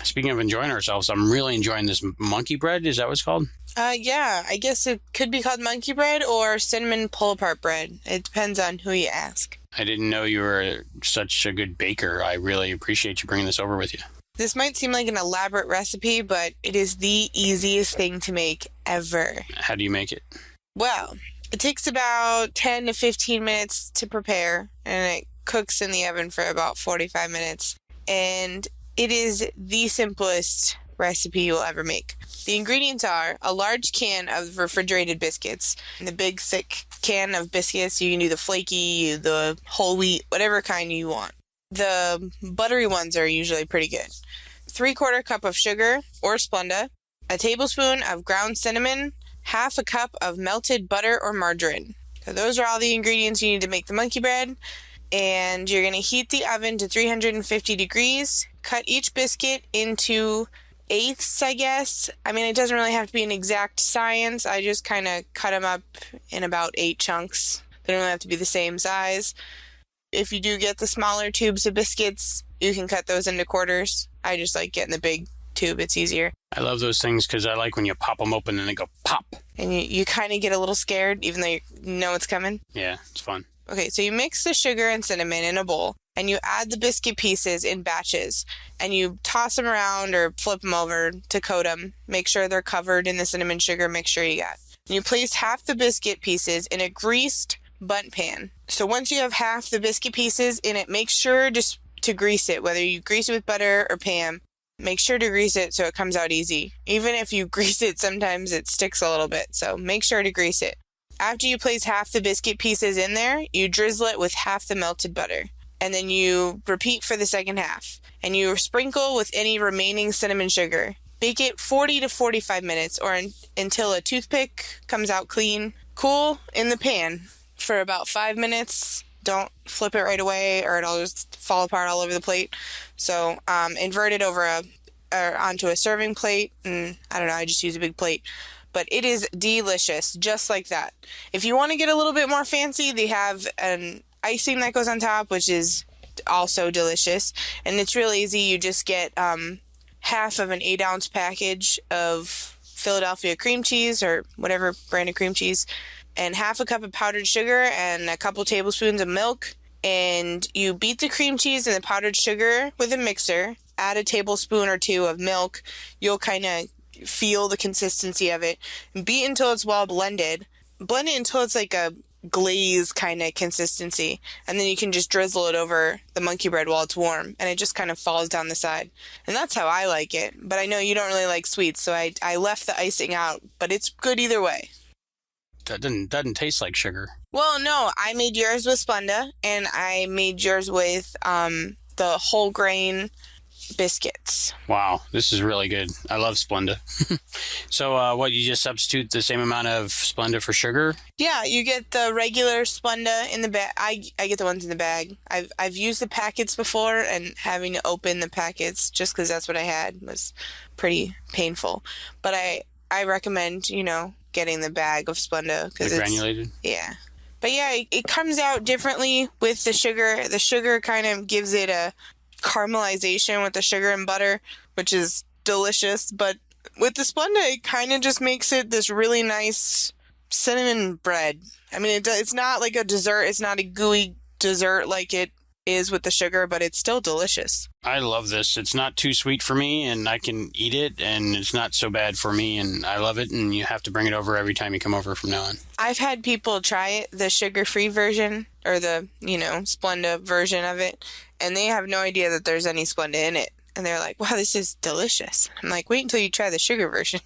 Speaking of enjoying ourselves, I'm really enjoying this monkey bread. Is that what it's called? Yeah, I guess it could be called monkey bread or cinnamon pull-apart bread. It depends on who you ask. I didn't know you were such a good baker. I really appreciate you bringing this over with you. This might seem like an elaborate recipe, but it is the easiest thing to make ever. How do you make it? Well, it takes about 10 to 15 minutes to prepare, and it cooks in the oven for about 45 minutes. And it is the simplest recipe you'll ever make. The ingredients are a large can of refrigerated biscuits. In the big, thick can of biscuits, you can do the flaky, the whole wheat, whatever kind you want. The buttery ones are usually pretty good. 3/4 cup of sugar or Splenda, a tablespoon of ground cinnamon, half a cup of melted butter or margarine. So those are all the ingredients you need to make the monkey bread. And you're going to heat the oven to 350 degrees. Cut each biscuit into 1/8, I guess. I mean, it doesn't really have to be an exact science. I just kind of cut them up in about 8 chunks. They don't have to be the same size. If you do get the smaller tubes of biscuits, you can cut those into quarters. I just like getting the big tube. It's easier. I love those things because I like when you pop them open and they go pop. And you kind of get a little scared, even though you know it's coming. Yeah, it's fun. Okay, so you mix the sugar and cinnamon in a bowl, and you add the biscuit pieces in batches, and you toss them around or flip them over to coat them. Make sure they're covered in the cinnamon sugar mixture you got. And you place half the biscuit pieces in a greased bundt pan. So once you have half the biscuit pieces in it, make sure just to grease it, whether you grease it with butter or Pam. Make sure to grease it so it comes out easy. Even if you grease it, sometimes it sticks a little bit, so make sure to grease it. After you place half the biscuit pieces in there, you drizzle it with half the melted butter. And then you repeat for the second half. And you sprinkle with any remaining cinnamon sugar. Bake it 40 to 45 minutes or until a toothpick comes out clean. Cool in the pan for about 5 minutes. Don't flip it right away or it'll just fall apart all over the plate. So invert it over onto a serving plate. And I don't know, I just use a big plate. But it is delicious, just like that. If you want to get a little bit more fancy, they have an icing that goes on top, which is also delicious. And it's real easy. You just get half of an 8-ounce package of Philadelphia cream cheese or whatever brand of cream cheese, and half a cup of powdered sugar and a couple tablespoons of milk. And you beat the cream cheese and the powdered sugar with a mixer. Add a tablespoon or 2 of milk. You'll kind of feel the consistency of it. Beat until it's well blended. Blend it until it's like a glaze kind of consistency. And then you can just drizzle it over the monkey bread while it's warm. And it just kind of falls down the side. And that's how I like it. But I know you don't really like sweets, so I left the icing out. But it's good either way. That doesn't taste like sugar. Well, no, I made yours with Splenda, and I made yours with the whole grain biscuits. Wow, this is really good. I love Splenda. So what, you just substitute the same amount of Splenda for sugar? Yeah, you get the regular Splenda in the bag. I get the ones in the bag. I've used the packets before, and having to open the packets just because that's what I had was pretty painful. But I recommend, getting the bag of Splenda because it's granulated. Yeah. But yeah, it comes out differently with the sugar. The sugar kind of gives it a caramelization with the sugar and butter, which is delicious. But with the Splenda, it kind of just makes it this really nice cinnamon bread. I mean, it's not like a dessert. It's not a gooey dessert like it is with the sugar, but it's still delicious. I love this. It's not too sweet for me, and I can eat it, and it's not so bad for me, and I love it, and you have to bring it over every time you come over from now on. I've had people try it, the sugar-free version, or the, Splenda version of it, and they have no idea that there's any Splenda in it. And they're like, wow, this is delicious. I'm like, wait until you try the sugar version.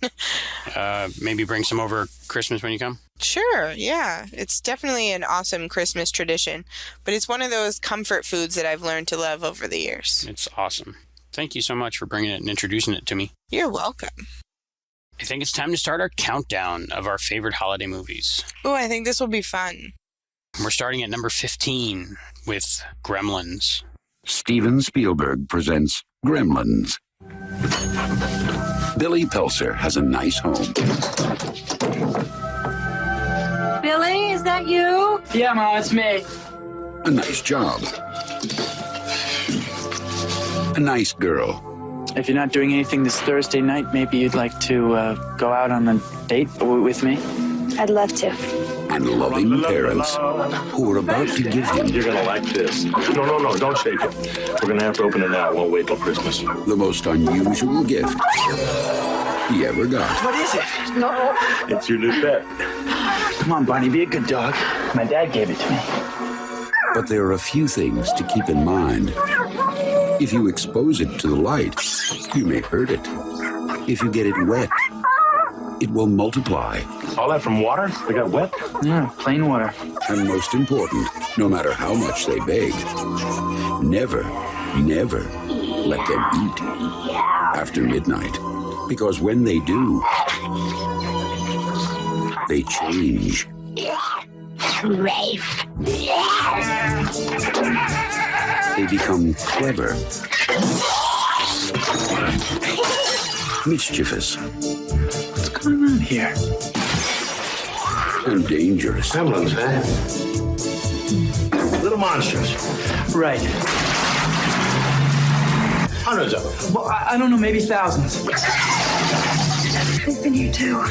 Maybe bring some over Christmas when you come? Sure, yeah. It's definitely an awesome Christmas tradition. But it's one of those comfort foods that I've learned to love over the years. It's awesome. Thank you so much for bringing it and introducing it to me. You're welcome. I think it's time to start our countdown of our favorite holiday movies. Ooh, I think this will be fun. We're starting at number 15 with Gremlins. Steven Spielberg presents Gremlins. Billy Peltzer has a nice home. Billy, is that you? Yeah, Ma, it's me. A nice job. A nice girl. If you're not doing anything this Thursday night, maybe you'd like to go out on a date with me? I'd love to. And loving parents who are about to give him... You're going to like this. No, don't shake it. We're going to have to open it now. We'll wait till Christmas. The most unusual gift he ever got. What is it? No. It's your new pet. Come on, Barney, be a good dog. My dad gave it to me. But there are a few things to keep in mind. If you expose it to the light, you may hurt it. If you get it wet, it will multiply. All that from water? They got wet? Yeah, plain water. And most important, no matter how much they beg, never let them eat after midnight. Because when they do, they change. Rafe. They become clever, mischievous. What's going on here? And dangerous. Gremlins, eh? Little monsters. Right. Hundreds of them. Well, I don't know, maybe thousands. They've been here too.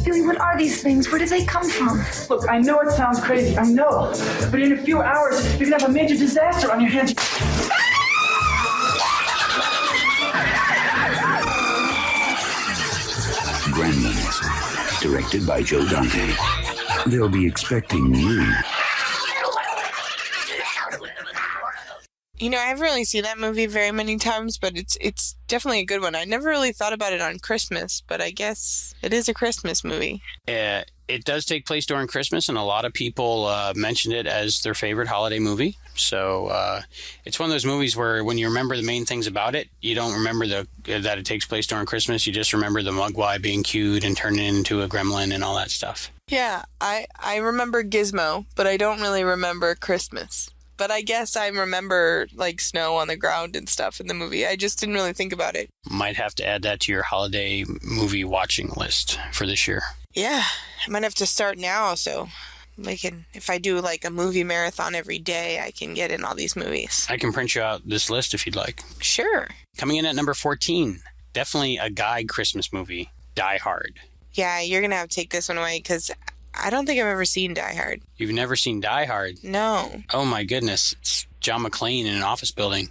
Billy, what are these things? Where did they come from? Look, I know it sounds crazy, I know. But in a few hours, you can have a major disaster on your hands. Gremlins, directed by Joe Dante. They'll be expecting you. You know, I haven't really seen that movie very many times, but it's definitely a good one. I never really thought about it on Christmas, but I guess it is a Christmas movie. It does take place during Christmas, and a lot of people mentioned it as their favorite holiday movie. So it's one of those movies where when you remember the main things about it, you don't remember that it takes place during Christmas. You just remember the Mogwai being cued and turning into a gremlin and all that stuff. Yeah, I remember Gizmo, but I don't really remember Christmas. But I guess I remember, like, snow on the ground and stuff in the movie. I just didn't really think about it. Might have to add that to your holiday movie watching list for this year. Yeah, I might have to start now, so if I do, like, a movie marathon every day, I can get in all these movies. I can print you out this list if you'd like. Sure. Coming in at number 14, definitely a guy Christmas movie, Die Hard. Yeah, you're going to have to take this one away, because I don't think I've ever seen Die Hard. You've never seen Die Hard? No. Oh my goodness. It's John McClane in an office building.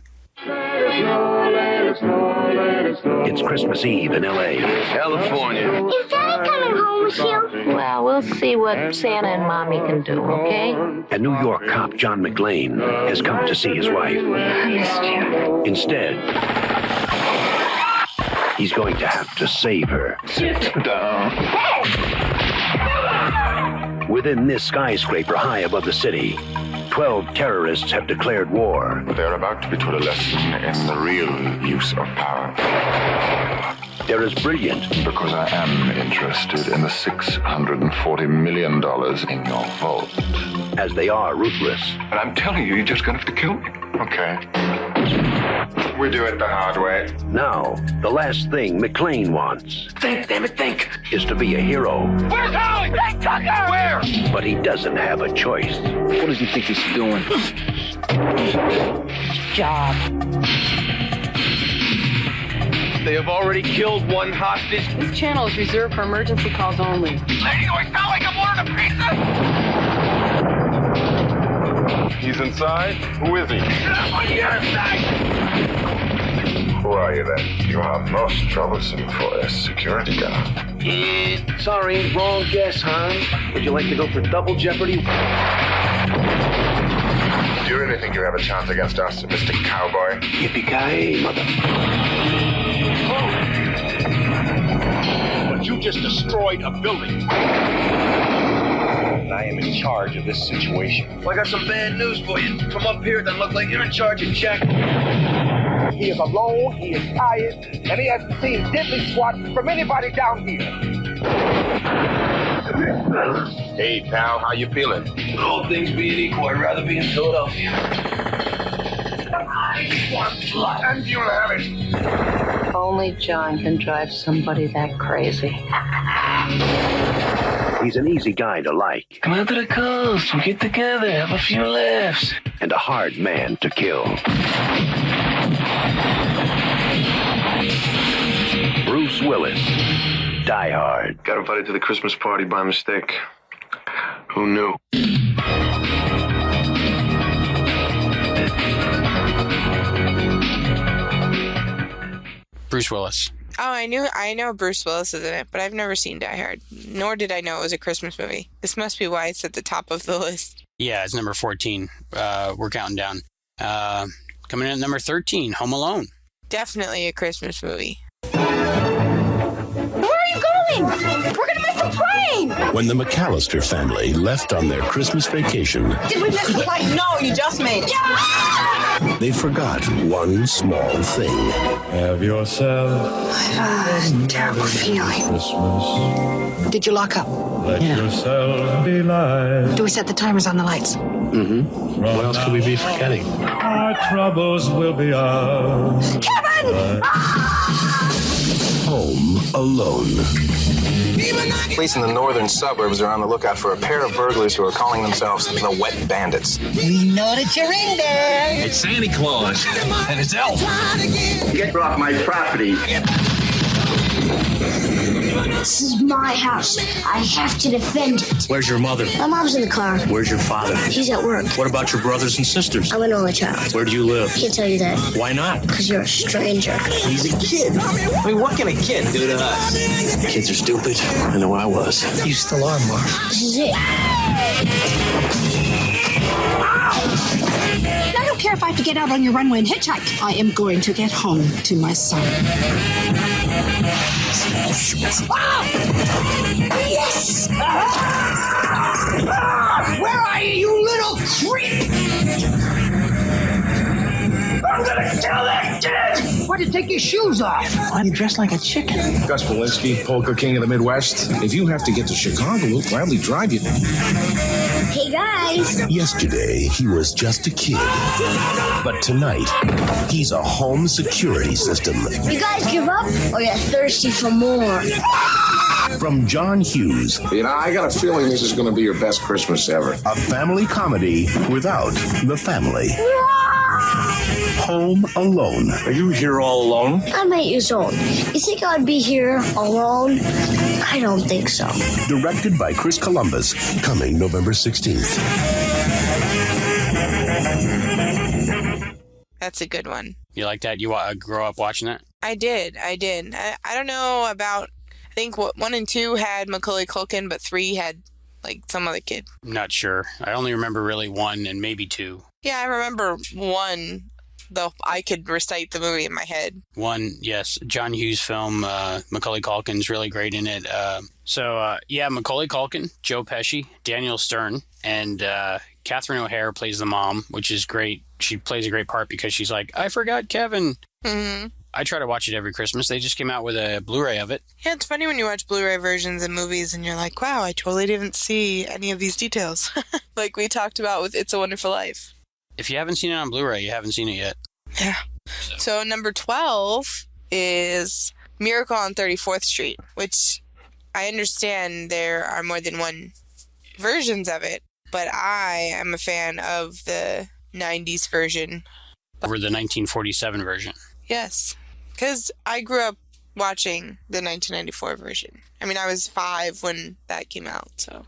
It's Christmas Eve in L.A. California. Is Daddy coming home with you? Well, we'll see what Santa and Mommy can do, okay? And New York cop John McClane has come to see his wife. I missed you. Instead, he's going to have to save her. Sit down. Within this skyscraper high above the city, 12 terrorists have declared war. They're about to be taught a lesson in the real use of power. They're as brilliant. Because I am interested in the $640 million in your vault. As they are ruthless. And I'm telling you, you're just going to have to kill me. Okay. We do it the hard way. Now, the last thing McClane wants. Think, damn it, think. Is to be a hero. Where's Holly? Hey, Tucker! Where? But he doesn't have a choice. What does he think he's doing? Job. They have already killed one hostage. This channel is reserved for emergency calls only. Lady, do I sound like I'm ordering a pizza? He's inside? Who is he? Who are you then? You are most troublesome for a security guard. Sorry, wrong guess, Hans. Would you like to go for double jeopardy? Do you really think you have a chance against us, Mr. Cowboy? Yippee-ki-yay, mother. But you just destroyed a building. I am in charge of this situation. Well, I got some bad news for you. Come up here, then look like you're in charge of check. He is alone, he is tired, and he hasn't seen diddly squat from anybody down here. Hey, pal, how you feeling? All things being equal, I'd rather be in Philadelphia. I want blood, and you'll have it. Only John can drive somebody that crazy. He's an easy guy to like. Come out to the coast, we'll get together, have a few laughs. And a hard man to kill. Bruce Willis, Die Hard. Got invited to the Christmas party by mistake. Who knew? Bruce Willis. Oh, I know Bruce Willis is in it, but I've never seen Die Hard, nor did I know it was a Christmas movie. This must be why it's at the top of the list. Yeah, it's number 14. We're counting down. Coming in at number 13, Home Alone. Definitely a Christmas movie. Where are you going? We're gonna miss the plane! When the McAllister family left on their Christmas vacation... Did we miss the plane? No, you just made it. Yeah! They forgot one small thing. Have yourself I've a terrible feeling. Christmas. Did you lock up? Let yourself be light. Do we set the timers on the lights? Mm-hmm. What else could we be forgetting? Our troubles will be ours. Kevin! Alone. Police in the northern suburbs are on the lookout for a pair of burglars who are calling themselves the Wet Bandits. We know that you're in there. It's Santa Claus and it's Elf. Get off my property. This is my house. I have to defend it. Where's your mother? My mom's in the car. Where's your father? He's at work. What about your brothers and sisters? I'm an only child. Where do you live? Can't tell you that. Why not? Because you're a stranger. He's a kid. I mean, what can a kid do to us? Kids are stupid. I know I was. You still are, Mark. This is it. I don't care if I have to get out on your runway and hitchhike. I am going to get home to my son. Yes! Where are you, you little creep? I'm gonna kill that kid! Why'd you take your shoes off? Why are you dressed like a chicken? Gus Polinski, polka king of the Midwest. If you have to get to Chicago, we'll gladly drive you. Hey, guys. Yesterday, he was just a kid. But tonight, he's a home security system. You guys give up, or you're thirsty for more? From John Hughes. You know, I got a feeling this is going to be your best Christmas ever. A family comedy without the family. Home Alone. Are you here all alone? I'm 8 years old. You think I'd be here alone? I don't think so. Directed by Chris Columbus. Coming November 16th. That's a good one. You like that? You grew up watching that? I did. I don't know about... I think 1 and 2 had Macaulay Culkin, but 3 had, like, some other kid. Not sure. I only remember really 1 and maybe 2. Yeah, I remember 1, though I could recite the movie in my head. 1, yes. John Hughes film. Macaulay Culkin's really great in it. Macaulay Culkin, Joe Pesci, Daniel Stern, and Catherine O'Hara plays the mom, which is great. She plays a great part because she's like, I forgot Kevin. Mm-hmm. I try to watch it every Christmas. They just came out with a Blu-ray of it. Yeah, it's funny when you watch Blu-ray versions of movies and you're like, wow, I totally didn't see any of these details. Like we talked about with It's a Wonderful Life. If you haven't seen it on Blu-ray, you haven't seen it yet. Yeah. So number 12 is Miracle on 34th Street, which I understand there are more than one versions of it, but I am a fan of the 90s version. Over the 1947 version. Yes, because I grew up watching the 1994 version. I mean, I was 5 when that came out, so.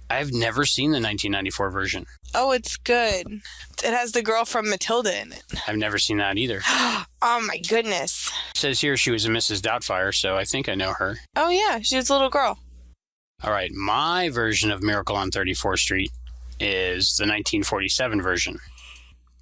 I've never seen the 1994 version. Oh, it's good. It has the girl from Matilda in it. I've never seen that either. Oh, my goodness. It says here she was a Mrs. Doubtfire, so I think I know her. Oh, yeah, she was a little girl. All right, my version of Miracle on 34th Street is the 1947 version.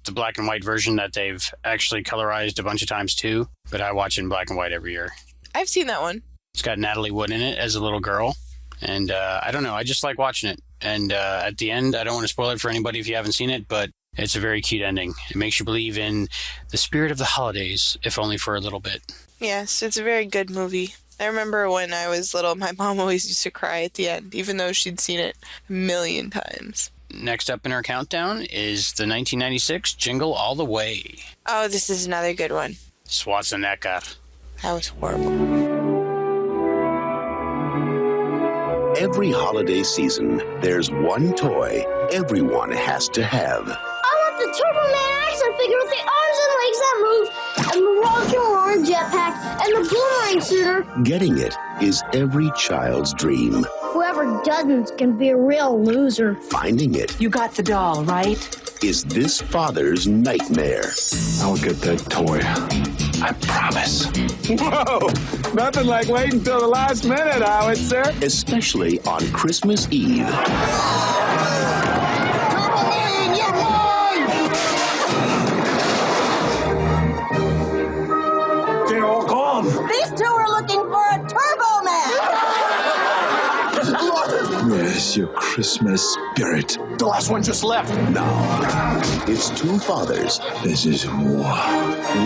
It's a black and white version that they've actually colorized a bunch of times too, but I watch it in black and white every year. I've seen that one. It's got Natalie Wood in it as a little girl, and I don't know, I just like watching it. And at the end, I don't want to spoil it for anybody if you haven't seen it, but it's a very cute ending. It makes you believe in the spirit of the holidays, if only for a little bit. Yes, it's a very good movie. I remember when I was little, my mom always used to cry at the end, even though she'd seen it a million times. Next up in our countdown is the 1996 Jingle All the Way. Oh, this is another good one. Schwarzenegger. That was horrible. Every holiday season, there's one toy everyone has to have. I want the Turbo Man action figure with the arms and legs that move, and the rocket launcher jetpack, and the boomerang shooter. Getting it is every child's dream. Whoever doesn't can be a real loser. Finding it. You got the doll, right? Is this father's nightmare. I'll get that toy. I promise. Whoa! Nothing like waiting until the last minute, Howard, sir. Especially on Christmas Eve. Turbo Man, you're mine! They're all gone. These two are looking for a Turbo Man! Where's your Christmas spirit? The last one just left. Now, it's two fathers. This is war.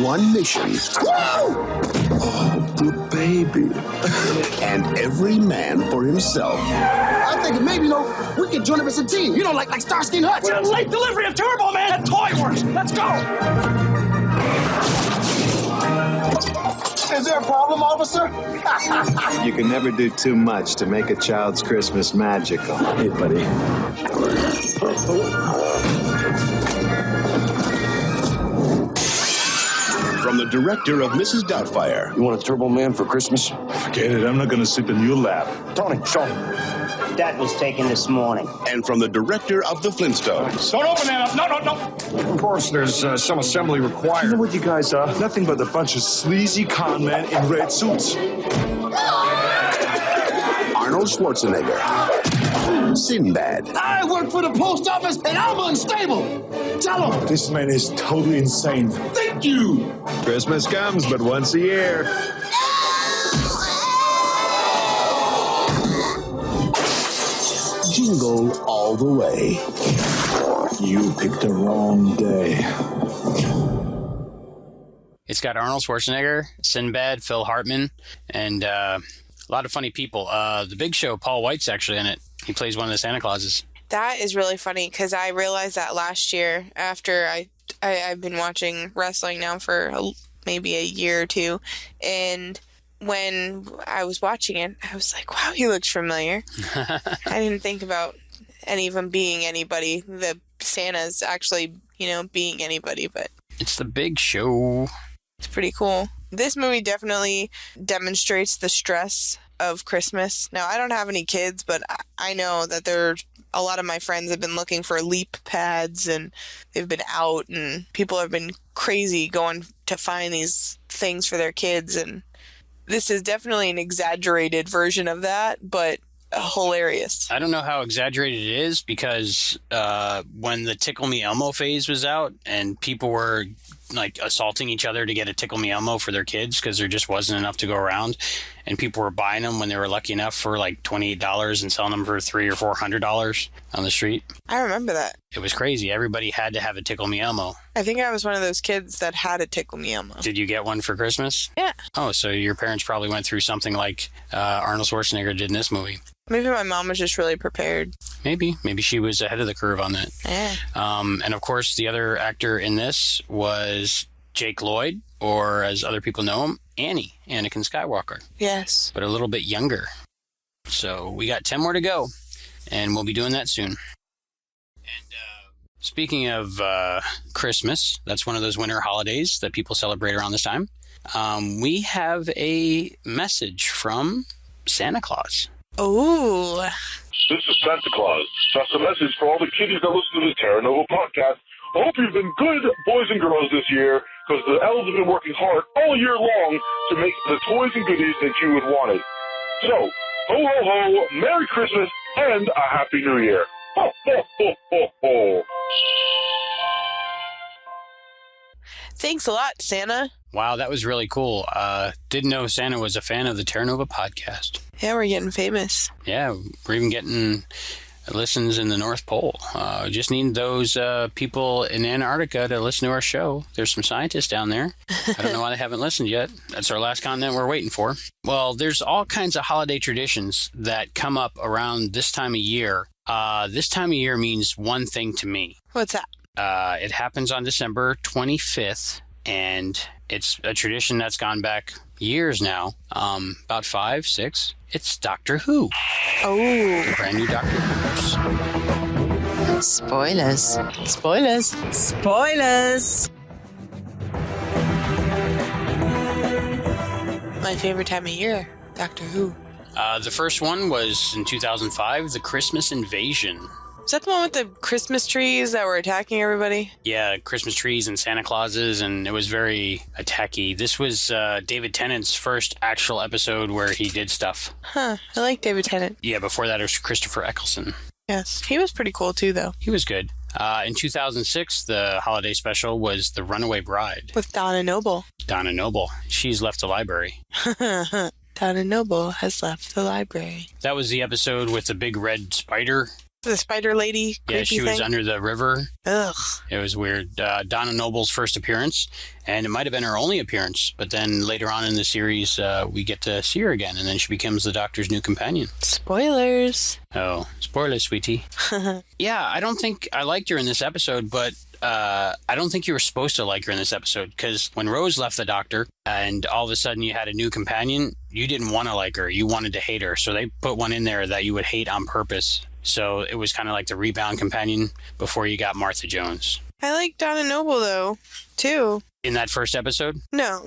One mission. Oh, the baby. And every man for himself. I'm thinking maybe, we could join up as a team. Like Starsky and Hutch. We're in late delivery of Turbo Man. That toy works. Let's go. Is there a problem, officer? You can never do too much to make a child's Christmas magical. Hey, buddy. From the director of Mrs. Doubtfire. You want a Turbo Man for Christmas? Forget it. I'm not going to sleep in your lap. Tony, show him. That was taken this morning. And from the director of The Flintstones. Don't open that up. No. Of course, there's some assembly required. You know what you guys are? Nothing but a bunch of sleazy con men in red suits. Arnold Schwarzenegger. Sinbad. I work for the post office and I'm unstable. Tell him. This man is totally insane. Thank you. Christmas comes but once a year. Jingle all the way. You picked the wrong day. It's got Arnold Schwarzenegger, Sinbad, Phil Hartman, and a lot of funny people. The Big Show, Paul White's actually in it. He plays one of the Santa Clauses. That is really funny because I realized that last year after I've been watching wrestling now for maybe a year or two, and when I was watching it, I was like, wow, he looks familiar. I didn't think about any of them being anybody. The Santa's actually, being anybody, but it's the Big Show. It's pretty cool. This movie definitely demonstrates the stress of Christmas. Now, I don't have any kids, but I know that a lot of my friends have been looking for leap pads and they've been out and people have been crazy going to find these things for their kids. And this is definitely an exaggerated version of that, but hilarious. I don't know how exaggerated it is because when the Tickle Me Elmo phase was out and people were like assaulting each other to get a Tickle Me Elmo for their kids because there just wasn't enough to go around, and people were buying them when they were lucky enough for like $28 and selling them for $300 or $400 on the street. I remember that. It was crazy. Everybody had to have a Tickle Me Elmo. I think I was one of those kids that had a Tickle Me Elmo. Did you get one for Christmas? Yeah. Oh, so your parents probably went through something like Arnold Schwarzenegger did in this movie. Maybe my mom was just really prepared. Maybe she was ahead of the curve on that. Yeah. And of course, the other actor in this was Jake Lloyd, or as other people know him, Anakin Skywalker. Yes. But a little bit younger. So we got 10 more to go, and we'll be doing that soon. And speaking of Christmas, that's one of those winter holidays that people celebrate around this time. We have a message from Santa Claus. Oh. This is Santa Claus. That's a message for all the kiddies that listen to the Terra Nova Podcast. I hope you've been good boys and girls this year, because the elves have been working hard all year long to make the toys and goodies that you had wanted. So, ho, ho, ho, Merry Christmas, and a Happy New Year. Ho, ho, ho, ho, ho. Thanks a lot, Santa. Wow, that was really cool. Didn't know Santa was a fan of the Terra Nova Podcast. Yeah, we're getting famous. Yeah, we're even getting listens in the North Pole. Just need those people in Antarctica to listen to our show. There's some scientists down there. I don't know why they haven't listened yet. That's our last continent we're waiting for. Well, there's all kinds of holiday traditions that come up around this time of year. This time of year means one thing to me. What's that? It happens on December 25th, and it's a tradition that's gone back years now, about 5, 6. It's Doctor Who. Oh. The brand new Doctor Who. Spoilers. Spoilers. Spoilers. My favorite time of year, Doctor Who. The first one was in 2005, The Christmas Invasion. Is that the one with the Christmas trees that were attacking everybody? Yeah, Christmas trees and Santa Clauses, and it was very attacky. This was David Tennant's first actual episode where he did stuff. Huh, I like David Tennant. Yeah, before that it was Christopher Eccleston. Yes, he was pretty cool too, though. He was good. In 2006, the holiday special was The Runaway Bride. With Donna Noble. Donna Noble. She's left the library. Donna Noble has left the library. That was the episode with the big red spider The spider lady. Yeah, she was under the river. Ugh. It was weird. Donna Noble's first appearance, and it might have been her only appearance, but then later on in the series, we get to see her again, and then she becomes the Doctor's new companion. Spoilers. Oh, spoilers, sweetie. Yeah, I don't think I liked her in this episode, but I don't think you were supposed to like her in this episode, because when Rose left the Doctor and all of a sudden you had a new companion, you didn't want to like her. You wanted to hate her. So they put one in there that you would hate on purpose. So it was kind of like the rebound companion before you got Martha Jones. I like Donna Noble, though, too. In that first episode? No.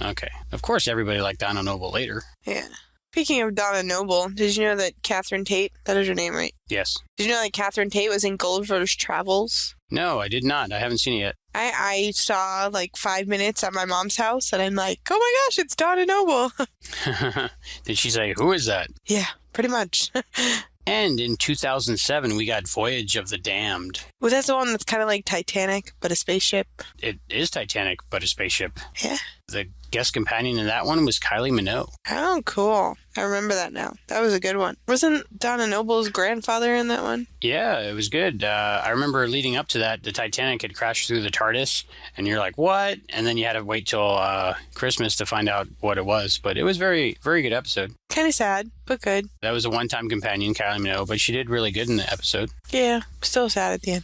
Okay. Of course, everybody liked Donna Noble later. Yeah. Speaking of Donna Noble, did you know that Catherine Tate, that is her name, right? Yes. Did you know that Catherine Tate was in Gulliver's Travels? No, I did not. I haven't seen it yet. I saw like 5 minutes at my mom's house, and I'm like, oh my gosh, it's Donna Noble. Did she say, who is that? Yeah, pretty much. And in 2007, we got Voyage of the Damned. Well, that's the one that's kind of like Titanic, but a spaceship. It is Titanic, but a spaceship. Yeah. The guest companion in that one was Kylie Minogue. Oh, cool. I remember that now. That was a good one. Wasn't Donna Noble's grandfather in that one? Yeah, it was good. I remember leading up to that, the Titanic had crashed through the TARDIS, and you're like, what? And then you had to wait till Christmas to find out what it was. But it was very, very good episode. Kind of sad, but good. That was a one-time companion, Kylie Minogue, but she did really good in the episode. Yeah, still sad at the end.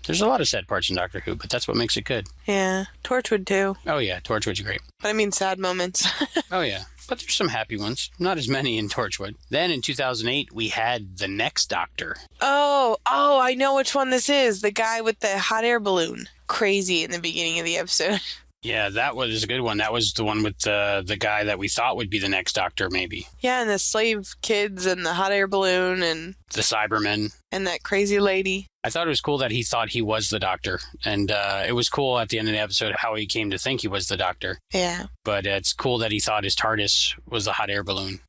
There's a lot of sad parts in Doctor Who, but that's what makes it good. Yeah, Torchwood too. Oh yeah, Torchwood's great. But I mean sad moments. Oh yeah, but there's some happy ones. Not as many in Torchwood. Then in 2008, we had The Next Doctor. Oh, I know which one this is. The guy with the hot air balloon. Crazy in the beginning of the episode. Yeah, that was a good one. That was the one with the guy that we thought would be the next Doctor, maybe. Yeah, and the slave kids and the hot air balloon and... the Cybermen. And that crazy lady. I thought it was cool that he thought he was the Doctor. And it was cool at the end of the episode how he came to think he was the Doctor. Yeah. But it's cool that he thought his TARDIS was the hot air balloon.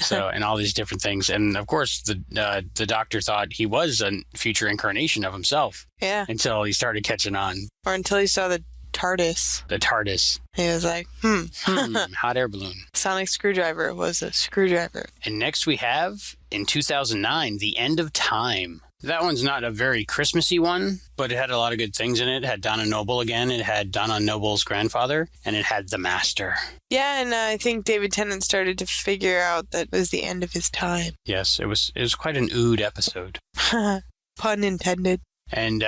So, and all these different things. And of course, the Doctor thought he was a future incarnation of himself. Yeah. Until he started catching on. Or until he saw the TARDIS. The TARDIS. He was like, hot air balloon. Sonic Screwdriver was a screwdriver. And next we have, in 2009, The End of Time. That one's not a very Christmassy one, but it had a lot of good things in it. It had Donna Noble again. It had Donna Noble's grandfather, and it had the Master. Yeah, and I think David Tennant started to figure out that it was the end of his time. Yes, it was quite an ood episode. Pun intended. And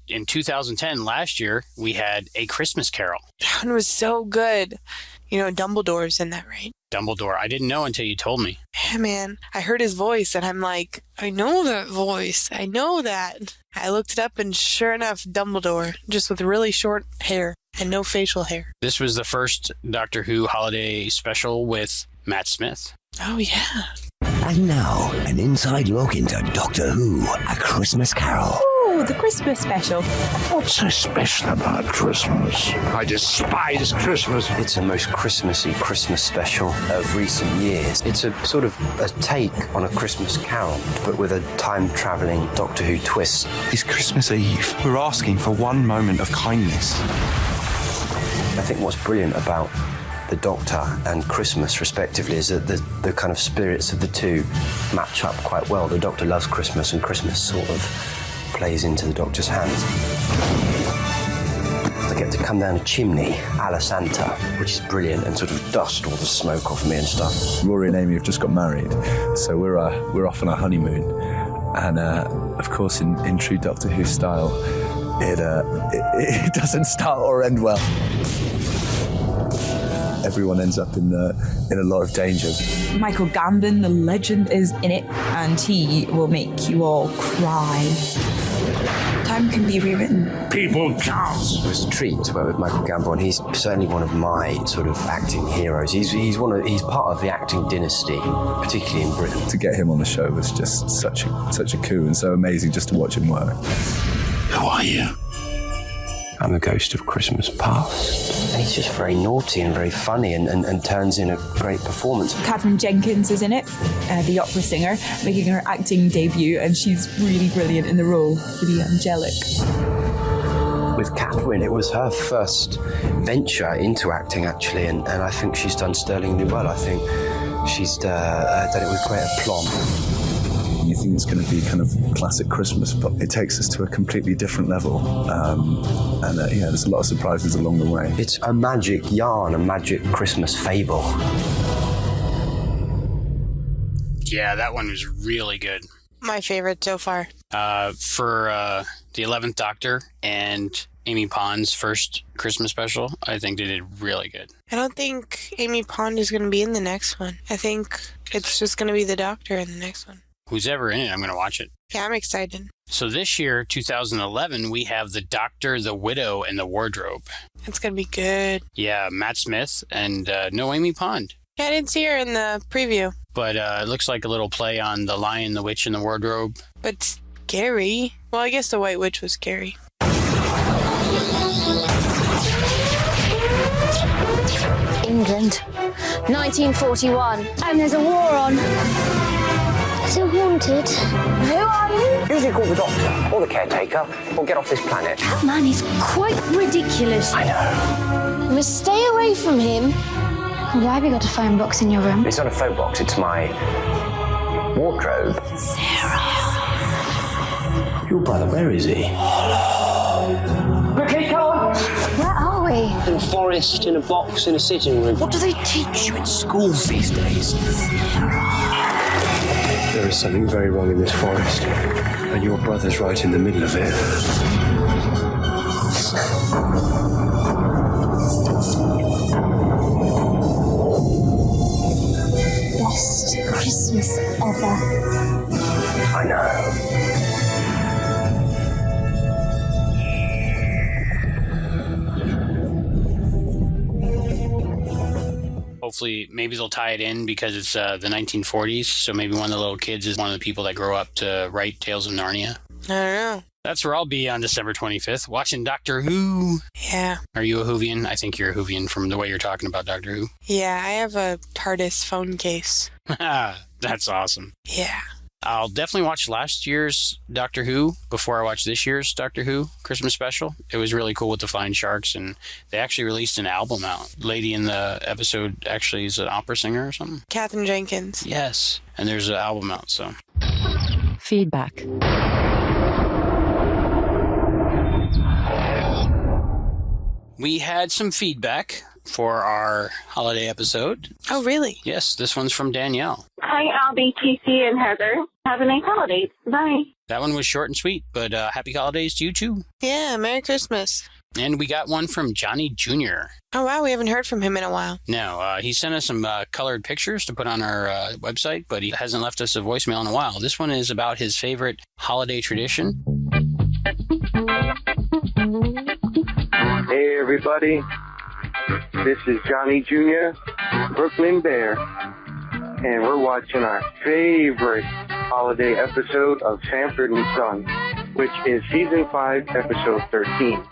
in 2010, last year, we had A Christmas Carol. That one was so good. You know, Dumbledore's in that, right? Dumbledore. I didn't know until you told me. Yeah, man. I heard his voice, and I'm like, I know that voice. I know that. I looked it up, and sure enough, Dumbledore, just with really short hair and no facial hair. This was the first Doctor Who holiday special with Matt Smith. Oh, yeah. And now, an inside look into Doctor Who, A Christmas Carol. Oh, the Christmas special. What's so special about Christmas? I despise Christmas. It's the most Christmassy Christmas special of recent years. It's a sort of a take on A Christmas Carol, but with a time-travelling Doctor Who twist. It's Christmas Eve. We're asking for one moment of kindness. I think what's brilliant about the Doctor and Christmas, respectively, is that the kind of spirits of the two match up quite well. The Doctor loves Christmas, and Christmas sort of plays into the Doctor's hands. I get to come down a chimney, a la Santa, which is brilliant, and sort of dust all the smoke off me and stuff. Rory and Amy have just got married, so we're off on our honeymoon, and of course, in true Doctor Who style, it doesn't start or end well. Everyone ends up in a lot of danger. Michael Gambon, the legend, is in it, and he will make you all cry. Time can be rewritten. People count. It was a treat to work with Michael Gambon. He's certainly one of my sort of acting heroes. He's part of the acting dynasty, particularly in Britain. To get him on the show was just such a coup, and so amazing just to watch him work. Who are you? I'm a ghost of Christmas past. And he's just very naughty and very funny and turns in a great performance. Catherine Jenkins is in it, the opera singer, making her acting debut, and she's really brilliant in the role, really angelic. With Catherine, it was her first venture into acting, actually, and I think she's done sterlingly well. I think she's done it with great aplomb. and you think it's going to be kind of classic Christmas, but it takes us to a completely different level. There's a lot of surprises along the way. It's a magic yarn, a magic Christmas fable. Yeah, that one was really good. My favorite so far. For the 11th Doctor and Amy Pond's first Christmas special, I think they did really good. I don't think Amy Pond is going to be in the next one. I think it's just going to be the Doctor in the next one. Who's ever in it, I'm going to watch it. Yeah, I'm excited. So this year, 2011, we have The Doctor, The Widow, and The Wardrobe. It's going to be good. Yeah, Matt Smith and no Amy Pond. Yeah, I didn't see her in the preview. But it looks like a little play on The Lion, the Witch, and the Wardrobe. But scary. Well, I guess the White Witch was scary. England, 1941. And there's a war on. Is it haunted? Who are you? Usually call the doctor or the caretaker or get off this planet. That man is quite ridiculous. I know. You must stay away from him. Why have you got a phone box in your room? It's not a phone box, it's my wardrobe. Sarah. Your brother, where is he? Okay, come on. Where are we? In a forest, in a box, in a sitting room. What do they teach you in schools these days? There is something very wrong in this forest, and your brother's right in the middle of it. Best Christmas ever. I know. Hopefully, maybe they'll tie it in because it's the 1940s. So maybe one of the little kids is one of the people that grow up to write Tales of Narnia. I don't know. That's where I'll be on December 25th, watching Doctor Who. Yeah. Are you a Whovian? I think you're a Whovian from the way you're talking about Doctor Who. Yeah, I have a TARDIS phone case. That's awesome. Yeah. I'll definitely watch last year's Doctor Who before I watch this year's Doctor Who Christmas special. It was really cool with the flying sharks, and they actually released an album out. Lady in the episode actually is an opera singer or something. Katherine Jenkins. Yes, and there's an album out, so. Feedback. We had some feedback for our holiday episode. Oh, really? Yes, this one's from Danielle. Hi, Albie, TC, and Heather. Have a nice holiday. Bye. That one was short and sweet, but happy holidays to you too. Yeah, Merry Christmas. And we got one from Johnny Jr. Oh, wow, we haven't heard from him in a while. No, he sent us some colored pictures to put on our website, but he hasn't left us a voicemail in a while. This one is about his favorite holiday tradition. Hey, everybody. This is Johnny Jr., Brooklyn Bear, and we're watching our favorite holiday episode of Sanford and Son, which is Season 5, Episode 13,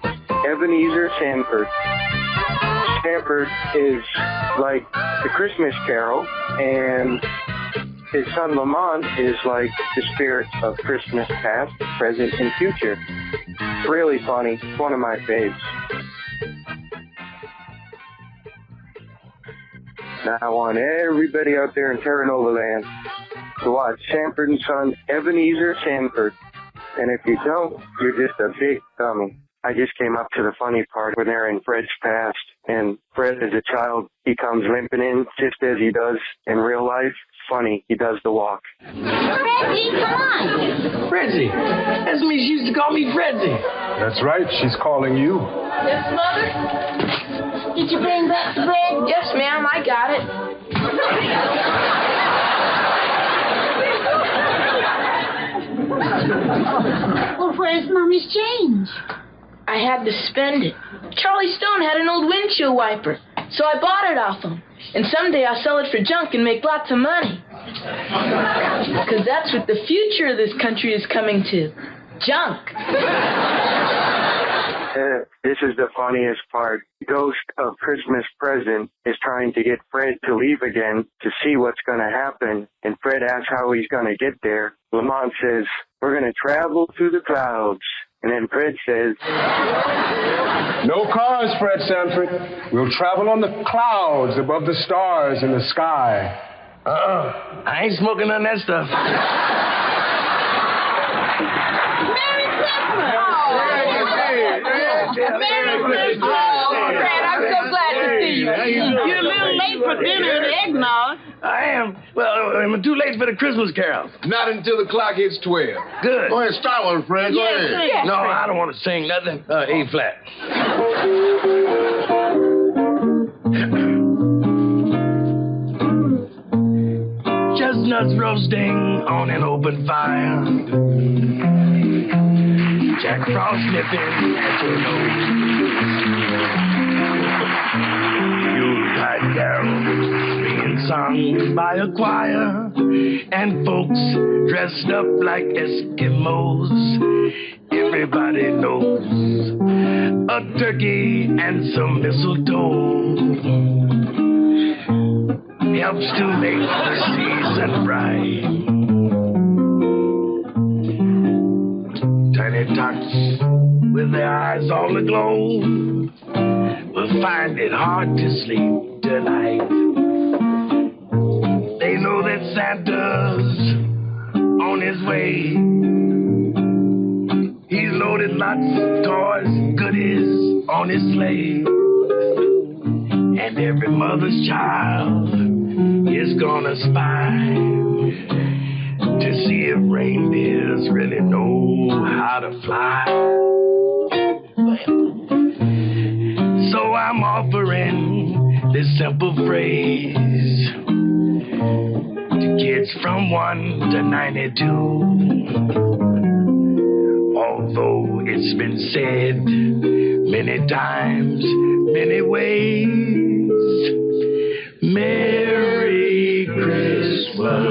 Ebenezer Sanford. Sanford is like the Christmas Carol, and his son Lamont is like the spirits of Christmas past, present, and future. Really funny. It's one of my faves. Now I want everybody out there in Terra Nova land to watch Sanford and Son, Ebenezer Sanford. And if you don't, you're just a big dummy. I just came up to the funny part when they're in Fred's past, and Fred as a child, he comes limping in just as he does in real life. Funny, he does the walk. Fredzy, come on! Fredzy! That's me, she used to call me Fredzy. That's right, she's calling you. Yes, Mother? Did you bring back the bread? Yes, ma'am, I got it. Well, where's Mommy's change? I had to spend it. Charlie Stone had an old windshield wiper, so I bought it off him. And someday I'll sell it for junk and make lots of money. Because that's what the future of this country is coming to. Junk. This is the funniest part. Ghost of Christmas Present is trying to get Fred to leave again to see what's going to happen. And Fred asks how he's going to get there. Lamont says, we're going to travel through the clouds. And then Fred says, no cars, Fred Sanford. We'll travel on the clouds above the stars in the sky. I ain't smoking none of that stuff. Merry Christmas! Oh, Fred, I'm so glad to see you. You're a little late for dinner and eggnog. I am. Well, am I too late for the Christmas carol? Not until the clock hits 12. Good. Go ahead, start one, Fred. Go ahead. No, I don't want to sing nothing. A flat. Chestnuts roasting on an open fire. Jack Frost nipping at your nose. Yuletide carols being sung by a choir, and folks dressed up like Eskimos. Everybody knows a turkey and some mistletoe helps to make the season bright. Tiny tots with their eyes all aglow will find it hard to sleep tonight. They know that Santa's on his way. He's loaded lots of toys, goodies on his sleigh. And every mother's child is gonna spy to see if reindeers really know how to fly. So I'm offering this simple phrase to kids from 1 to 92. Although it's been said many times, many ways, Merry Christmas,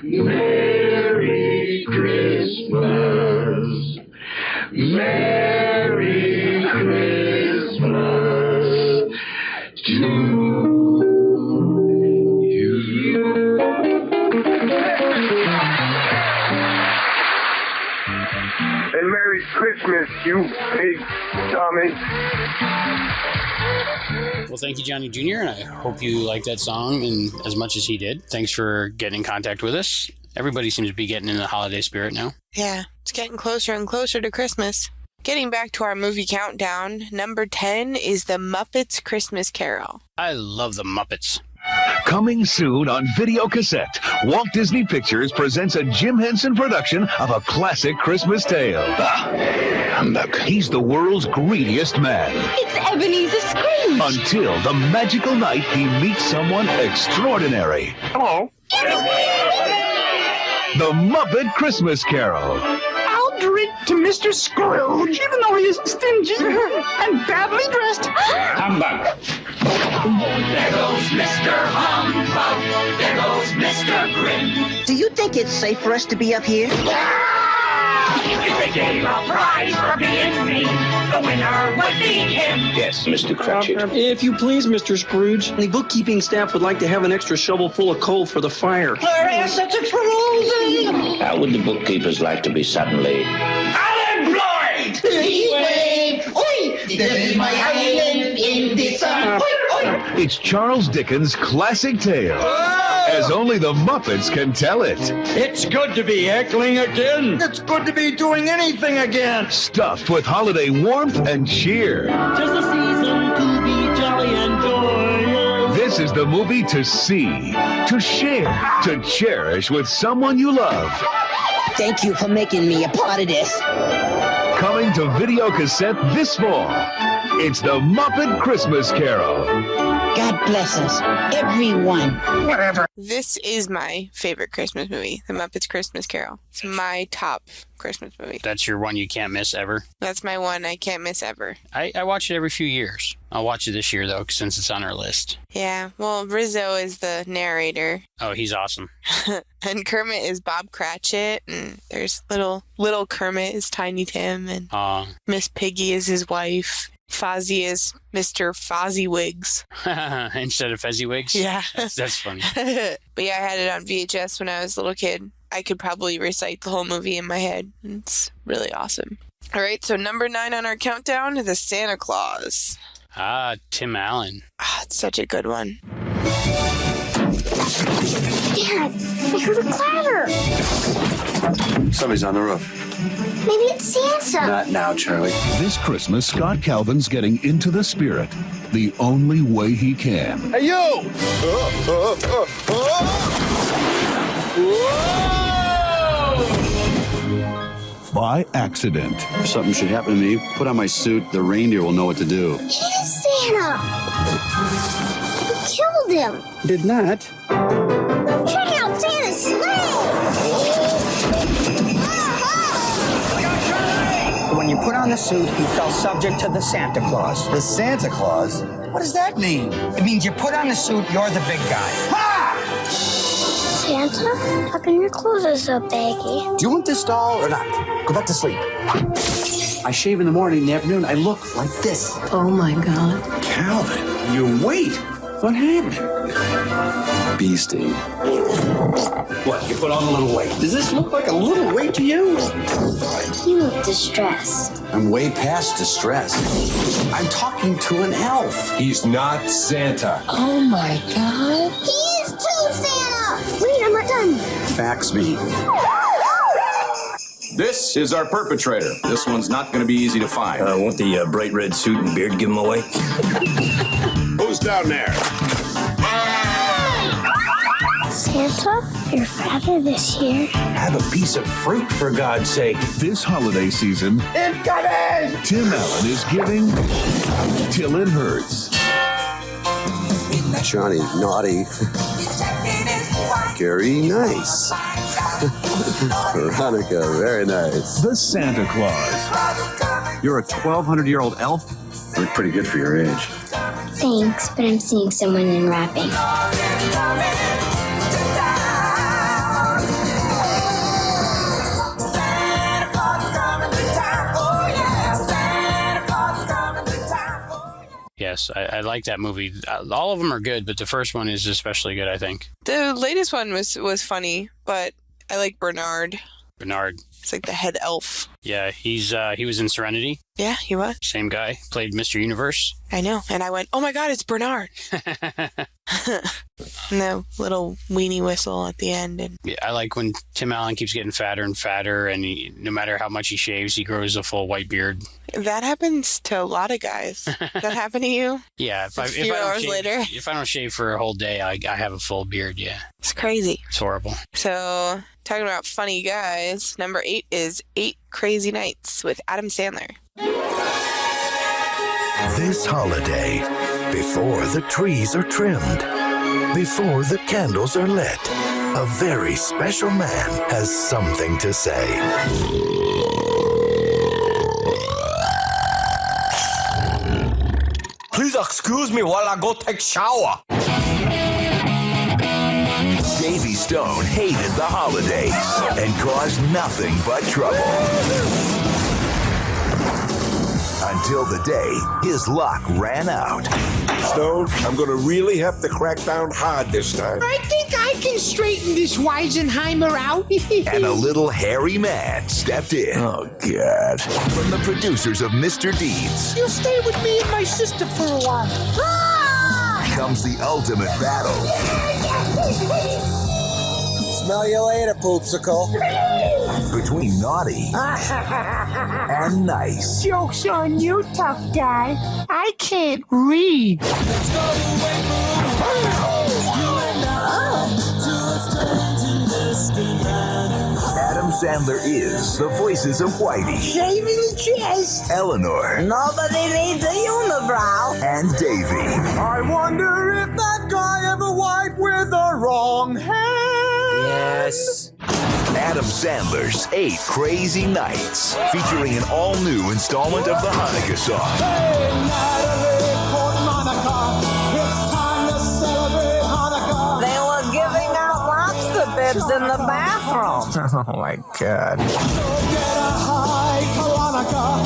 Merry Christmas, Merry Christmas to you. And Merry Christmas, you big dummy. Well, thank you, Johnny Jr., and I hope you liked that song and as much as he did. Thanks for getting in contact with us. Everybody seems to be getting in the holiday spirit now. Yeah, it's getting closer and closer to Christmas. Getting back to our movie countdown, number 10 is The Muppets Christmas Carol. I love the Muppets. Coming soon on video cassette, Walt Disney Pictures presents a Jim Henson production of a classic Christmas tale. Humbug. He's the world's greediest man. It's Ebenezer Scrooge. Until the magical night he meets someone extraordinary. Hello. The Muppet Christmas Carol. I'll drink to Mr. Scrooge, even though he is stingy and badly dressed. Humbug. There goes Mr. Humbug. There goes Mr. Grin. Do you think it's safe for us to be up here? If they gave a prize for being mean, the winner would be him. Yes, Mr. Cratchit. If you please, Mr. Scrooge, the bookkeeping staff would like to have an extra shovel full of coal for the fire. Claire has such extra rolls. How would the bookkeepers like to be suddenly unemployed? This is my island in the sun. It's Charles Dickens' classic tale, as only the Muppets can tell it. It's good to be heckling again. It's good to be doing anything again. Stuffed with holiday warmth and cheer. 'Tis the season to be jolly and joyous. This is the movie to see, to share, to cherish with someone you love. Thank you for making me a part of this. Coming to video cassette this fall. It's the Muppet Christmas Carol. God bless us, everyone. Whatever. This is my favorite Christmas movie, The Muppets Christmas Carol. It's my top Christmas movie. That's your one you can't miss ever? That's my one I can't miss ever. I watch it every few years. I'll watch it this year, though, since it's on our list. Yeah, well, Rizzo is the narrator. Oh, he's awesome. And Kermit is Bob Cratchit, and there's little Kermit is Tiny Tim, and Miss Piggy is his wife. Fozzie is Mr. Fozzie-Wigs. Instead of Fezzy-Wigs? Yeah. That's funny. But yeah, I had it on VHS when I was a little kid. I could probably recite the whole movie in my head. It's really awesome. All right, so number 9 on our countdown, The Santa Claus. Tim Allen. It's such a good one. Dad, I heard a clatter. Somebody's on the roof. Maybe it's Santa. Not now, Charlie. This Christmas, Scott Calvin's getting into the spirit the only way he can. Hey, you! By accident. If something should happen to me, put on my suit. The reindeer will know what to do. He's Santa. You killed him. Did not. Check out Santa's sleigh. When you put on the suit, you fell subject to the Santa Claus. The Santa Claus? What does that mean? It means you put on the suit, you're the big guy. Ha! Santa, how come your clothes are so baggy? Do you want this doll or not? Go back to sleep. I shave in the morning, in the afternoon. I look like this. Oh my God. Calvin, your weight. What happened? Bee sting. What, you put on a little weight? Does this look like a little weight to you? You look distressed. I'm way past distressed. I'm talking to an elf. He's not Santa. Oh my God. He is too, Santa! Wait, I'm not done. Fax me. This is our perpetrator. This one's not going to be easy to find. Won't the bright red suit and beard give him away? Who's down there? Santa, you're fatter this year. Have a piece of fruit, for God's sake. This holiday season, Incoming! Tim Allen is giving till it hurts. Johnny, naughty. Gary, nice. Veronica, very nice. The Santa Claus. You're a 1,200-year-old elf? You look pretty good for your age. Thanks, but I'm seeing someone in wrapping. Yes, I like that movie. All of them are good, but the first one is especially good, I think. The latest one was funny, but I like Bernard. Bernard. It's like the head elf. Yeah, he was in Serenity. Yeah, he was. Same guy. Played Mr. Universe. I know. And I went, oh my God, it's Bernard. And the little weenie whistle at the end. And yeah, I like when Tim Allen keeps getting fatter and fatter, and no matter how much he shaves, he grows a full white beard. That happens to a lot of guys. Does that happen to you? Yeah. If I don't shave for a whole day, I have a full beard, yeah. It's crazy. It's horrible. So, talking about funny guys, number 8 is 8 Crazy Nights with Adam Sandler. This holiday, before the trees are trimmed, before the candles are lit, a very special man has something to say. Please excuse me while I go take shower. Davy Stone hated the holidays and caused nothing but trouble. Until the day his luck ran out. Stone, I'm going to really have to crack down hard this time. I think I can straighten this Weisenheimer out. And a little hairy man stepped in. Oh, God. From the producers of Mr. Deeds You'll stay with me and my sister for a while. comes the ultimate battle. Smell you later, Poopsicle. Between naughty and nice. Joke's on you, tough guy. I can't read. Adam Sandler is the voices of Whitey, Shaving the chest. Eleanor, Nobody needs a unibrow. and Davy. I wonder if that guy ever wiped with the wrong hand. Yes. Adam Sandler's 8 Crazy Nights, featuring an all-new installment of the Hanukkah song. Hey, Natalie, Port Monica, it's time to celebrate Hanukkah. They were giving out lobster bibs in the bathroom. Oh my God. So get a high Hanukkah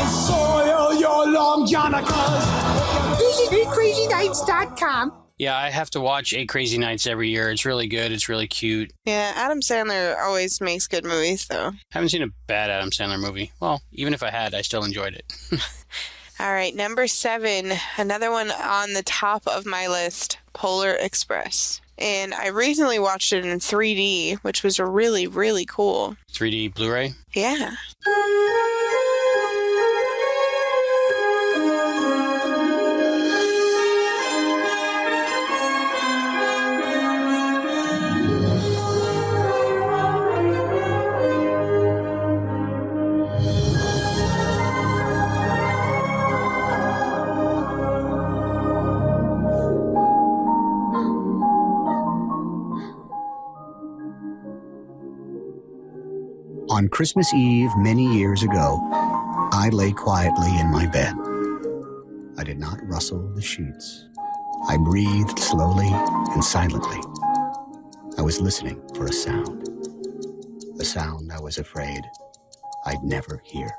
and soil your long Johnnicas. Visit BigCrazyNights.com. Yeah, I have to watch 8 Crazy Nights every year. It's really good. It's really cute. Yeah, Adam Sandler always makes good movies, though. Haven't seen a bad Adam Sandler movie. Well, even if I had, I still enjoyed it. All right, number 7, another one on the top of my list, Polar Express. And I recently watched it in 3D, which was really, really cool. 3D Blu-ray? Yeah. On Christmas Eve, many years ago, I lay quietly in my bed. I did not rustle the sheets. I breathed slowly and silently. I was listening for a sound I was afraid I'd never hear.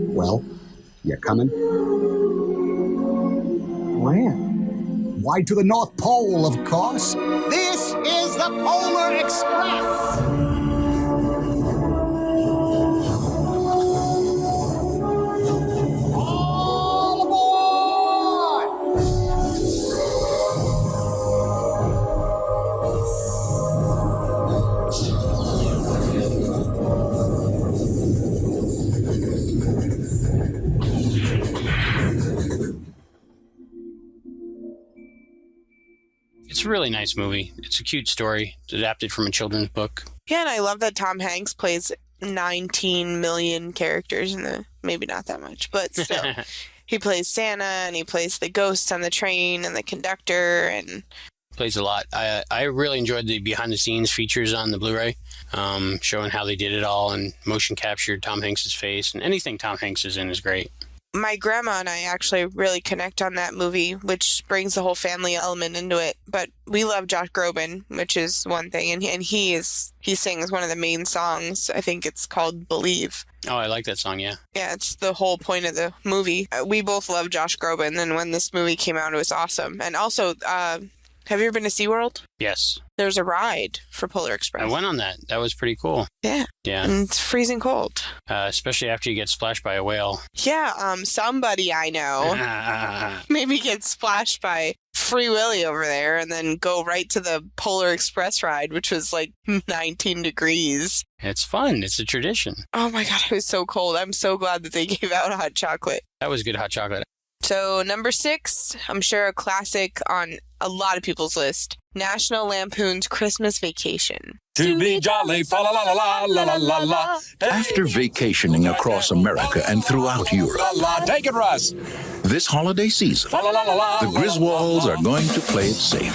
Well, you coming? Where? Why, to the North Pole, of course. This is the Polar Express. All aboard! It's a really nice movie. It's a cute story. It's adapted from a children's book. Yeah, and I love that Tom Hanks plays 19 million characters in the... Maybe not that much, but still. He plays Santa, and he plays the ghost on the train, and the conductor, and... Plays a lot. I really enjoyed the behind-the-scenes features on the Blu-ray, showing how they did it all and motion captured Tom Hanks' face, and anything Tom Hanks is in is great. My grandma and I actually really connect on that movie, which brings the whole family element into it. But we love Josh Groban, which is one thing, and he sings one of the main songs. I think it's called "Believe." Oh, I like that song. Yeah. Yeah, it's the whole point of the movie. We both love Josh Groban, and when this movie came out, it was awesome. And also, have you ever been to SeaWorld? Yes. There's a ride for Polar Express. I went on that. That was pretty cool. Yeah. Yeah. And it's freezing cold. Especially after you get splashed by a whale. Yeah, somebody I know maybe get splashed by Free Willy over there and then go right to the Polar Express ride, which was like 19 degrees. It's fun. It's a tradition. Oh my God, it was so cold. I'm so glad that they gave out hot chocolate. That was good hot chocolate. So number 6, I'm sure a classic on a lot of people's list, National Lampoon's Christmas Vacation. To be jolly, fa la la la la la la la. After vacationing across America and throughout Europe, Take it, Russ. this holiday season, the Griswolds are going to play it safe.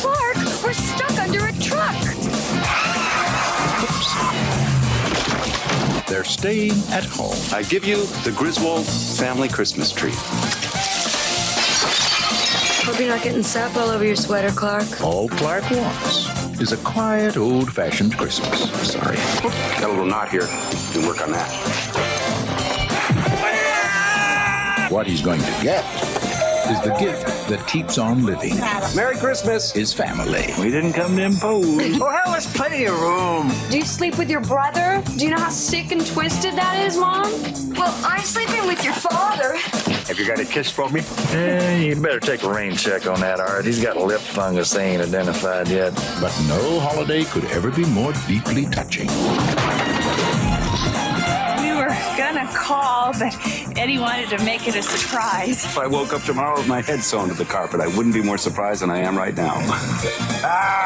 Clark, we're stuck under a truck. They're staying at home. I give you the Griswold family Christmas tree. Hope you're not getting sap all over your sweater, Clark. All Clark wants is a quiet, old-fashioned Christmas. Sorry. Got a little knot here. Can work on that. What he's going to get is the gift that keeps on living. Merry Christmas. His family. We didn't come to impose. Oh, hell, there's plenty of room. Do you sleep with your brother? Do you know how sick and twisted that is, Mom? Well, I'm sleeping with your father. Have you got a kiss for me? You better take a rain check on that, Art. He's got a lip fungus they ain't identified yet. But no holiday could ever be more deeply touching. We were gonna call, but Eddie wanted to make it a surprise. If I woke up tomorrow with my head sewn to the carpet, I wouldn't be more surprised than I am right now.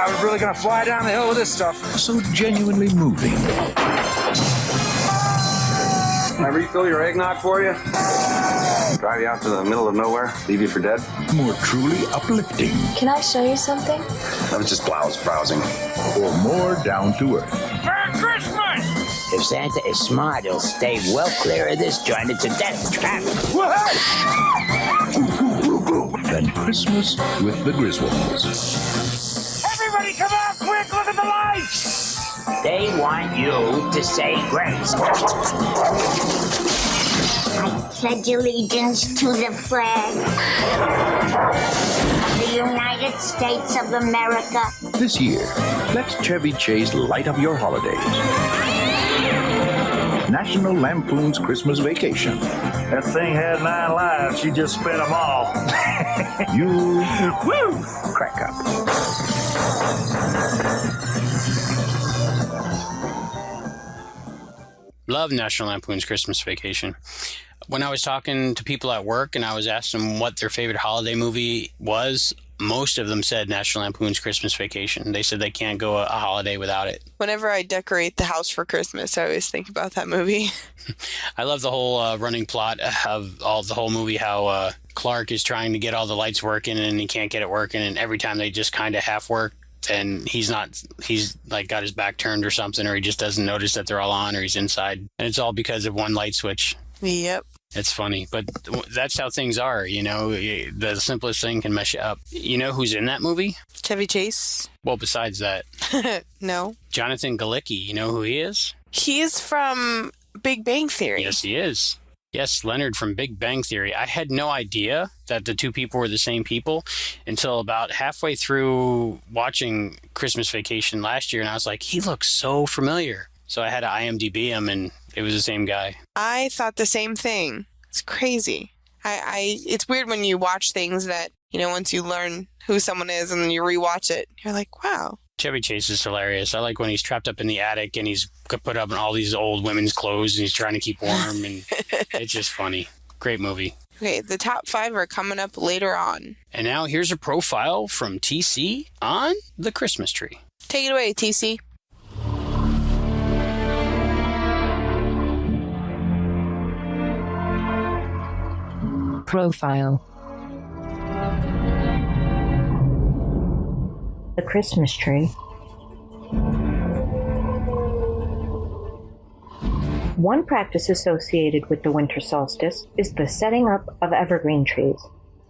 We're really gonna fly down the hill with this stuff. So genuinely moving. Can I refill your eggnog for you? Drive you out to the middle of nowhere, leave you for dead? More truly uplifting. Can I show you something? I was just browsing. Or more down to earth. Merry Christmas! If Santa is smart, he'll stay well clear of this joint. It's a death trap. Then Christmas with the Griswolds. Everybody come out quick, look at the lights! They want you to say grace. I pledge allegiance to the flag of the United States of America. This year, let Chevy Chase light up your holiday. National Lampoon's Christmas Vacation. That thing had 9 lives. She just spent them all. You crack up. Love National Lampoon's Christmas Vacation. When I was talking to people at work and I was asking them what their favorite holiday movie was, most of them said National Lampoon's Christmas Vacation. They said they can't go a holiday without it. Whenever I decorate the house for Christmas, I always think about that movie. I love the whole running plot of the whole movie, how Clark is trying to get all the lights working and he can't get it working, and every time they just kind of half work, and he's like got his back turned or something, or he just doesn't notice that they're all on, or he's inside, and it's all because of one light switch. Yep. It's funny, but that's how things are, you know. The simplest thing can mess you up. You know who's in that movie? Chevy Chase. Well, besides that. No. Jonathan Galicki. You know who he is? He is from Big Bang Theory. Yes, he is. Yes, Leonard from Big Bang Theory. I had no idea that the two people were the same people until about halfway through watching Christmas Vacation last year, and I was like, he looks so familiar. So I had to IMDb him, and it was the same guy. I thought the same thing. It's crazy. It's weird when you watch things that, you know, once you learn who someone is and then you rewatch it, you're like, wow. Chevy Chase is hilarious. I like when he's trapped up in the attic and he's put up in all these old women's clothes and he's trying to keep warm, and it's just funny. Great movie. Okay, the top 5 are coming up later on. And now here's a profile from TC on the Christmas tree. Take it away, TC. Profile. The Christmas tree. One practice associated with the winter solstice is the setting up of evergreen trees.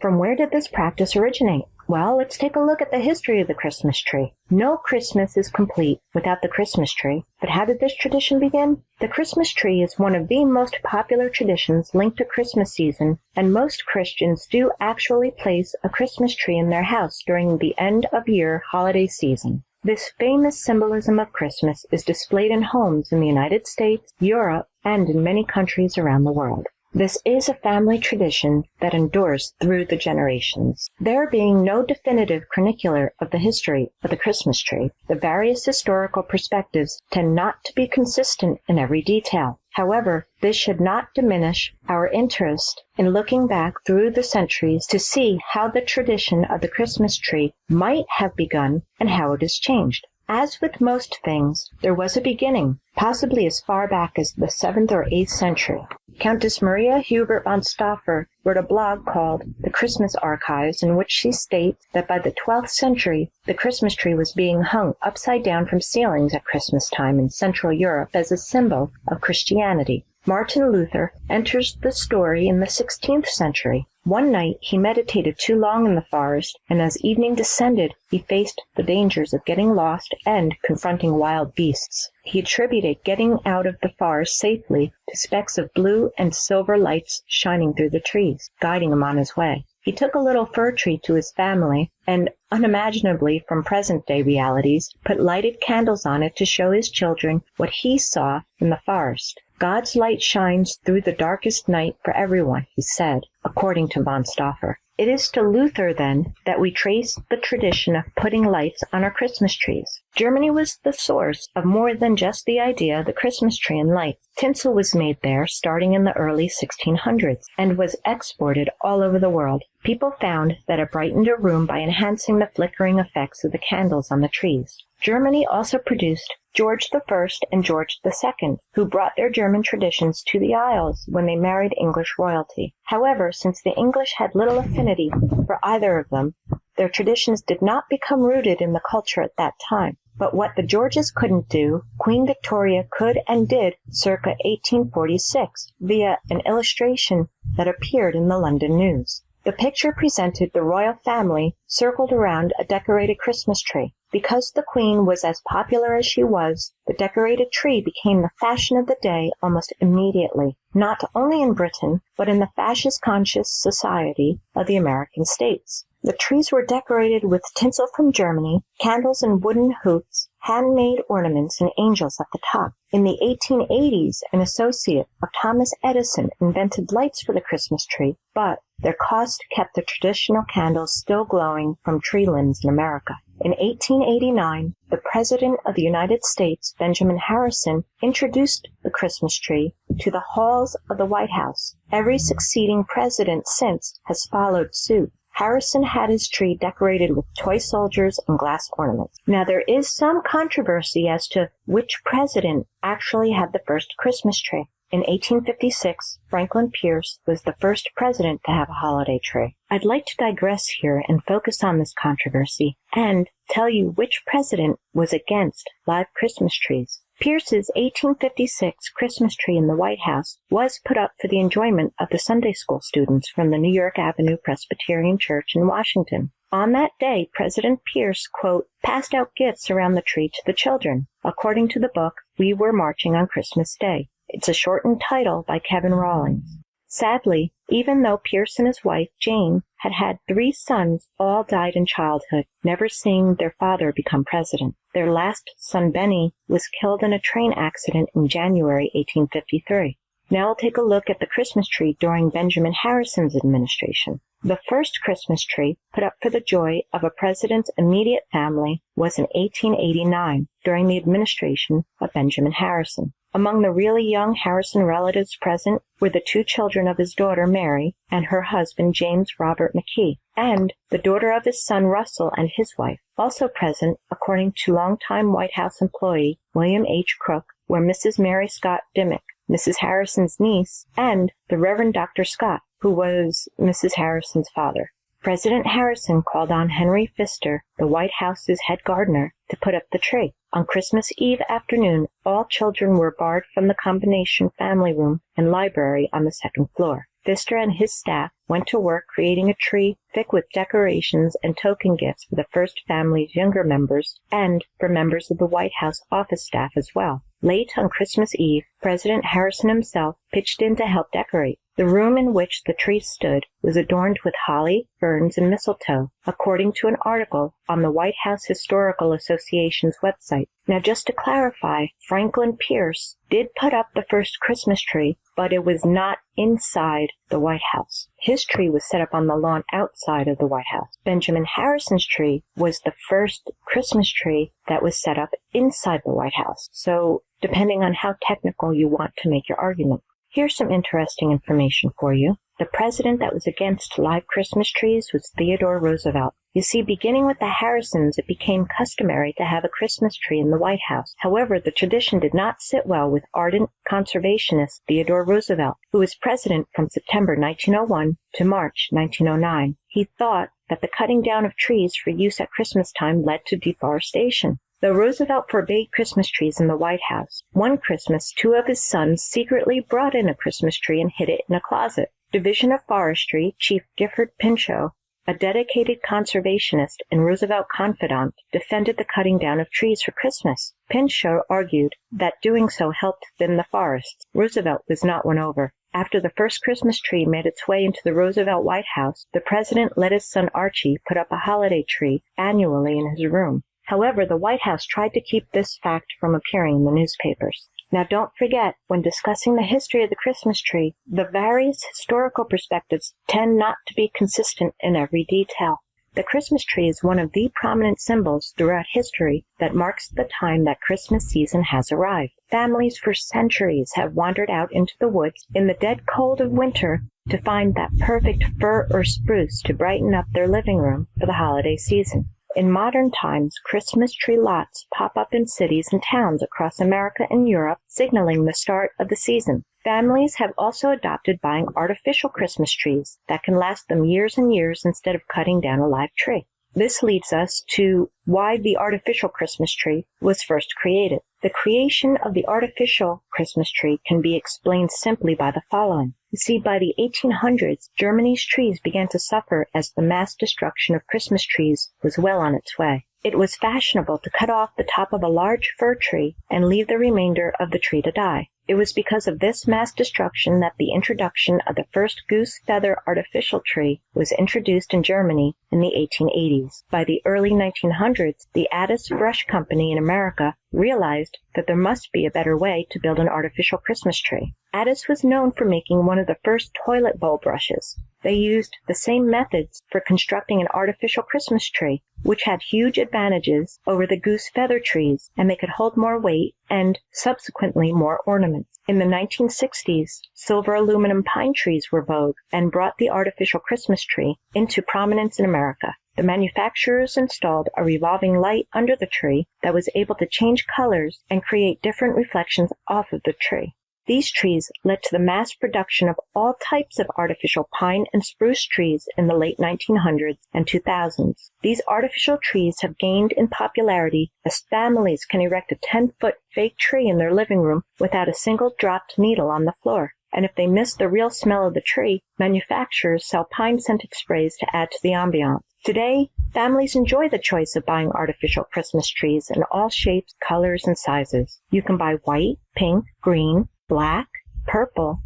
From where did this practice originate? Well, let's take a look at the history of the Christmas tree. No Christmas is complete without the Christmas tree. But how did this tradition begin? The Christmas tree is one of the most popular traditions linked to Christmas season, and most Christians do actually place a Christmas tree in their house during the end-of-year holiday season. This famous symbolism of Christmas is displayed in homes in the United States, Europe, and in many countries around the world. This is a family tradition that endures through the generations. There being no definitive chronicler of the history of the Christmas tree, the various historical perspectives tend not to be consistent in every detail. However, this should not diminish our interest in looking back through the centuries to see how the tradition of the Christmas tree might have begun and how it has changed. As with most things, there was a beginning, possibly as far back as the 7th or 8th century. Countess Maria Hubert von Stauffer wrote a blog called The Christmas Archives, in which she states that by the 12th century, the Christmas tree was being hung upside down from ceilings at Christmas time in Central Europe as a symbol of Christianity. Martin Luther enters the story in the 16th century. One night he meditated too long in the forest, and as evening descended, he faced the dangers of getting lost and confronting wild beasts. He attributed getting out of the forest safely to specks of blue and silver lights shining through the trees, guiding him on his way. He took a little fir tree to his family and, unimaginably from present-day realities, put lighted candles on it to show his children what he saw in the forest. God's light shines through the darkest night for everyone, he said, according to von Stauffer. It is to Luther, then, that we trace the tradition of putting lights on our Christmas trees. Germany was the source of more than just the idea of the Christmas tree and lights. Tinsel was made there starting in the early 1600s and was exported all over the world. People found that it brightened a room by enhancing the flickering effects of the candles on the trees. Germany also produced George I and George II, who brought their German traditions to the Isles when they married English royalty. However, since the English had little affinity for either of them, their traditions did not become rooted in the culture at that time. But what the Georges couldn't do, Queen Victoria could and did circa 1846 via an illustration that appeared in the London News. The picture presented the royal family circled around a decorated Christmas tree. Because the Queen was as popular as she was, the decorated tree became the fashion of the day almost immediately, not only in Britain, but in the fascist-conscious society of the American states. The trees were decorated with tinsel from Germany, candles and wooden hoops, handmade ornaments, and angels at the top. In the 1880s, an associate of Thomas Edison invented lights for the Christmas tree, but their cost kept the traditional candles still glowing from tree limbs in America. In 1889, the President of the United States, Benjamin Harrison, introduced the Christmas tree to the halls of the White House. Every succeeding president since has followed suit. Harrison had his tree decorated with toy soldiers and glass ornaments. Now, there is some controversy as to which president actually had the first Christmas tree. In 1856, Franklin Pierce was the first president to have a holiday tree. I'd like to digress here and focus on this controversy and tell you which president was against live Christmas trees. Pierce's 1856 Christmas tree in the White House was put up for the enjoyment of the Sunday school students from the New York Avenue Presbyterian Church in Washington. On that day, President Pierce, quote, passed out gifts around the tree to the children. According to the book, We Were Marching on Christmas Day. It's a shortened title by Kevin Rawlings. Sadly, even though Pierce and his wife, Jane, had had 3 sons, all died in childhood, never seeing their father become president. Their last son, Benny, was killed in a train accident in January 1853. Now we'll take a look at the Christmas tree during Benjamin Harrison's administration. The first Christmas tree put up for the joy of a president's immediate family was in 1889 during the administration of Benjamin Harrison. Among the really young Harrison relatives present were the 2 children of his daughter, Mary, and her husband, James Robert McKee, and the daughter of his son, Russell, and his wife. Also present, according to longtime White House employee William H. Crook, were Mrs. Mary Scott Dimmick, Mrs. Harrison's niece, and the Reverend Dr. Scott, who was Mrs. Harrison's father. President Harrison called on Henry Pfister, the White House's head gardener, to put up the tree. On Christmas Eve afternoon, all children were barred from the combination family room and library on the 2nd floor. Pfister and his staff went to work creating a tree thick with decorations and token gifts for the first family's younger members and for members of the White House office staff as well. Late on Christmas Eve, President Harrison himself pitched in to help decorate. The room in which the tree stood was adorned with holly, ferns, and mistletoe, according to an article on the White House Historical Association's website. Now, just to clarify, Franklin Pierce did put up the first Christmas tree, but it was not inside the White House. His tree was set up on the lawn outside of the White House. Benjamin Harrison's tree was the first Christmas tree that was set up inside the White House. So, depending on how technical you want to make your argument. Here's some interesting information for you. The president that was against live Christmas trees was Theodore Roosevelt. You see, beginning with the Harrisons, it became customary to have a Christmas tree in the White House. However, the tradition did not sit well with ardent conservationist Theodore Roosevelt, who was president from September 1901 to March 1909. He thought that the cutting down of trees for use at Christmas time led to deforestation. Though Roosevelt forbade Christmas trees in the White House, one Christmas 2 of his sons secretly brought in a Christmas tree and hid it in a closet. Division of Forestry Chief Gifford Pinchot, a dedicated conservationist and Roosevelt confidant, defended the cutting down of trees for Christmas. Pinchot argued that doing so helped thin the forests. Roosevelt was not won over. After the first Christmas tree made its way into the Roosevelt White House, the president let his son Archie put up a holiday tree annually in his room. However, the White House tried to keep this fact from appearing in the newspapers. Now, don't forget, when discussing the history of the Christmas tree, the various historical perspectives tend not to be consistent in every detail. The Christmas tree is one of the prominent symbols throughout history that marks the time that Christmas season has arrived. Families for centuries have wandered out into the woods in the dead cold of winter to find that perfect fir or spruce to brighten up their living room for the holiday season. In modern times, Christmas tree lots pop up in cities and towns across America and Europe, signaling the start of the season. Families have also adopted buying artificial Christmas trees that can last them years and years instead of cutting down a live tree. This leads us to why the artificial Christmas tree was first created. The creation of the artificial Christmas tree can be explained simply by the following. You see, by the 1800s, Germany's trees began to suffer as the mass destruction of Christmas trees was well on its way. It was fashionable to cut off the top of a large fir tree and leave the remainder of the tree to die. It was because of this mass destruction that the introduction of the first goose feather artificial tree was introduced in Germany in the 1880s. By the early 1900s, the Addis Brush Company in America realized that there must be a better way to build an artificial Christmas tree. Addis was known for making one of the first toilet bowl brushes. They used the same methods for constructing an artificial Christmas tree, which had huge advantages over the goose feather trees, and they could hold more weight and subsequently more ornaments. In the 1960s, silver aluminum pine trees were vogue and brought the artificial Christmas tree into prominence in America. The manufacturers installed a revolving light under the tree that was able to change colors and create different reflections off of the tree. These trees led to the mass production of all types of artificial pine and spruce trees in the late 1900s and 2000s. These artificial trees have gained in popularity as families can erect a 10-foot fake tree in their living room without a single dropped needle on the floor. And if they miss the real smell of the tree, manufacturers sell pine-scented sprays to add to the ambiance. Today, families enjoy the choice of buying artificial Christmas trees in all shapes, colors, and sizes. You can buy white, pink, green, black, purple,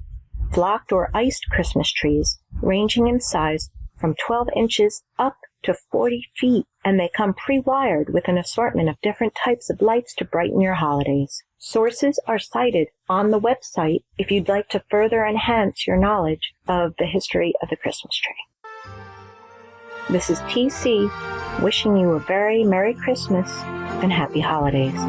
flocked or iced Christmas trees, ranging in size from 12 inches up to 40 feet, and they come pre-wired with an assortment of different types of lights to brighten your holidays. Sources are cited on the website if you'd like to further enhance your knowledge of the history of the Christmas tree. This is TC, wishing you a very Merry Christmas and Happy Holidays.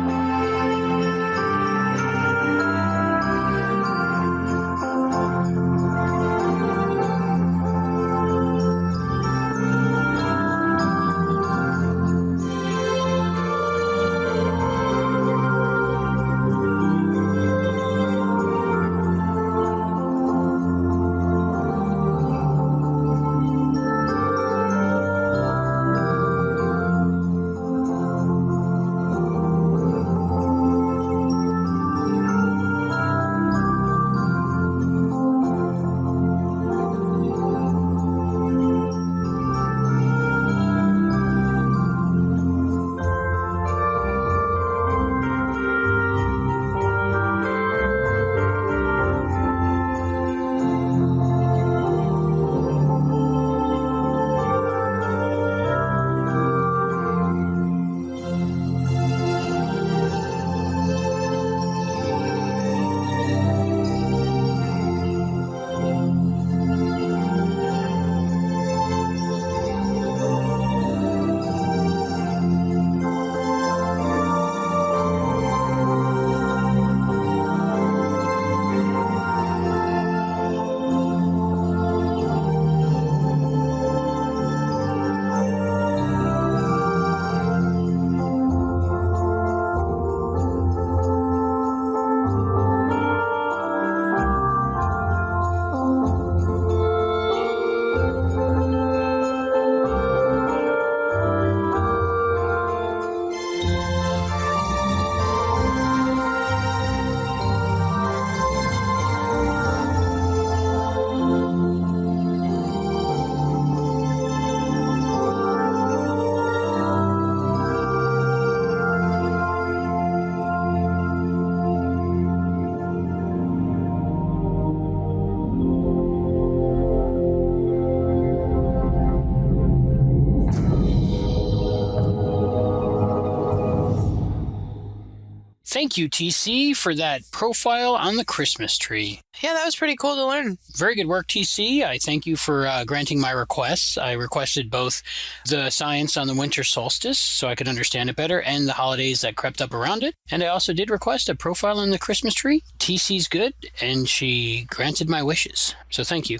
Thank you, TC, for that profile on the Christmas tree. Yeah, that was pretty cool to learn. Very good work, TC. I thank you for granting my requests. I requested both the science on the winter solstice so I could understand it better and the holidays that crept up around it. And I also did request a profile on the Christmas tree. TC's good, and she granted my wishes. So thank you.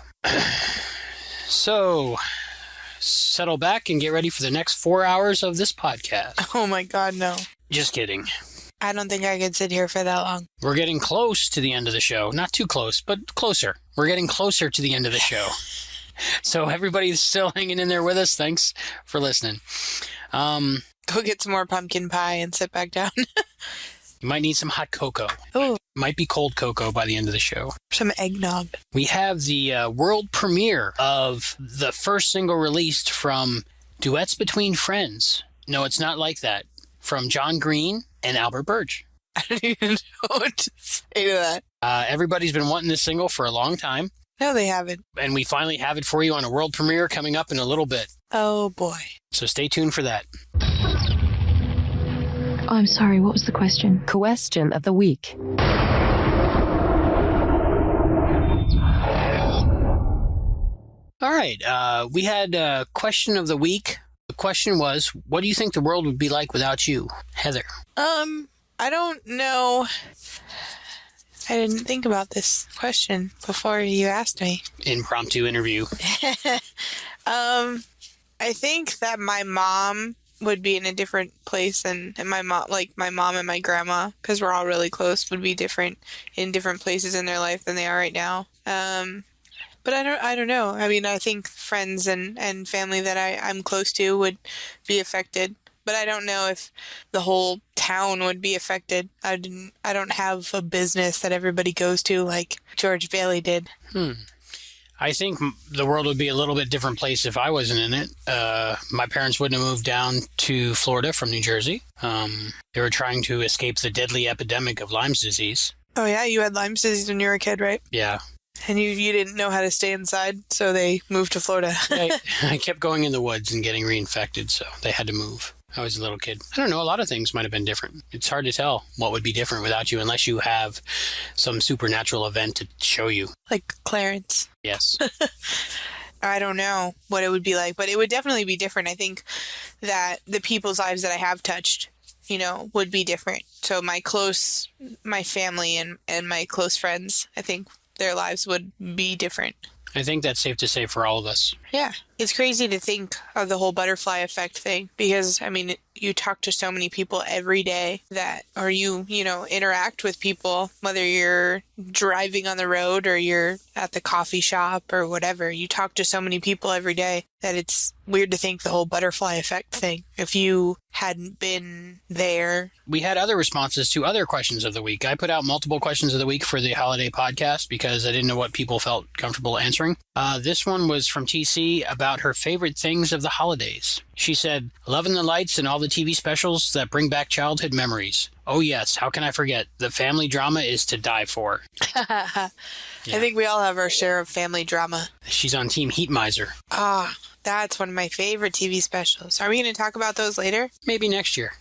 So settle back and get ready for the next 4 hours of this podcast. Oh my God, no. Just kidding. I don't think I could sit here for that long. We're getting close to the end of the show. Not too close, but closer. We're getting closer to the end of the show. So everybody's still hanging in there with us. Thanks for listening. Go get some more pumpkin pie and sit back down. You might need some hot cocoa. Oh. Might be cold cocoa by the end of the show. Some eggnog. We have the world premiere of the first single released from Duets Between Friends. No, it's not like that. From John Green and Albert Burdge. I don't even know what to say to that. Everybody's been wanting this single for a long time. No, they haven't. And we finally have it for you on a world premiere coming up in a little bit. Oh, boy. So stay tuned for that. Oh, I'm sorry, what was the question? Question of the week. All right, we had a question of the week. The question was, what do you think the world would be like without you, Heather? I don't know. I didn't think about this question before you asked me. Impromptu interview. I think that my mom would be in a different place, and my mom, like my mom and my grandma, because we're all really close, would be different in different places in their life than they are right now. But I don't know. I mean, I think friends and family that I'm close to would be affected, but I don't know if the whole town would be affected. I don't have a business that everybody goes to like George Bailey did. I think the world would be a little bit different place if I wasn't in it. My parents wouldn't have moved down to Florida from New Jersey. They were trying to escape the deadly epidemic of Lyme's disease. Oh yeah, you had Lyme's disease when you were a kid, right? Yeah. And you didn't know how to stay inside, so they moved to Florida. I kept going in the woods and getting reinfected, so they had to move. I was a little kid. I don't know, a lot of things might have been different. It's hard to tell what would be different without you unless you have some supernatural event to show you. Like Clarence. Yes. I don't know what it would be like, but it would definitely be different. I think that the people's lives that I have touched, would be different. So my family and my close friends, I think their lives would be different. I think that's safe to say for all of us. Yeah. It's crazy to think of the whole butterfly effect thing because, I mean, you talk to so many people every day or you interact with people, whether you're driving on the road or you're at the coffee shop or whatever. You talk to so many people every day that it's weird to think the whole butterfly effect thing. If you hadn't been there. We had other responses to other questions of the week. I put out multiple questions of the week for the holiday podcast because I didn't know what people felt comfortable answering. This one was from TC about her favorite things of the holidays. She said, loving the lights and all the TV specials that bring back childhood memories. Oh yes, how can I forget? The family drama is to die for. I think we all have our share of family drama. She's on Team Heat Miser. That's one of my favorite TV specials. Are we going to talk about those later? Maybe next year.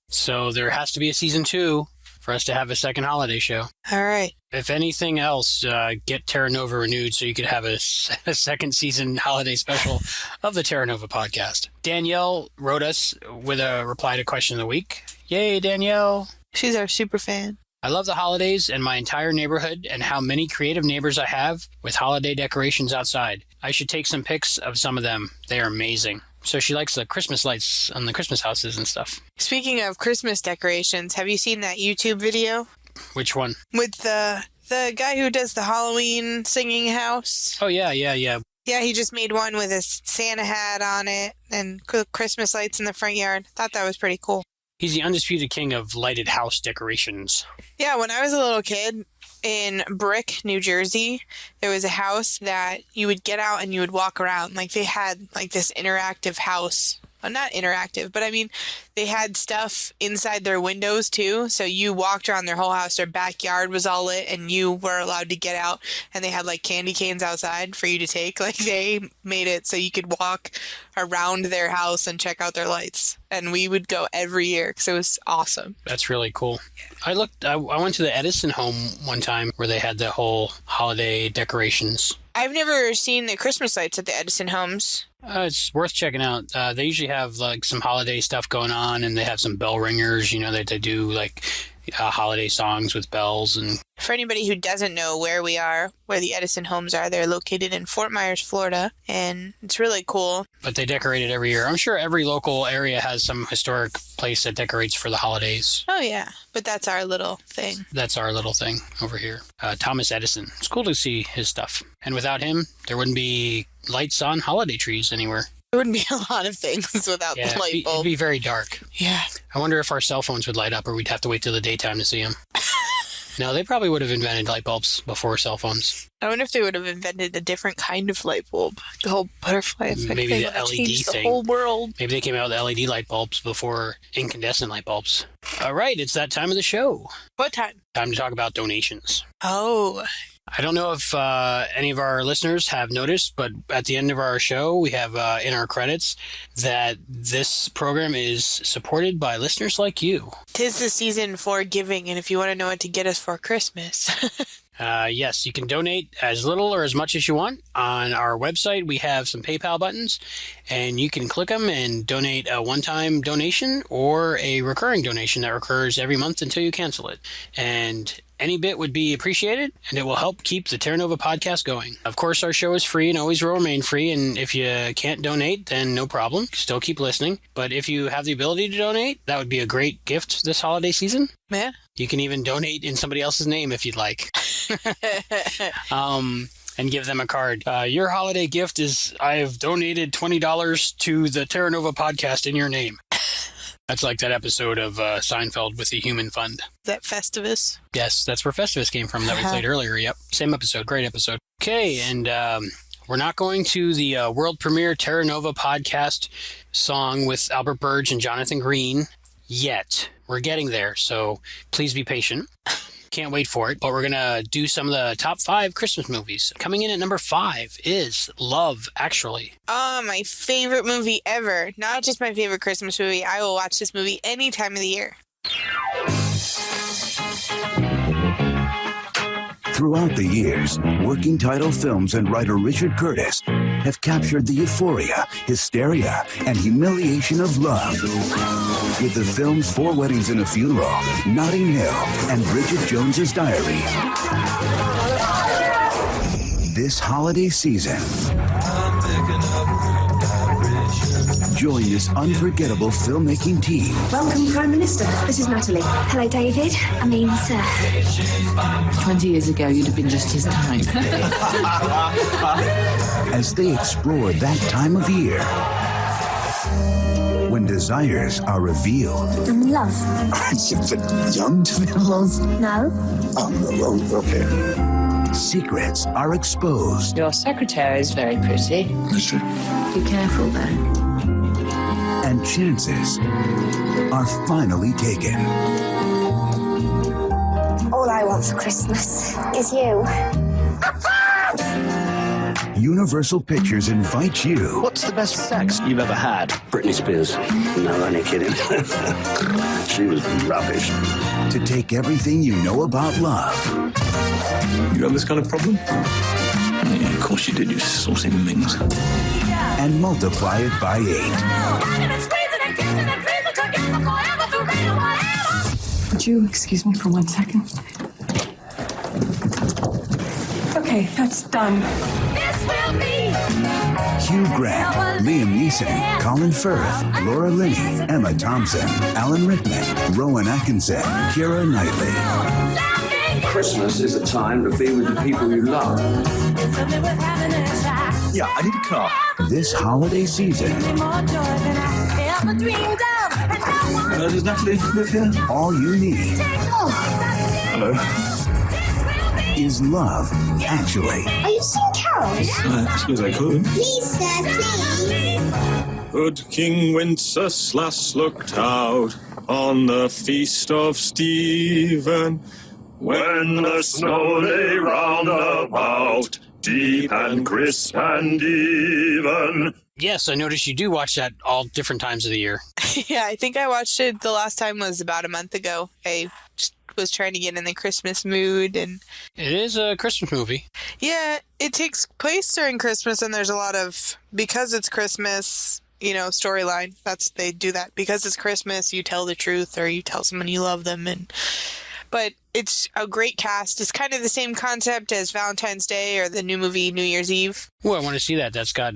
So there has to be a season 2 for us to have a second holiday show. All right. If anything else, get Terra Nova renewed so you could have a second season holiday special of the Terra Nova podcast. Danielle wrote us with a reply to question of the week. Yay, Danielle. She's our super fan. I love the holidays and my entire neighborhood and how many creative neighbors I have with holiday decorations outside. I should take some pics of some of them. They are amazing. So she likes the Christmas lights on the Christmas houses and stuff. Speaking of Christmas decorations, have you seen that YouTube video? Which one? With the guy who does the Halloween singing house. Oh, yeah. Yeah, he just made one with a Santa hat on it and Christmas lights in the front yard. Thought that was pretty cool. He's the undisputed king of lighted house decorations. Yeah, when I was a little kid in Brick, New Jersey, there was a house that you would get out and you would walk around. Like they had like this interactive house. Well, not interactive, but I mean, they had stuff inside their windows too. So you walked around their whole house. Their backyard was all lit and you were allowed to get out, and they had like candy canes outside for you to take. Like they made it so you could walk around their house and check out their lights. And we would go every year because it was awesome. That's really cool. I went to the Edison home one time where they had the whole holiday decorations. I've never seen the Christmas lights at the Edison homes. It's worth checking out. They usually have like some holiday stuff going on, and they have some bell ringers, that they do like holiday songs with bells. And for anybody who doesn't know where we are, where the Edison homes are, they're located in Fort Myers, Florida, and it's really cool. But they decorate it every year. I'm sure every local area has some historic place that decorates for the holidays. Oh, yeah. But that's our little thing. That's our little thing over here. Thomas Edison. It's cool to see his stuff. And without him, there wouldn't be lights on holiday trees anywhere. There wouldn't be a lot of things without the light bulb. It'd be very dark. Yeah. I wonder if our cell phones would light up, or we'd have to wait till the daytime to see them. No, they probably would have invented light bulbs before cell phones. I wonder if they would have invented a different kind of light bulb. The whole butterfly effect. Maybe the LED thing. The whole world. Maybe they came out with LED light bulbs before incandescent light bulbs. All right, it's that time of the show. What time? Time to talk about donations. Oh. I don't know if any of our listeners have noticed, but at the end of our show, we have in our credits that this program is supported by listeners like you. 'Tis the season for giving, and if you want to know what to get us for Christmas. Yes, you can donate as little or as much as you want. On our website, we have some PayPal buttons, and you can click them and donate a one-time donation or a recurring donation that recurs every month until you cancel it. And any bit would be appreciated, and it will help keep the Terra Nova podcast going. Of course, our show is free and always will remain free, and if you can't donate, then no problem. Still keep listening. But if you have the ability to donate, that would be a great gift this holiday season. Yeah. You can even donate in somebody else's name if you'd like. And give them a card. Your holiday gift is, I have donated $20 to the Terra Nova podcast in your name. That's like that episode of Seinfeld with the Human Fund. Is that Festivus? Yes, that's where Festivus came from that we played earlier. Yep, same episode. Great episode. Okay, and we're not going to the world premiere Terra Nova podcast song with Albert Burdge and Jonathan Green yet. We're getting there, so please be patient. Can't wait for it, but we're going to do some of the top 5 Christmas movies. Coming in at number 5 is Love, Actually. Oh, my favorite movie ever. Not just my favorite Christmas movie. I will watch this movie any time of the year. Throughout the years, working title films and writer Richard Curtis have captured the euphoria, hysteria, and humiliation of love. With the films 4 Weddings and a Funeral, Notting Hill, and Bridget Jones's Diary. This holiday season, join this unforgettable filmmaking team. Welcome, Prime Minister. This is Natalie. Hello, David. I mean, sir. 20 years ago, you'd have been just his type. As they explore that time of year when desires are revealed. I'm in love. You're young to be in love? No. Oh, no, okay. Secrets are exposed. Your secretary is very pretty. Is she? Be careful, though. And chances are finally taken. All I want for Christmas is you. Universal Pictures invites you. What's the best sex you've ever had? Britney Spears. No, I ain't kidding. She was rubbish. To take everything you know about love. You have this kind of problem? Yeah, of course you did, you saucy minx. And multiply it by 8. Would you excuse me for 1 second? Okay, that's done. Hugh Grant, Liam Neeson, Colin Firth, Laura Linney, Emma Thompson, Alan Rickman, Rowan Atkinson, Keira Knightley. Christmas is a time to be with the people you love. Yeah, I need a car. This holiday season. Does Natalie live here? All you need. Hello. Is Love, Actually. Are you singing carols? I suppose I could. Please, sir, please. Good King Wenceslas looked out on the feast of Stephen, when the snow lay round about, deep and crisp and even. Yes, I noticed you do watch that all different times of the year. Yeah, I think I watched it the last time was about a month ago. I just was trying to get in the Christmas mood. And it is a Christmas movie. Yeah, it takes place during Christmas, and there's a lot of, because it's Christmas, storyline. They do that because it's Christmas. You tell the truth, or you tell someone you love them, but it's a great cast. It's kind of the same concept as Valentine's Day or the new movie New Year's Eve. Oh, I want to see that. That's got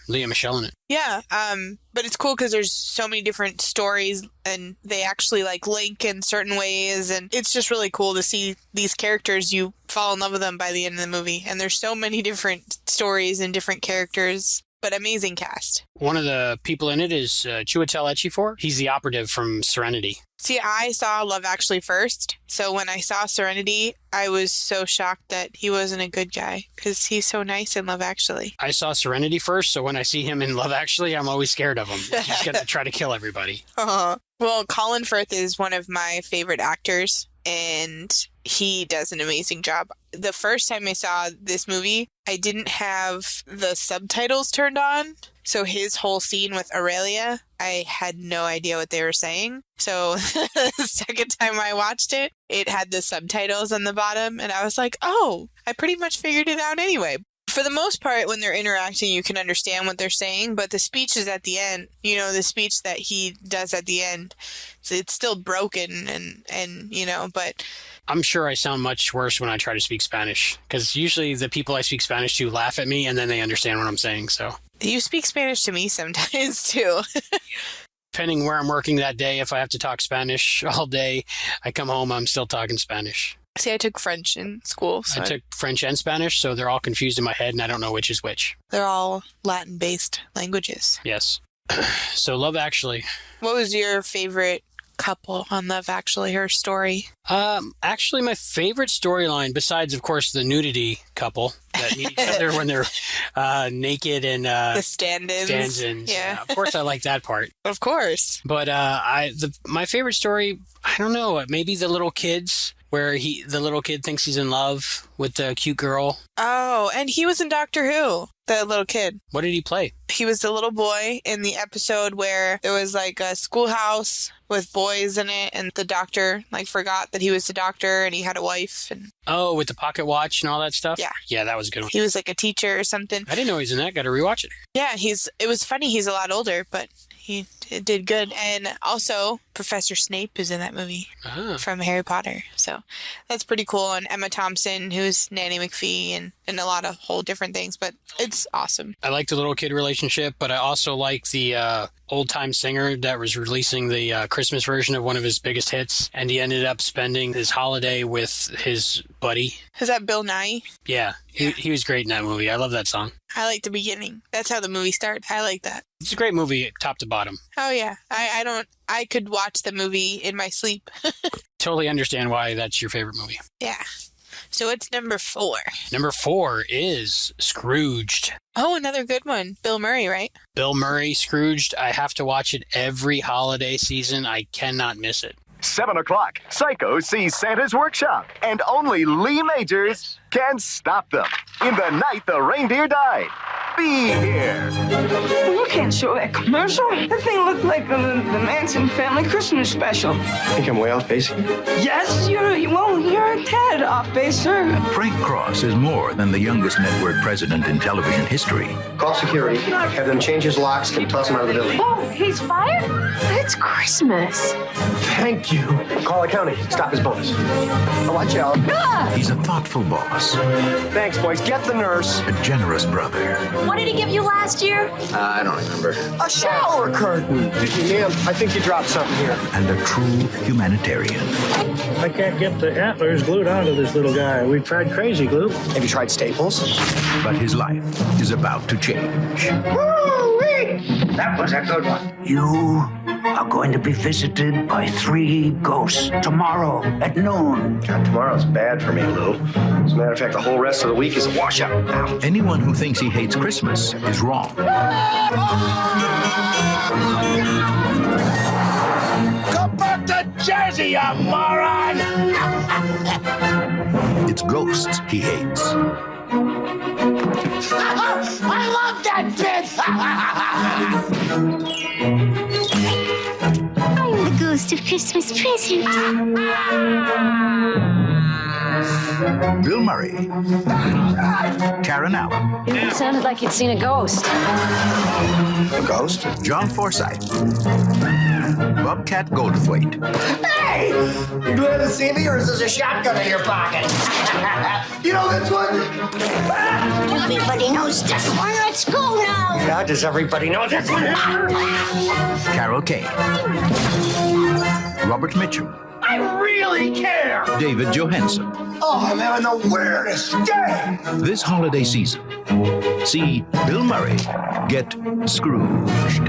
Lea Michele in it. Yeah, but it's cool because there's so many different stories, and they actually link in certain ways, and it's just really cool to see these characters. You fall in love with them by the end of the movie, and there's so many different stories and different characters. But amazing cast. One of the people in it is Chiwetel Ejiofor. He's the operative from Serenity. See, I saw Love Actually first. So when I saw Serenity, I was so shocked that he wasn't a good guy because he's so nice in Love Actually. I saw Serenity first, so when I see him in Love Actually, I'm always scared of him. He's going to try to kill everybody. Well, Colin Firth is one of my favorite actors, and he does an amazing job. The first time I saw this movie, I didn't have the subtitles turned on. So his whole scene with Aurelia, I had no idea what they were saying. So the second time I watched it, it had the subtitles on the bottom. And I was like, oh, I pretty much figured it out anyway. For the most part, when they're interacting, you can understand what they're saying. But the speech is at the end. The speech that he does at the end, it's still broken but... I'm sure I sound much worse when I try to speak Spanish, because usually the people I speak Spanish to laugh at me and then they understand what I'm saying. So you speak Spanish to me sometimes too. Depending where I'm working that day, if I have to talk Spanish all day, I come home, I'm still talking Spanish. See, I took French in school. So I took French and Spanish, so they're all confused in my head and I don't know which is which. They're all Latin-based languages. Yes. So Love Actually. What was your favorite couple on Love Actually, her story? Actually, my favorite storyline, besides of course the nudity couple that meet each other when they're naked and the stand-ins. Yeah, of course I like that part. Of course. But my favorite story, I don't know, maybe the little kids, where the little kid thinks he's in love with the cute girl. Oh, and he was in Doctor Who, the little kid. What did he play? He was the little boy in the episode where there was a schoolhouse with boys in it, and the doctor forgot that he was the doctor and he had a wife. Oh, with the pocket watch and all that stuff? Yeah. Yeah, that was a good one. He was a teacher or something. I didn't know he was in that. Got to rewatch it. Yeah, it was funny. He's a lot older, but he did good. And also, Professor Snape is in that movie from Harry Potter. So that's pretty cool. And Emma Thompson, who's Nanny McPhee, and a lot of whole different things. But it's awesome. I like the little kid relationship, but I also like the old-time singer that was releasing the Christmas version of one of his biggest hits. And he ended up spending his holiday with his buddy. Is that Bill Nye? Yeah. He was great in that movie. I love that song. I like the beginning. That's how the movie starts. I like that. It's a great movie, top to bottom. Oh, yeah. I could watch the movie in my sleep. Totally understand why that's your favorite movie. Yeah. So it's number 4. Number 4 is Scrooged. Oh, another good one. Bill Murray, right? Bill Murray, Scrooged. I have to watch it every holiday season. I cannot miss it. 7 o'clock, Psycho sees Santa's workshop, and only Lee Majors can stop them. In the night the reindeer died. Be here. You can't show that commercial. That thing looked like the Manson family Christmas special. Think I'm way off base? Yes, you're a tad off base, sir. Frank Cross is more than the youngest network president in television history. Call security. Have them change his locks and toss him out of the building. Oh, he's fired? It's Christmas. Thank you. Call accounting. Stop his bonus. Oh, watch out. Ah! He's a thoughtful boss. Thanks, boys. Get the nurse. A generous brother. What did he give you last year? I don't remember. A shower curtain. Excuse me, ma'am. I think you dropped something here. And a true humanitarian. I can't get the antlers glued onto this little guy. We've tried crazy glue. Have you tried staples? But his life is about to change. Woo-wee! That was a good one. You are going to be visited by 3 ghosts tomorrow at noon. God, tomorrow's bad for me, Lou. As a matter of fact, the whole rest of the week is a washout. Ow. Anyone who thinks he hates Christmas is wrong. Go back to Jersey, you moron! It's ghosts he hates. I love that bit! I'm the ghost of Christmas present. Bill Murray. Karen Allen. It sounded like you'd seen a ghost. A ghost? John Forsythe. Bobcat Goldthwait. Hey! You glad to see me, or is this a shotgun in your pocket? You know this one? Everybody knows this one. Let's go now. How does everybody know this one? Carol Kane. Robert Mitchum. I really care! David Johansen. Oh, I'm having the weirdest day! This holiday season, see Bill Murray get Scrooged.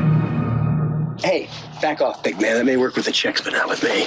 Hey, back off, big man. That may work with the chicks, but not with me.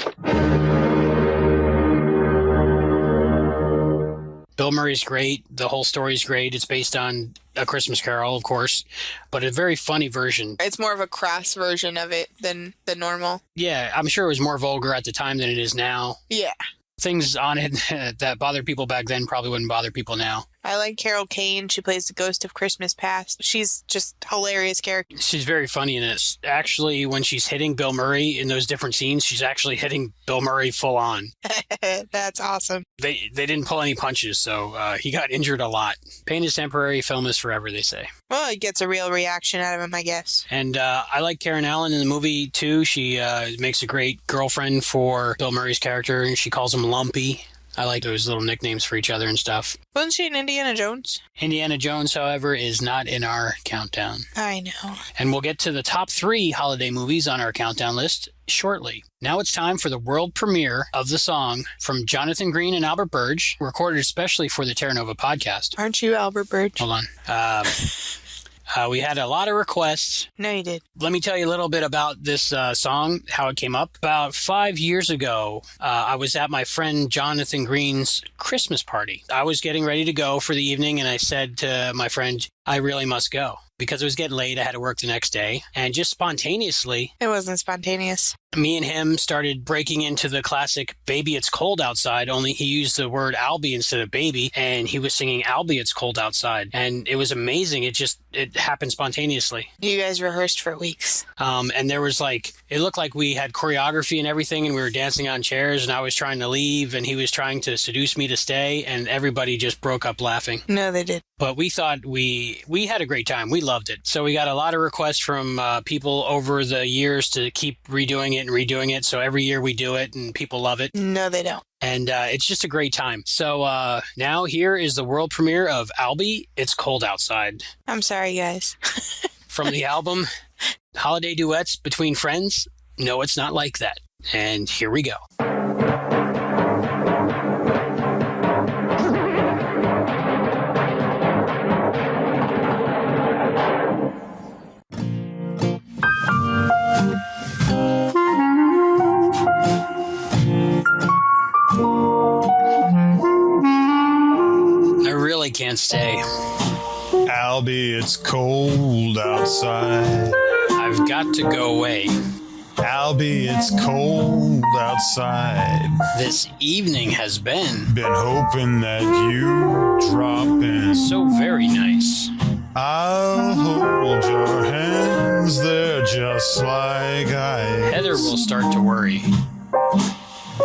Bill Murray's great. The whole story's great. It's based on A Christmas Carol, of course, but a very funny version. It's more of a crass version of it than the normal. Yeah, I'm sure it was more vulgar at the time than it is now. Yeah. Things on it that bothered people back then probably wouldn't bother people now. I like Carol Kane. She plays the ghost of Christmas Past. She's just a hilarious character. She's very funny in this. Actually, when she's hitting Bill Murray in those different scenes, she's actually hitting Bill Murray full on. That's awesome. They didn't pull any punches, so he got injured a lot. Pain is temporary, film is forever, they say. Well, he gets a real reaction out of him, I guess. And I like Karen Allen in the movie, too. She makes a great girlfriend for Bill Murray's character, and she calls him Lumpy. I like those little nicknames for each other and stuff. Wasn't she in Indiana Jones? Indiana Jones, however, is not in our countdown. I know. And we'll get to the top 3 holiday movies on our countdown list shortly. Now it's time for the world premiere of the song from Jonathan Green and Albert Burdge, recorded especially for the Terra Nova Podcast. Aren't you Albert Burdge? Hold on. We had a lot of requests. No, you did. Let me tell you a little bit about this song, how it came up. About 5 years ago, I was at my friend Jonathan Green's Christmas party. I was getting ready to go for the evening, and I said to my friend, I really must go. Because it was getting late, I had to work the next day. And just spontaneously... It wasn't spontaneous. Me and him started breaking into the classic Baby It's Cold Outside, only he used the word Albie instead of baby, and he was singing Albie It's Cold Outside. And it was amazing. It happened spontaneously. You guys rehearsed for weeks. And there was it looked like we had choreography and everything, and we were dancing on chairs, and I was trying to leave, and he was trying to seduce me to stay, and everybody just broke up laughing. No, they did. But we thought we had a great time. We loved it. So we got a lot of requests from people over the years to keep redoing it. So every year we do it, and people love it. No, they don't. And it's just a great time. So now here is the world premiere of Albie, It's Cold Outside. I'm sorry, guys. From the album Holiday Duets Between Friends. No, it's not like that. And here we go. I can't stay. Albie, it's cold outside. I've got to go away. Albie, it's cold outside. This evening has been hoping that you drop in. So very nice. I'll hold your hands, they're just like ice. Heather will start to worry.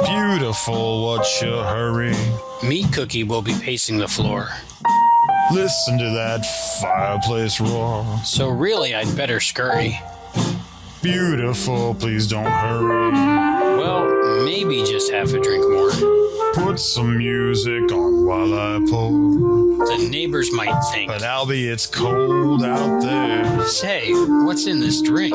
Beautiful, what's your hurry? Meat Cookie will be pacing the floor. Listen to that fireplace roar. So really, I'd better scurry. Beautiful, please don't hurry. Well, maybe just have a drink more. Put some music on while I pour. The neighbors might think. But Albie, it's cold out there. Say, what's in this drink?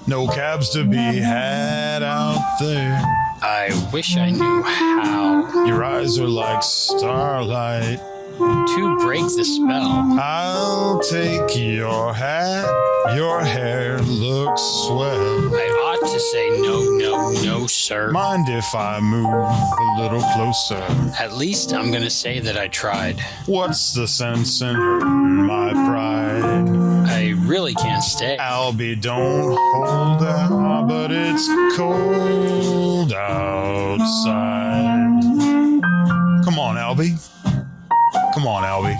No cabs to be had out there. I wish I knew how. Your eyes are like starlight. To break the spell, I'll take your hat. Your hair looks swell. I ought to say no, sir. Mind if I move a little closer? At least I'm gonna say that I tried. What's the sense in hurting my pride? I really can't stay. Albie, don't hold out, but it's cold outside. Come on, Albie. Come on, Albie.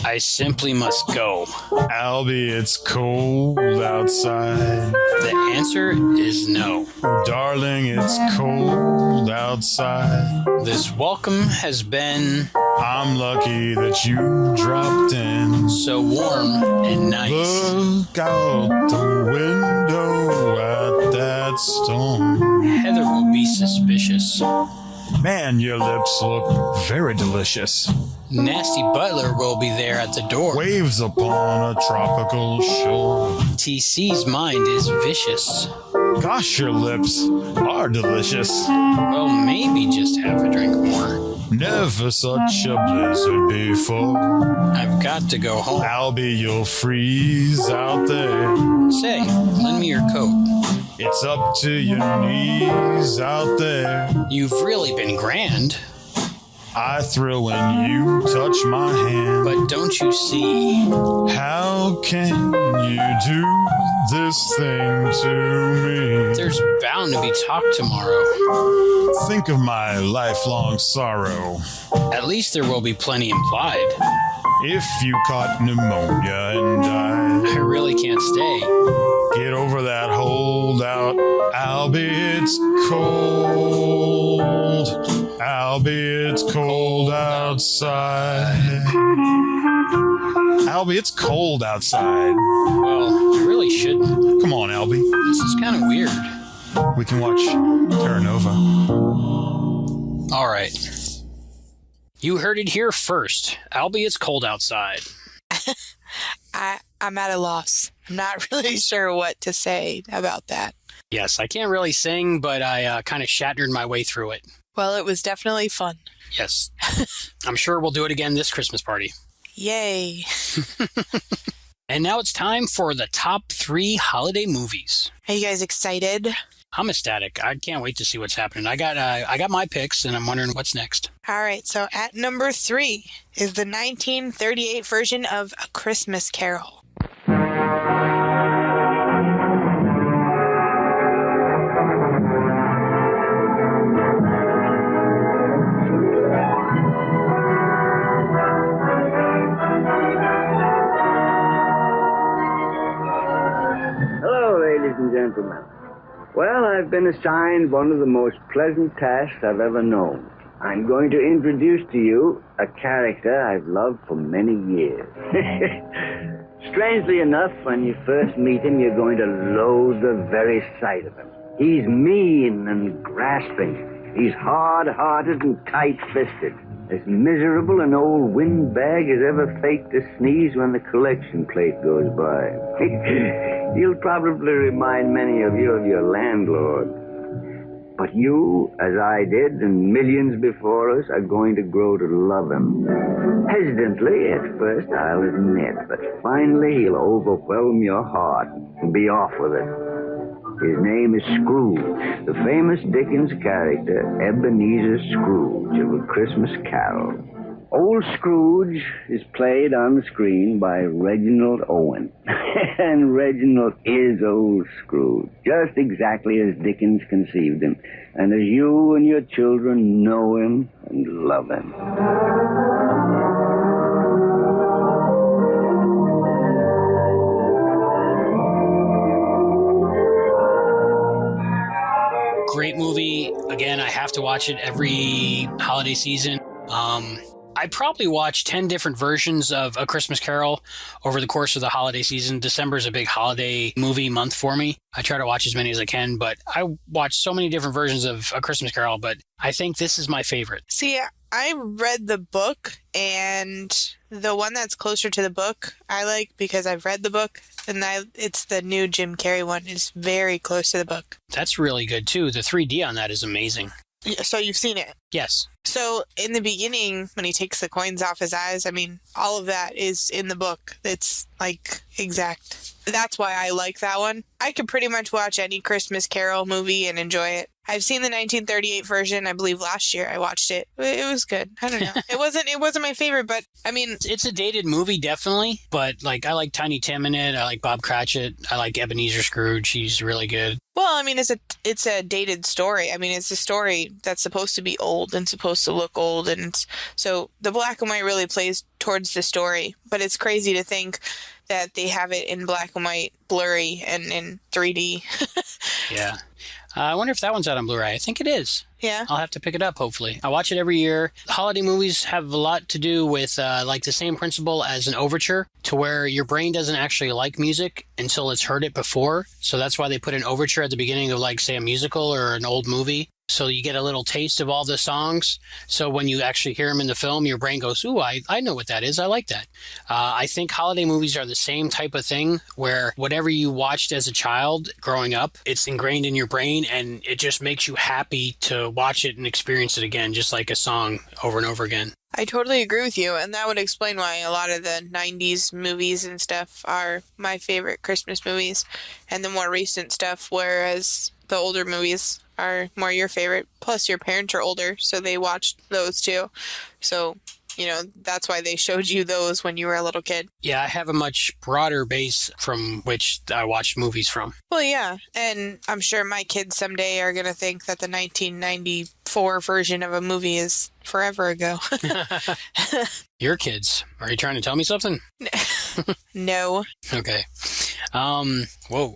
I I simply must go. Albie, it's cold outside. The answer is no. Darling, it's cold outside. This welcome has been... I'm lucky that you dropped in. So warm and nice. Look out the window at that storm. Heather will be suspicious. Man, your lips look very delicious. Nasty Butler will be there at the door. Waves upon a tropical shore. TC's mind is vicious. Gosh, your lips are delicious. Well, maybe just have a drink more. Never such a blizzard before. I've got to go home. Albie, you'll freeze out there. Say, lend me your coat. It's up to your knees out there. You've really been grand. I thrill when you touch my hand. But don't you see? How can you do this thing to me? There's bound to be talk tomorrow. Think of my lifelong sorrow. At least there will be plenty implied. If you caught pneumonia and died, I really can't stay. Get over that holdout. Albie, it's cold. Albie, it's cold outside. Albie, it's cold outside. Well, I really shouldn't. Come on, Albie. This is kind of weird. We can watch Terra Nova. All right. You heard it here first. Albie, it's cold outside. I'm at a loss. I'm not really sure what to say about that. Yes, I can't really sing, but I kind of Shatnered my way through it. Well, it was definitely fun. Yes. I'm sure we'll do it again this Christmas party. Yay. And now it's time for the top 3 holiday movies. Are you guys excited? I'm ecstatic. I can't wait to see what's happening. I got my picks, and I'm wondering what's next. All right, so at number 3 is the 1938 version of A Christmas Carol. Hello, ladies and gentlemen. Well, I've been assigned one of the most pleasant tasks I've ever known. I'm going to introduce to you a character I've loved for many years. Strangely enough, when you first meet him, you're going to loathe the very sight of him. He's mean and grasping. He's hard-hearted and tight-fisted. As miserable an old windbag as ever faked a sneeze when the collection plate goes by. He'll probably remind many of you of your landlord. But you, as I did, and millions before us, are going to grow to love him. Hesitantly, at first, I'll admit, but finally he'll overwhelm your heart and be off with it. His name is Scrooge, the famous Dickens character, Ebenezer Scrooge of A Christmas Carol. Old Scrooge is played on the screen by Reginald Owen. And Reginald is old Scrooge, just exactly as Dickens conceived him, and as you and your children know him and love him. Great movie. Again, I have to watch it every holiday season. I probably watch 10 different versions of A Christmas Carol over the course of the holiday season. December is a big holiday movie month for me. I try to watch as many as I can, but I watch so many different versions of A Christmas Carol, but I think this is my favorite. See, I read the book, and the one that's closer to the book I like because I've read the book, and it's the new Jim Carrey one. It's very close to the book. That's really good, too. The 3D on that is amazing. So you've seen it? Yes. So in the beginning, when he takes the coins off his eyes, I mean, all of that is in the book. It's like exact. That's why I like that one. I could pretty much watch any Christmas Carol movie and enjoy it. I've seen the 1938 version. I believe last year I watched it. It was good. I don't know. It wasn't my favorite, but I mean, it's a dated movie, definitely. But like, I like Tiny Tim in it. I like Bob Cratchit. I like Ebenezer Scrooge. He's really good. Well, I mean, it's a dated story. I mean, it's a story that's supposed to be old and supposed to look old, and so the black and white really plays towards the story. But it's crazy to think that they have it in black and white, blurry, and in 3D. Yeah. I wonder if that one's out on Blu-ray. I think it is. Yeah. I'll have to pick it up, hopefully. I watch it every year. Holiday movies have a lot to do with like the same principle as an overture, to where your brain doesn't actually like music until it's heard it before. So that's why they put an overture at the beginning of, like, say, a musical or an old movie. So you get a little taste of all the songs. So when you actually hear them in the film, your brain goes, ooh, I know what that is. I like that. I think holiday movies are the same type of thing, where whatever you watched as a child growing up, it's ingrained in your brain, and it just makes you happy to watch it and experience it again, just like a song over and over again. I totally agree with you, and that would explain why a lot of the 90s movies and stuff are my favorite Christmas movies, and the more recent stuff, whereas the older movies are more your favorite. Plus, your parents are older, so they watched those too. So, you know, that's why they showed you those when you were a little kid. Yeah, I have a much broader base from which I watched movies from. Well, yeah, and I'm sure my kids someday are going to think that the 1994 version of a movie is forever ago. Your kids. Are you trying to tell me something? No. Okay. Whoa.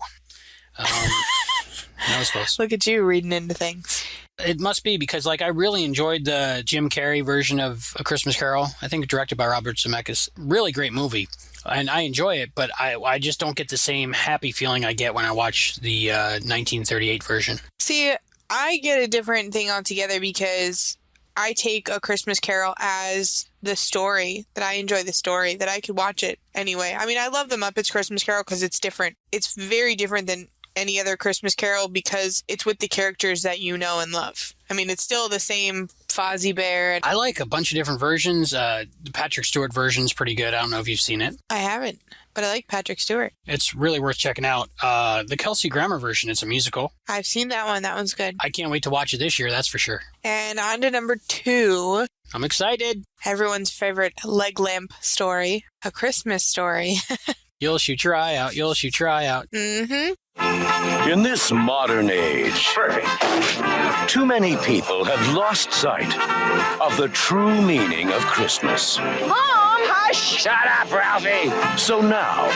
That was close. Look at you reading into things. It must be because, like, I really enjoyed the Jim Carrey version of A Christmas Carol. I think directed by Robert Zemeckis. Really great movie. And I enjoy it, but I just don't get the same happy feeling I get when I watch the 1938 version. See, I get a different thing altogether because I take A Christmas Carol as the story, that I enjoy the story, that I could watch it anyway. I mean, I love The Muppets Christmas Carol because it's different. It's very different than any other Christmas Carol because it's with the characters that you know and love. I mean, it's still the same Fozzie Bear. I like a bunch of different versions. The Patrick Stewart version's pretty good. I don't know if you've seen it. I haven't, but I like Patrick Stewart. It's really worth checking out. The Kelsey Grammer version, it's a musical. I've seen that one. That one's good. I can't wait to watch it this year, that's for sure. And on to number 2. I'm excited. Everyone's favorite leg lamp story, A Christmas Story. You'll shoot your eye out. You'll shoot your eye out. Mm-hmm. In this modern age, too many people have lost sight of the true meaning of Christmas. Mom! Hush! Shut up, Ralphie! So now,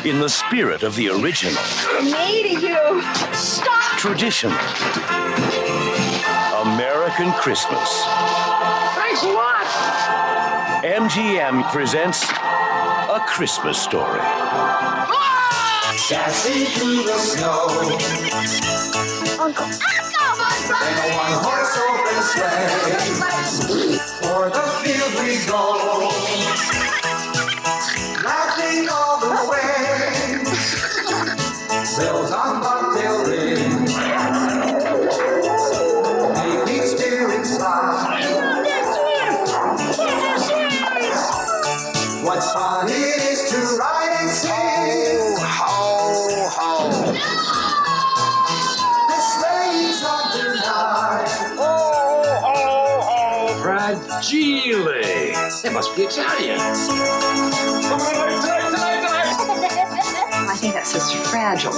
in the spirit of the original, Me to you! Stop! traditional, American Christmas, Thanks a lot! MGM presents A Christmas Story. Dashing through the snow. Uncle! In a one-horse open sleigh, for the field we go, laughing all the way. Bells on bobtail ring, making spirits fly. What fun it is to ride and sing! Ho, ho, ho! The sleighs on tonight. Ho, ho, ho! Fragile. It must be Italian. I think that says fragile.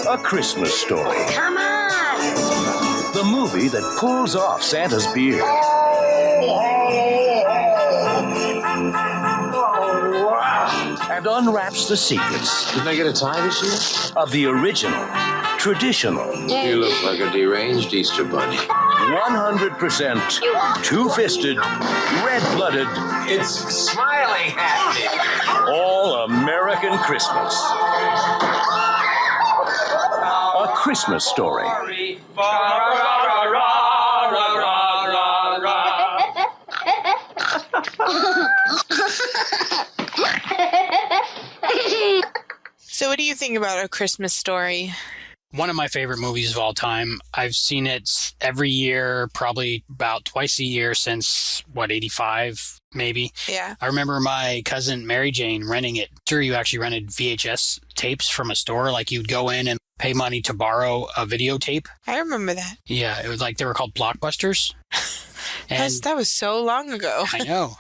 A Christmas Story. Come on! The movie that pulls off Santa's beard. And unwraps the secrets. Did they get a tie this year? Of the original, traditional. You look like a deranged Easter bunny. 100% two-fisted, red-blooded. It's smiling at me. All American Christmas. A Christmas Story. So what do you think about A Christmas Story? One of my favorite movies of all time. I've seen it every year, probably about twice a year since, 85, maybe? Yeah. I remember my cousin Mary Jane renting it. Sure, you actually rented VHS tapes from a store. Like, you'd go in and pay money to borrow a videotape. I remember that. Yeah, it was like they were called Blockbusters. And that was so long ago. I know.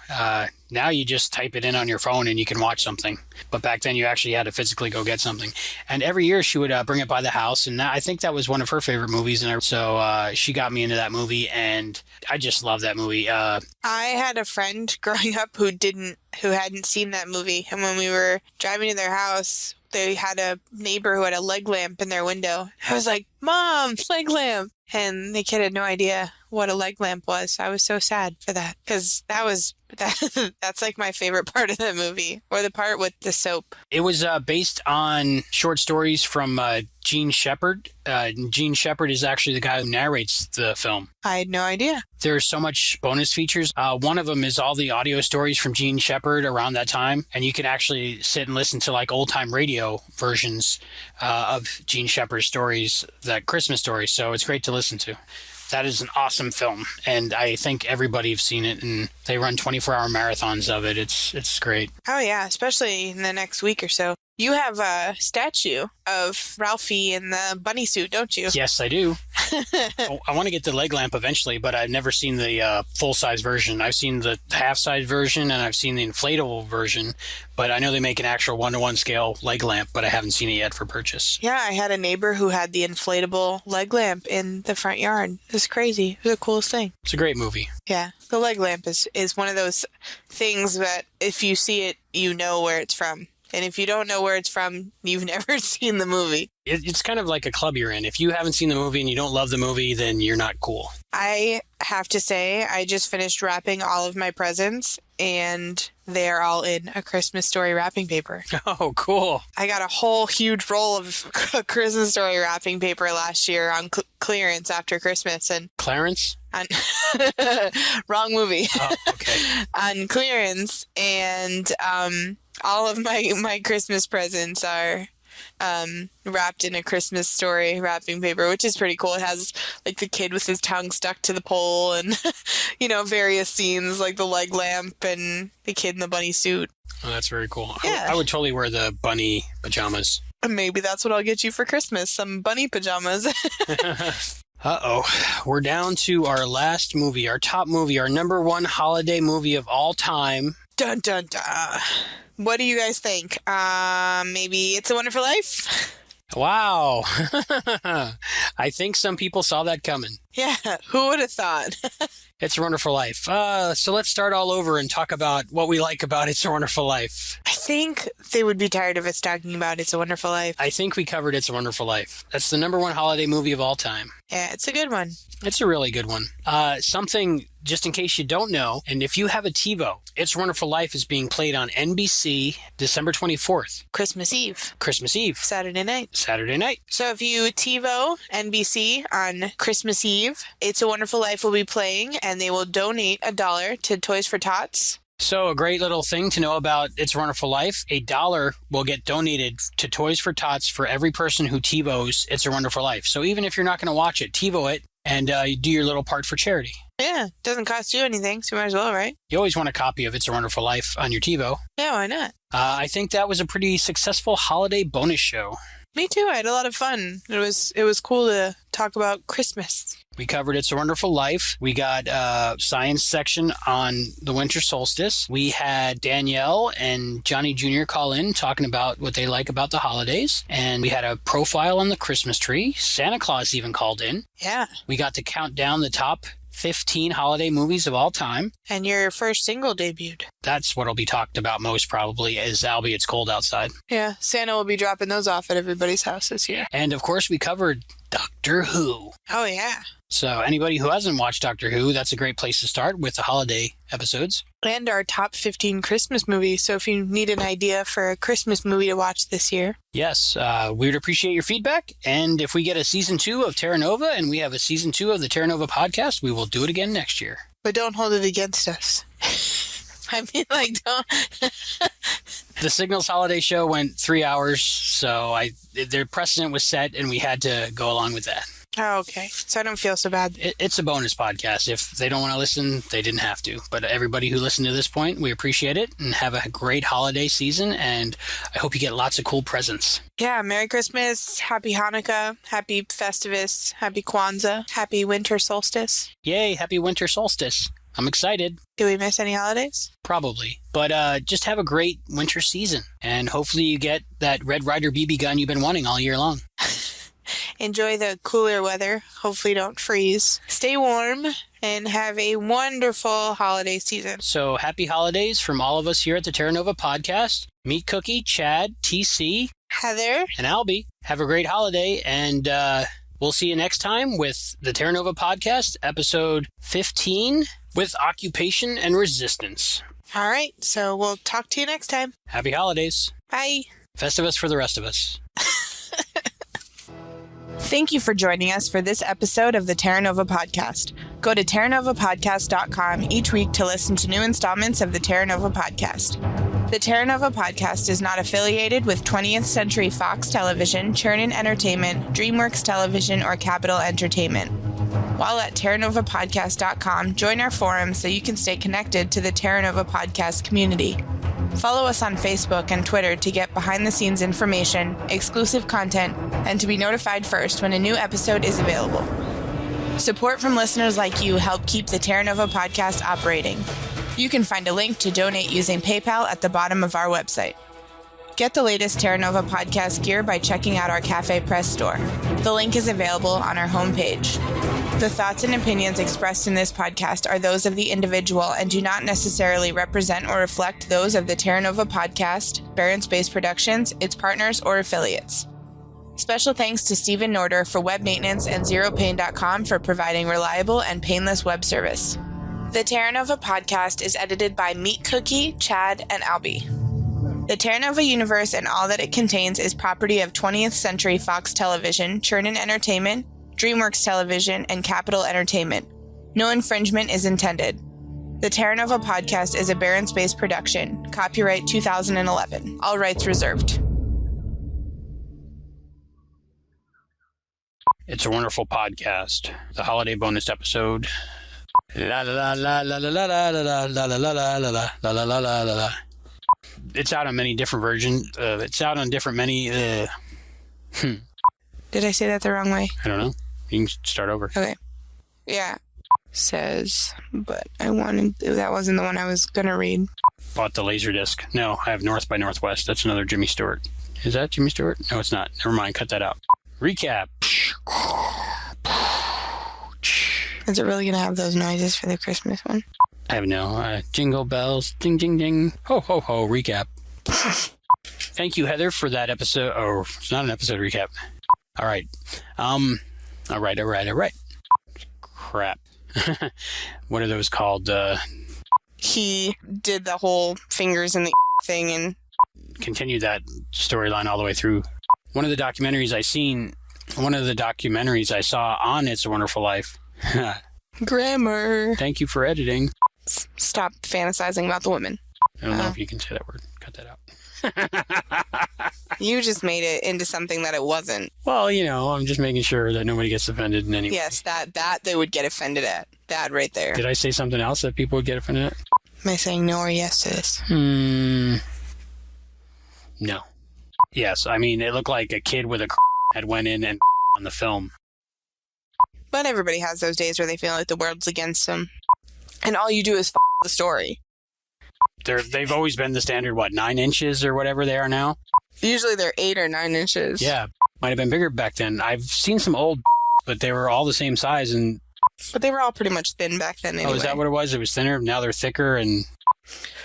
Now you just type it in on your phone and you can watch something. But back then you actually had to physically go get something. And every year she would bring it by the house. And I think that was one of her favorite movies. And so she got me into that movie. And I just love that movie. I had a friend growing up who hadn't seen that movie. And when we were driving to their house, they had a neighbor who had a leg lamp in their window. I was like, Mom, leg lamp. And the kid had no idea what a leg lamp was. I was so sad for that because that's like my favorite part of the movie, or the part with the soap. It was based on short stories from Gene Shepard. Gene Shepard is actually the guy who narrates the film. I had no idea. There's so much bonus features. One of them is all the audio stories from Gene Shepard around that time. And you can actually sit and listen to like old time radio versions of Gene Shepard's stories, that Christmas stories. So it's great to listen to. That is an awesome film, and I think everybody have seen it, and they run 24-hour marathons of it. It's great. Oh, yeah, especially in the next week or so. You have a statue of Ralphie in the bunny suit, don't you? Yes, I do. I want to get the leg lamp eventually, but I've never seen the full-size version. I've seen the half-size version, and I've seen the inflatable version, but I know they make an actual 1-to-1 scale leg lamp, but I haven't seen it yet for purchase. Yeah, I had a neighbor who had the inflatable leg lamp in the front yard. It was crazy. It was the coolest thing. It's a great movie. Yeah, the leg lamp is one of those things that if you see it, you know where it's from. And if you don't know where it's from, you've never seen the movie. It's kind of like a club you're in. If you haven't seen the movie and you don't love the movie, then you're not cool. I have to say, I just finished wrapping all of my presents, and they're all in a Christmas Story wrapping paper. Oh, cool. I got a whole huge roll of Christmas Story wrapping paper last year on clearance after Christmas. And Clarence? Wrong movie. Oh, okay. On clearance, and all of my Christmas presents are wrapped in a Christmas Story wrapping paper, which is pretty cool. It has like the kid with his tongue stuck to the pole and, various scenes like the leg lamp and the kid in the bunny suit. Oh, that's very cool. Yeah. I would totally wear the bunny pajamas. Maybe that's what I'll get you for Christmas, some bunny pajamas. Uh-oh. We're down to our last movie, our top movie, our number one holiday movie of all time. Dun, dun, dun. What do you guys think? Maybe It's a Wonderful Life? Wow. I think some people saw that coming. Yeah, who would have thought? It's a Wonderful Life. So let's start all over and talk about what we like about It's a Wonderful Life. I think they would be tired of us talking about It's a Wonderful Life. I think we covered It's a Wonderful Life. That's the number one holiday movie of all time. Yeah, it's a good one. It's a really good one. Something, just in case you don't know, and if you have a TiVo, It's a Wonderful Life is being played on NBC December 24th. Christmas Eve. Christmas Eve. Saturday night. Saturday night. So if you TiVo NBC on Christmas Eve, It's a Wonderful Life will be playing, and they will donate $1 to Toys for Tots. So a great little thing to know about It's a Wonderful Life, $1 will get donated to Toys for Tots for every person who TiVos It's a Wonderful Life. So even if you're not going to watch it, TiVo it and you do your little part for charity. Yeah, doesn't cost you anything, so you might as well, right? You always want a copy of It's a Wonderful Life on your TiVo. Yeah, why not? I think that was a pretty successful holiday bonus show. Me too. I had a lot of fun. It was cool to talk about Christmas. We covered It's a Wonderful Life. We got a science section on the Winter Solstice. We had Danielle and Johnny Jr. call in talking about what they like about the holidays. And we had a profile on the Christmas tree. Santa Claus even called in. Yeah. We got to count down the top 15 holiday movies of all time. And your first single debuted. That's what'll be talked about most probably is Albie, It's Cold Outside. Yeah, Santa will be dropping those off at everybody's house this year. And of course we covered Doctor Who. Oh yeah. So anybody who hasn't watched Doctor Who, that's a great place to start with the holiday episodes. And our top 15 Christmas movies. So if you need an idea for a Christmas movie to watch this year. Yes, we would appreciate your feedback. And if we get a season 2 of Terra Nova and we have a season 2 of the Terra Nova podcast, we will do it again next year. But don't hold it against us. I mean, like, don't... The Signals holiday show went 3 hours, so their precedent was set, and we had to go along with that. Oh, okay. So I don't feel so bad. It's a bonus podcast. If they don't want to listen, they didn't have to. But everybody who listened to this point, we appreciate it, and have a great holiday season, and I hope you get lots of cool presents. Yeah, Merry Christmas, Happy Hanukkah, Happy Festivus, Happy Kwanzaa, Happy Winter Solstice. Yay, Happy Winter Solstice. I'm excited. Do we miss any holidays? Probably. But just have a great winter season, and hopefully you get that Red Ryder BB gun you've been wanting all year long. Enjoy the cooler weather. Hopefully don't freeze. Stay warm and have a wonderful holiday season. So happy holidays from all of us here at the Terra Nova Podcast. Meet Cookie, Chad, TC, Heather, and Albie. Have a great holiday, and we'll see you next time with the Terra Nova Podcast, episode 15, with Occupation and Resistance. All right, so we'll talk to you next time. Happy holidays. Bye. Festivus for the rest of us. Thank you for joining us for this episode of the Terra Nova Podcast. Go to terranovapodcast.com each week to listen to new installments of the Terra Nova Podcast. The Terra Nova Podcast is not affiliated with 20th Century Fox Television, Churnin Entertainment, DreamWorks Television, or Capitol Entertainment. While at terranovapodcast.com, join our forum so you can stay connected to the Terra Nova Podcast community. Follow us on Facebook and Twitter to get behind-the-scenes information, exclusive content, and to be notified first when a new episode is available. Support from listeners like you help keep the Terra Nova Podcast operating. You can find a link to donate using PayPal at the bottom of our website. Get the latest Terra Nova Podcast gear by checking out our Cafe Press store. The link is available on our homepage. The thoughts and opinions expressed in this podcast are those of the individual and do not necessarily represent or reflect those of the Terra Nova Podcast, Barron Space Productions, its partners, or affiliates. Special thanks to Stephen Norder for web maintenance and ZeroPain.com for providing reliable and painless web service. The Terra Nova Podcast is edited by Meat Cookie, Chad, and Albie. The Terra Nova universe and all that it contains is property of 20th Century Fox Television, Churnin Entertainment, DreamWorks Television, and Capitol Entertainment. No infringement is intended. The Terra Nova Podcast is a Barron Space production. Copyright 2011. All rights reserved. It's a wonderful podcast. The holiday bonus episode. La la la la la la la la la la la la la la la la la la. It's out on many different versions. It's out on different many. Did I say that the wrong way? I don't know. You can start over. Okay. Yeah. Says, but I wanted. That wasn't the one I was gonna read. Bought the Laserdisc. No, I have North by Northwest. That's another Jimmy Stewart. Is that Jimmy Stewart? No, it's not. Never mind. Cut that out. Recap. Is it really gonna have those noises for the Christmas one? I have no. Jingle bells, ding, ding, ding. Ho, ho, ho. Recap. Thank you, Heather, for that episode. Oh, it's not an episode recap. All right. All right. Crap. What are those called? He did the whole fingers in the thing and continued that storyline all the way through. One of the documentaries I saw on It's a Wonderful Life. Grammar. Thank you for editing. Stop fantasizing about the women. I don't know if you can say that word. Cut that out. You just made it into something that it wasn't. Well, I'm just making sure that nobody gets offended in any way. Yes, that they would get offended at. That right there. Did I say something else that people would get offended at? Am I saying no or yes to this? No. Yes, I mean, it looked like a kid with a had went in and on the film. But everybody has those days where they feel like the world's against them. And all you do is the story. They've always been the standard, 9 inches or whatever they are now? Usually they're 8 or 9 inches. Yeah, might have been bigger back then. I've seen some old, but they were all the same size. But they were all pretty much thin back then anyway. Oh, is that what it was? It was thinner? Now they're thicker and...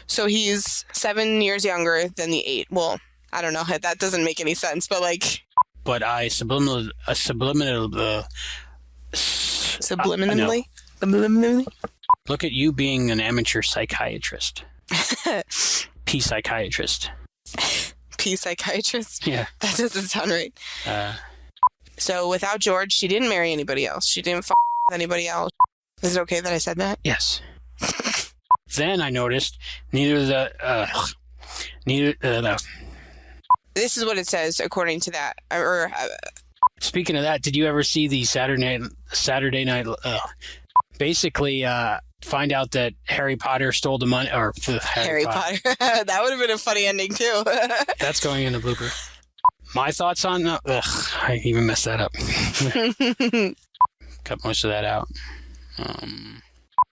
So he's 7 years younger than the 8. Well, I don't know. That doesn't make any sense, but like... But I subliminally... Subliminally? Look at you being an amateur psychiatrist. P-psychiatrist. P-psychiatrist? Yeah. That doesn't sound right. So without George, she didn't marry anybody else. She didn't with anybody else. Is it okay that I said that? Yes. Then I noticed neither No. This is what it says according to that. Speaking of that, did you ever see the Saturday night? Basically, find out that Harry Potter stole the money, or Harry Potter. That would have been a funny ending too. That's going in the blooper. My thoughts on I even messed that up. Cut most of that out.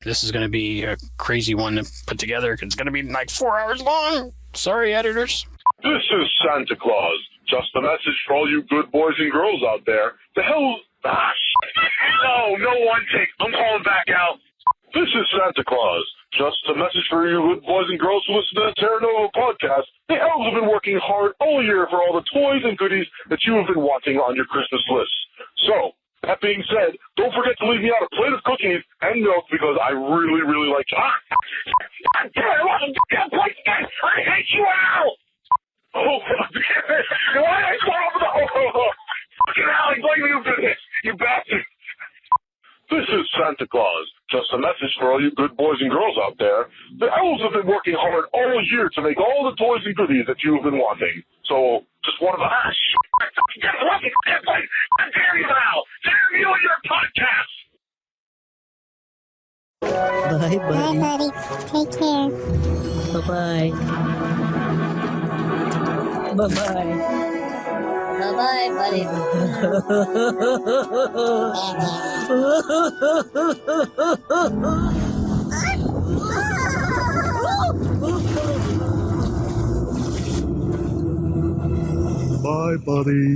This is going to be a crazy one to put together because it's going to be like 4 hours long. Sorry, editors. This is Santa Claus. Just a message for all you good boys and girls out there. The hell... No one take. I'm calling back out. This is Santa Claus. Just a message for you good boys and girls who listen to the Terra Nova Podcast. The elves have been working hard all year for all the toys and goodies that you have been wanting on your Christmas list. So, that being said, don't forget to leave me out a plate of cookies and milk because I really, really like you. I hate you all! Oh, why did I call over the fucking alley? Blame you for this, you bastard! This is Santa Claus. Just a message for all you good boys and girls out there. The elves have been working hard all year to make all the toys and goodies that you have been wanting. So, just one of the... How dare you now? Damn you and your podcast! Bye, buddy. Bye, buddy. Take care. Bye-bye. Bye-bye. Bye-bye, buddy. Bye, buddy.